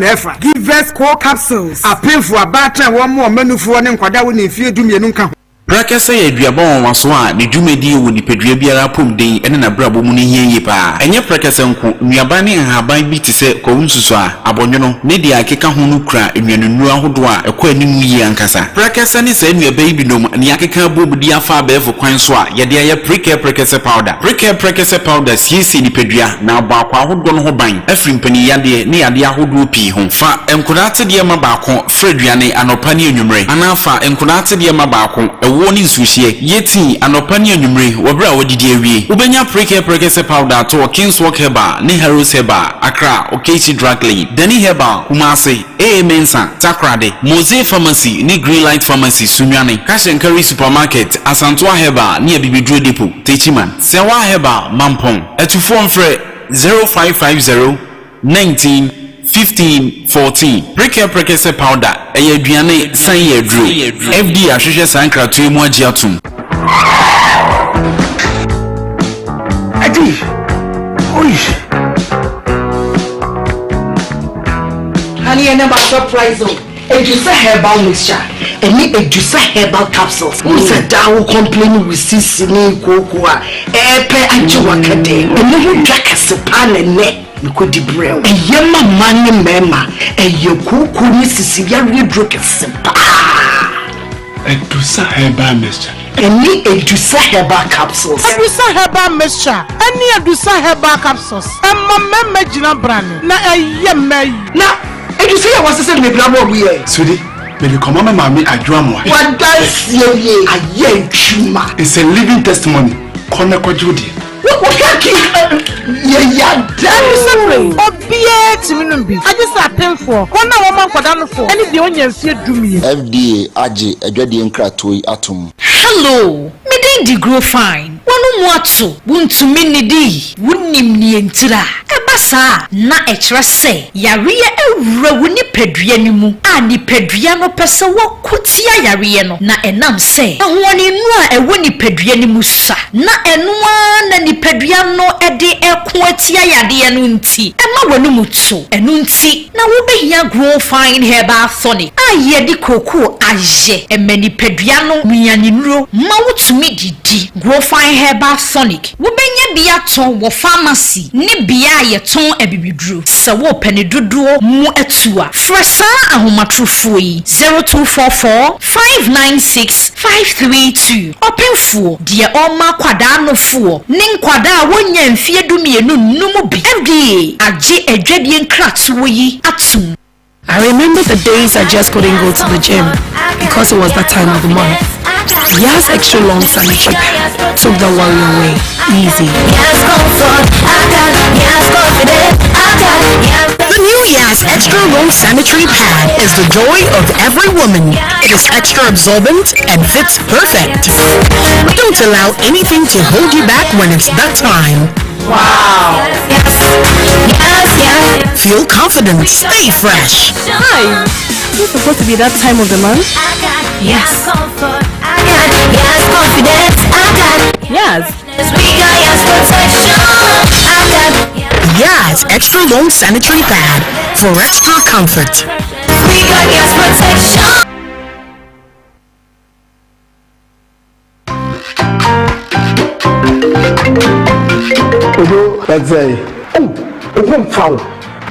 efa. Give us core capsules. A pay for a battle one more menu for one kwada when if you do me nunka. Prakasa ya aduaba won waso a ne dwumadi wo nipadua biara pom den ene na brabo mu ne hiye pa enye prakasa nko nuaba ne haban bi te se kowunsuso a abonwono ne dia akeka ho no kura enwanunu ahodo a ekọ animu yi ankasa prakasa ne se nuaba yi binom ne akeka bobudi afa abefo kwan so a ye de ya prakasa powder prakasa powder siesi nipadua na abakwa ahodo no ho ban afiri mpani yade ne yade ahodo pi ho fa enkodate de ma baako freduane anopa ne enwumre anafa enkodate de ma baako woni nsuhie yeti anopa ne enwumre wobra wodidi awie ubenya prakasa powder to Kingswalk Herbal ne Heroes Herbal Accra Okechi Drug Lane Dani Herbal Kumasi Mensa Takrade Mose Pharmacy ne Green Light Pharmacy Sunyane Cash and Carry Supermarket Asantwa Herbal ne Bibidro Depot Techiman Sewa Herbal Mampong etufo mfre 0550 19 15 14 prakasa powder aduane san yedru FD ahwehwe sankratu mu agiatum adi oi honey and my surprise Edusa herbal mixture and me Edusa herbal capsules. Who said down complaining with sisini cocoa epe anjuakade and you jack a sepan and neck. Could brew a yama money mema a yoku ni Sicilia redrook Edusa herbal mixture. Any Edusa herbal capsules. Edusa herbal mixture. Any Edusa herbal capsules. And my memma brand. Na a yemma. Na Edusa was said me bravo we. Sudi, may you come on mommy a drama. What does ye a ye chuma? It's a living testimony. Konako Judy. What can yeah, damn Obie Timinumbi. I just attend for. Kona woman for down for. Any the onion fear do me. FDA Aji Ejwadi Nkratoi Atom. Hello. Di grow fine. Wanu muatu. Buntu minidi. Wunim ni entira. Ebasa. Na echra se. Yariye ewre wuni pedria ni mu. Ni pedria no pese wakutia yariye no. Na enam se. Ahwani nua wuni pedria ni musa. Na enua na ni pedria no ede ekwetia yariye no nti. Ema wanu mutu. Enu nti. Na wube hiya grow fine herbal tonic. Yedi koko aje. Emeni pedria no miyani nro. Ma wutumi Grow fine herbal sonic. Wubenya biaton wo pharmacy. Ni bia yeton ebibidru. Se wo peniduduo mu etua. Fresa ahomatrofo yi 0244 596 532. Openfo de oma kwada no fo. Nin kwada wonya mfie dumienu numu bi. FDA aje edwadie nkratu yi atum. I remember the days I just couldn't go to the gym because it was that time of the month. Yas extra long sanitary pad took the worry away. Easy. The new Yas extra long sanitary pad is the joy of every woman. It is extra absorbent and fits perfect. Don't allow anything to hold you back when it's that time. Wow. Feel confident. Stay fresh. Hi. Is this supposed to be that time of the month? Yes. Yes. Yes, extra long sanitary pad for extra comfort. We got Yes protection. Let's say, oh, foul.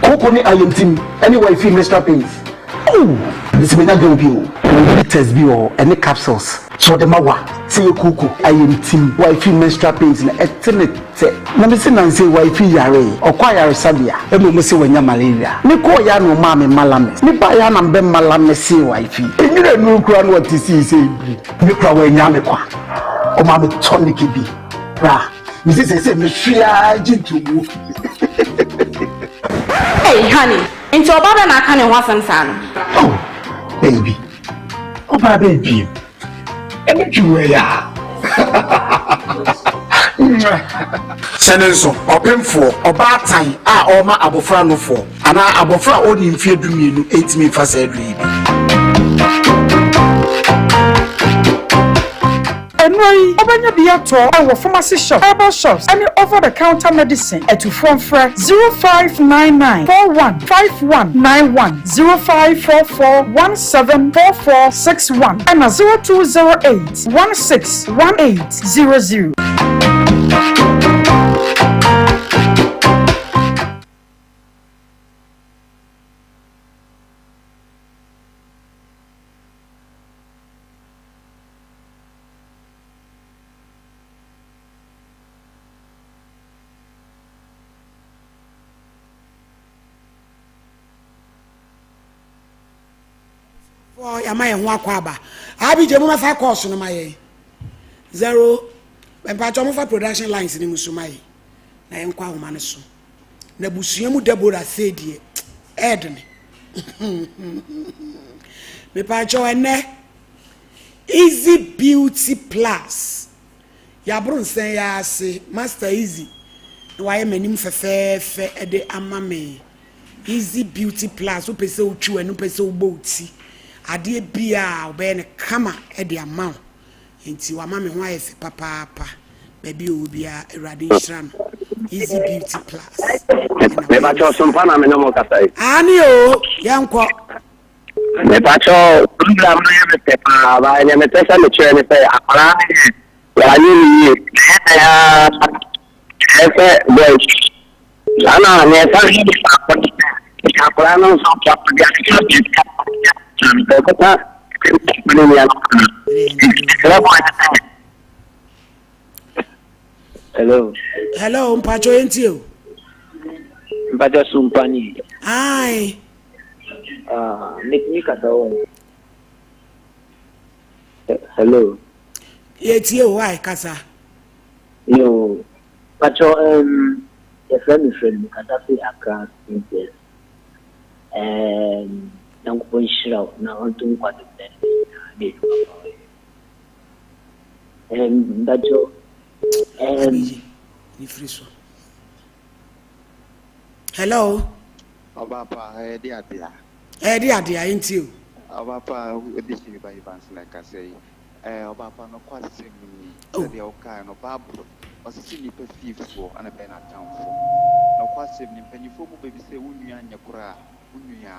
Coconut I am team. Anyway, feel Mr. Pins. Oh, this may not go be. Test be or any capsules. So the mawa say kuku I am team. Why feel menstrual pains na eternity. Na me say nancy why feel yare or kwaya sabia. Emo mo say wanya malaria. Me ko ya no ma me malame. Me ba ya na mbe malame say why feel. Enyu no kura no what see say. Me kura wanya me kwa. O ma me tonic bi. Bra. Me say me shia jintu. Hey honey, into Obaba na kane wasam san. Oh, baby. Oba baby. Emi ya. Senenso, opemfo, oba tan a oma abofra no fo. Ana abofra oni mfie dumienu 8 mi fa sa adri bi. Enoi, Obanya Biato, our pharmacy shop, herbal shops, any over-the-counter medicine at 0599 415191 0544 174461 and 0208 161800. Am I a Wakwaba? I be Jamaica for course on my 0 and Pachomo for production lines in Musumai. I am quite manasso. Nebusiamu Deborah said, Eden. Me Pacho and Easy Beauty Plus. Yabrun say, I say, Master Easy. Why am I name for fair at the Amame? Easy Beauty Plus, who pay so true and who pay so boaty. Ade bia obene kama e de amount enti wa mama ho ayefe papa baby obia erade nhira no Easy Beauty Plus me ba cho Sompa na me no mo kasai ani o yanko me ba cho program na ya me pa ba ya me tesa me chere me pe akara ya ni ya efe boy ana ne sa ni akara no so pa ga Hello, Mpacho Entio. Mpacho Sumpani. Aye. Make a hello. It's you, why, Casa? Yo, Pacho, a friend, Katafi Accra, and não conhecerão, não tem quatro dez, Dajo, hello. Obapa, Edia. Edia, ain't you? Obapa, this is by Vance, like I say. Obapa, no question me. The Oka, no Babu, or see per thief for and a pen at town for. No question, penny for baby say, Unia and Yakura, Unia.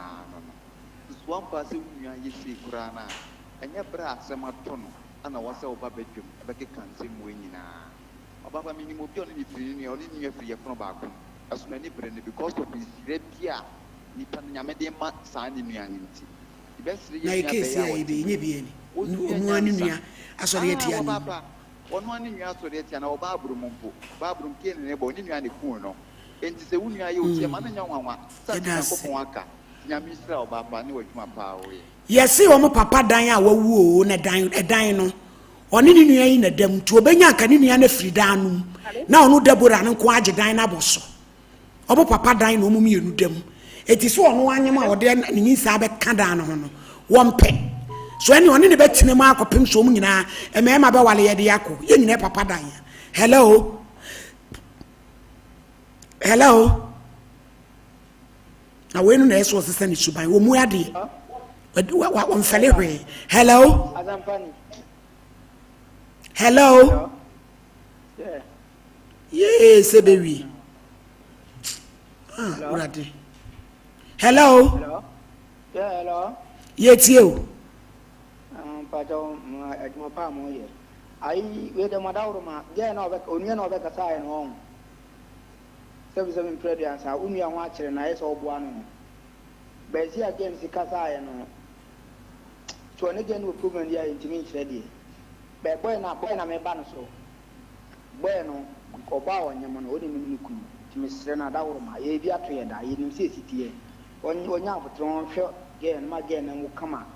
One person you see Kurana, and your brass and my tongue, and I was over bedroom, but you can't see winning. About minimum only free or in your free from back. As many brand because of his repia, Nipan Yamedian signing me and the best maybe one I saw it. One in your solid and our Babrum, Babrum Kin and Bonin and the Kuno. And it's a Unia, you man and young one, such as Waka. Yes, see, papa dan a woo na dan no. Oni ni nua yi na dam to obenya ka ni nua na firi dan no. Na onu Deborah no ko age dan na boso. Obo papa dan no mum yenu dam. Eti so ono anyam a ode ni nsa be ka dan no ho no. Wompe. So any oni ne betine mu akopem so mu nyina e me ma be wale ye de yakọ. Ye nyina papa dan. Hello. Hello. I went on the S was the Sunday Subai. What one fellow? Hello? Hello? Yes, baby. Hello? Yeah, hello? Yes, you. I wait a madama, yeah, no, onion of a sign home. 7 prayers are only a watcher and I saw one. But see again, the Casa and to an again will prove the intimate ready. But buena me banaso. Bueno, or bow and Yaman only Nuku, to Miss Renadaurma, a beatriada, in city. When you are now thrown short, again, my again, and will come out.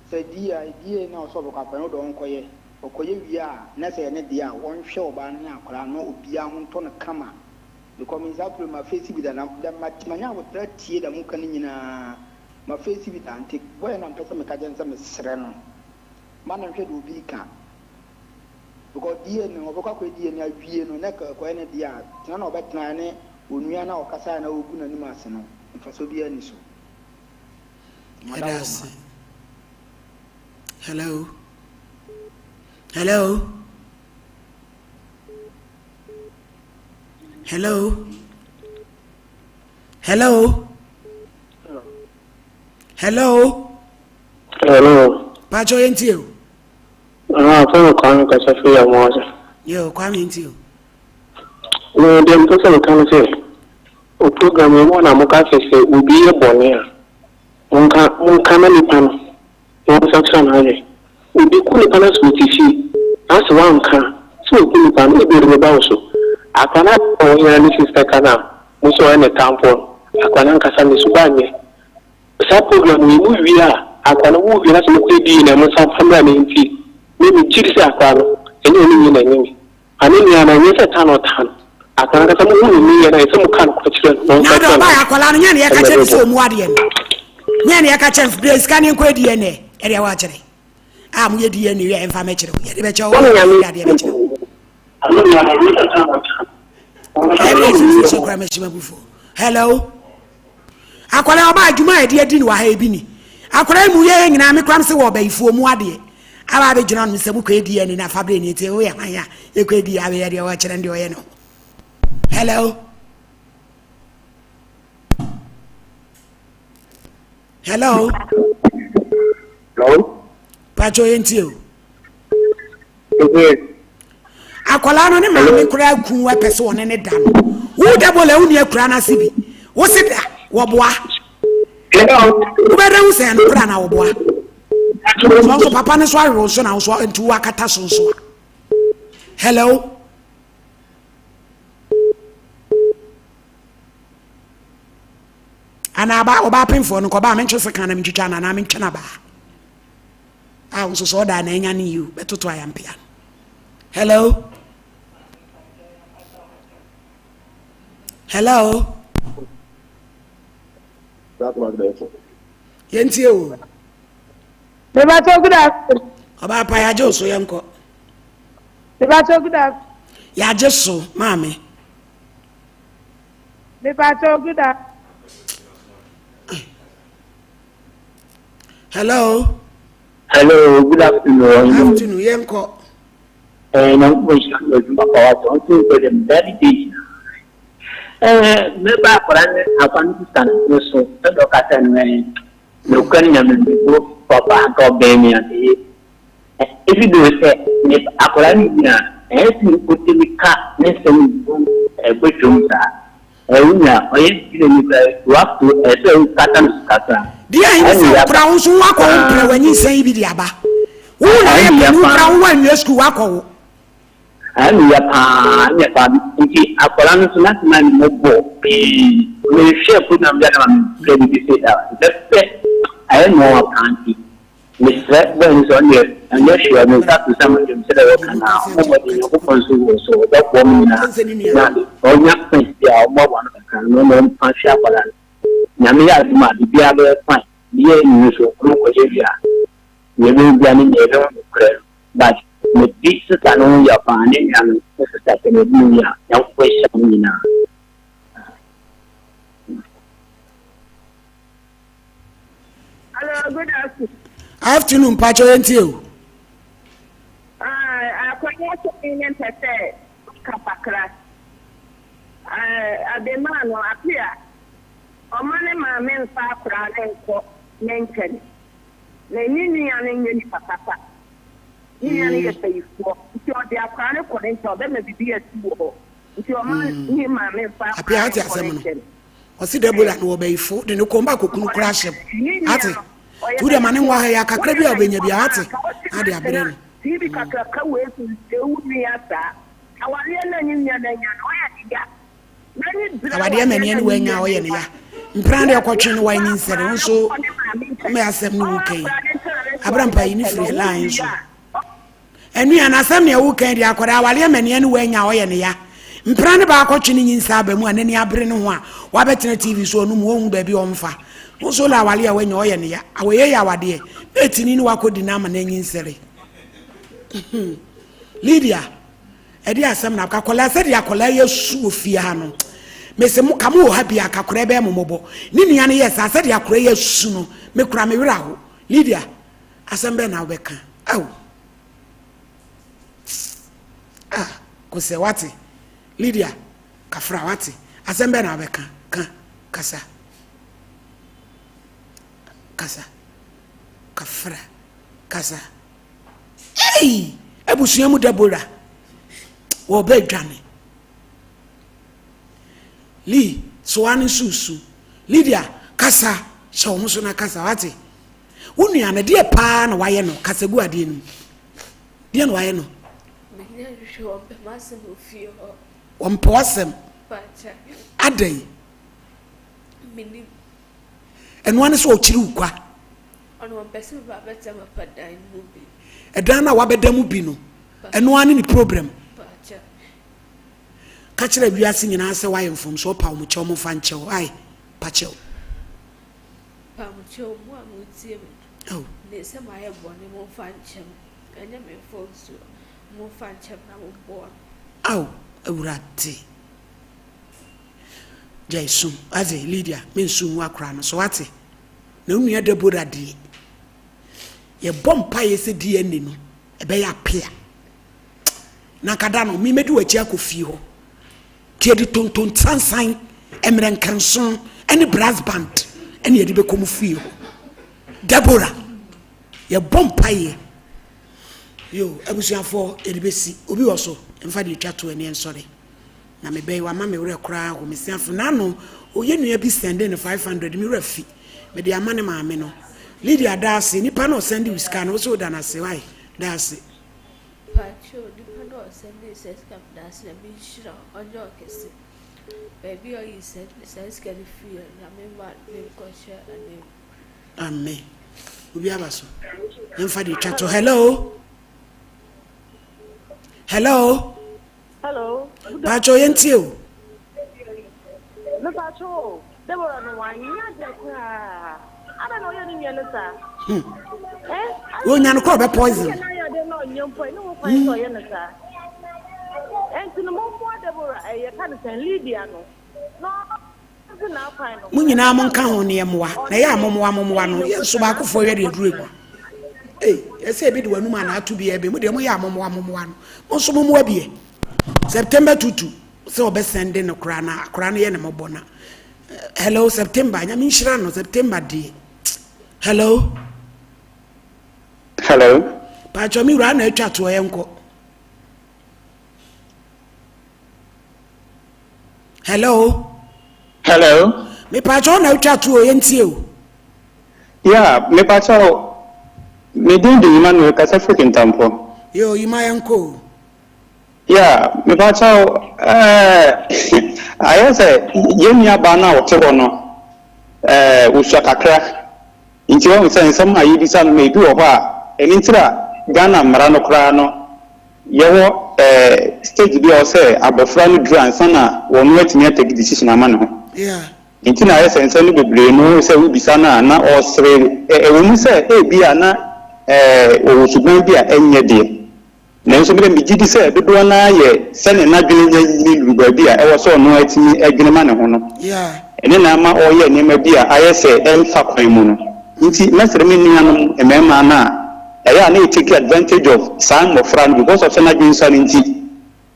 Said, dear, no sort of apanodo on Koye, or Koye, Nessa and Dia, one show by now, no, beyond ton of come out. Because Miss Apple, my face with an Matmania would 30 years, the Mukanina, my face with antique, when I'm person Macajan, some Sereno. Man, I'm sure will be can. Because dear no, Boca, dear, no, neck, or any dear, none of that nine, Uniana or Casana, Uguna Masano, and for so be any so. Hello? Hello? Hello. Hello. Hello. Hello. Pacho yentio. From Kwame Kasafia Moja. Yo, Kwame yentio. No, the person can say, o program you want to say, will be a bonnier. Uncanny panel. One section high. Will be cool panels with you. That's one car. So cool panel will be the I cannot go here and sister canal. Also in the campo. I cannot Casami Subani. That program we move here. I can move here as a lady in a Musa family. Maybe Chilsi Aquano, and you mean any. I mean, I am a town or town. I can get some money and I some kind of question. Now, don't buy a colony, I can tell you so Mwadian. Nanny, I can tell you, scanning quid DNA, area watching. I'm your DNA information. Hello. Akwala oba adwuma e de di no ha ebini akwala mu ye nyina me kram se wo ba ifu mu ade aba be gyina no nsem kwa edi ani na fabre ni te wo ya hanya e kwa edi aba ye de wo kire ndi oye no. Hello. Hello. Hello. Pacho yentio. Akwala no ne ma me kura kun wa pese won ne da no wo da bola wo ne akura na sibi wo se da wo boa wo be da wo se an kura na wo boa so papa ne so awo so na so ntu akata so so. Hello. Ana ba oba penfo no ko ba me ntwese kan na me twitwa na me ntwena ba ah so so da na nya ne you betoto ayampia. Hello. Hello. Yentio. Never talk good afternoon. About Payajo, so yanko. Never talk good afternoon. Ya just so, mammy. Never talk good afternoon. Hello. Hello, good afternoon. Good afternoon, yanko. And I'm going to go to the meditation. Maybe I can stand so look at and look at them, Papa, God, baby. If you do say, if I could you put in the car, listen, a good room, or you have to a certain pattern. Dear, Brown, so walk when you say Bidiaba. Who are when you school walk? And we are Aqualan to not man more. We share put them down ready to say that. I am more county. Miss Redburns on here, and yes, you are not to some of them said now. Nobody opens so that woman or not more one can no more punch Aqualan. Namia, the Biabe fine, the usual area. We will be an prayer, but. This is an only upon it and this is that in India. No question me now. Hello, good afternoon. Afternoon, Pacho and you. I quite opinion to say, Capacras. I demand or appear. O money, my men far crying for mention. They need any papa. You get paid for. If you are the Aquana connector, then maybe be a two. If your man, me, my man, appear to have or see the bullet will be full, then you come back who can crash him. Ati, to the man in Wahaka, Crabia, when you be at it. Adi, I bring. See, because I can't wait to do me at that. I want you in your our dear man anyway now, yeah. Brand your coaching wine instead, also may I say no okay. Abram pay in free lines. And we are not some near who can ya could our lemon anyway now, yeah. Mprane ba coaching in Sabem and any abrin one. Wabetin TV so no won't baby on fa. Also, la walia when you're in ya. Away, our dear. Betting in what could deny in Seri. Lydia. Edia Sam Nakakola said Yakola su fiano. Mese Mukamu happy a cakrebe mobo. Ninian, yes, I said Yakre suno. Me crame rahu. Lydia. Asambe na weka. Oh. Ah, Kosewati. Lydia. kafra wate asembe na abeka kasa kafra kasa hey ebusua mu Deborah wo be dwane li soani susu Lydia kasa sha wo so na kasa wate wonu ya na de pa na waye no kasa gu ade nu de no waye no menya hwe be masem ofie ho wompo asem pacha adai mini eno ane so okiri ukwa ono mpese ba beta mapadan mu bi edan na wabeda mu bi no eno ane ni problem pacha ka kire biase nyina ase waye mfom so pa mu che mu fa nche ai pacha pa mu che mu amutie oh ne se maye bone mu fa nche anya me fonso mu fa nche na mu bo au awurate Jason aze Lydia mensu akra no so wate na nua Deborah die ye bompa ye se die ni no ebe ya pia na kada no mi medi wachi akofie ho tie di tonton sansan emren kanson any brass band any yedi be komu fie ho Deborah ye bompa ye yo abusuafo edibesi obi wo so mfa di twa to ani ensore na me be wa ma me wure kra ho me siafo na no oye nua bi send ne 500 mi rafi me de amane ma me no Lydia dase nipa no send you scan wo so da na se why dase pacho nipa no send this scam dase na bi shira onyo kese baby o yi send this can feel na me ma me ko share and amen obi abaso mfa di twa to hello Hello. Pacho yentio. No Pacho. Deborah no one. I don't know your name, sir. Oh, you know be poison. I don't know your point. No point for you, sir. And to the more Deborah, I can't send Lydia. No. Munyina mo nka ho ne emwa na ya amomwa no yeso ba akofo we de duru eh ese bi de wanu ma na atu bi ebe mu de mo ya amomwa no mo so mo mu abie September 22 se obe send no kra na ye ne mo bona hello September nya mi nhira no September di hello pa cho mi ra na atwa to ye nko hello me pa cho na atwa to ye ntie o yeah me pa cho me din de yima no ka sa freaking tampo yo yima yanko yeah me pa cho I say yenya ba na o te no wo sha kakra nti won say nsam ayi bi san me bi wo ba eni ntira Ghana mara no kra no yewo stage bi o say abofra no dru ansa na wonu atimi take decision ama ne ho yeah nti na ayi say nsam no bebre no say wo bi sana na o sere wo mu say bi ana o sugbon bi a enye de na nso bi gidi say dodo na ye sene na dwene nya lu ba bi a e wo so no atimi adwene ma ne ho no yeah ene na ma o ye ne ma bi a ayi say emfa kwan mu no nti mesere me nuanom emema na ya na take advantage of some of friend because of na dwene sa nti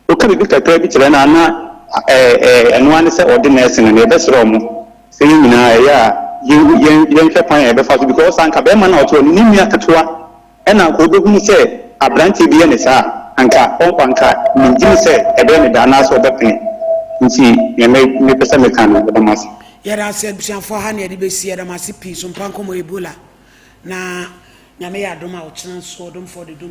o ka bi kakra bi kire na eno ane say ordinary na e be sero mo say nyina ya yen hwe pan e be fa because anka be ma na oto ni nua ketewa e na ko be hu say abranti bi ne sa anka onka ni ngi say e be me da na so be pen nti me pesa me kan no be mas yara se busianfo ha na de be si yara masi pi so Sompa Nkomo Ebola na nyame ya doma o chance so dom for the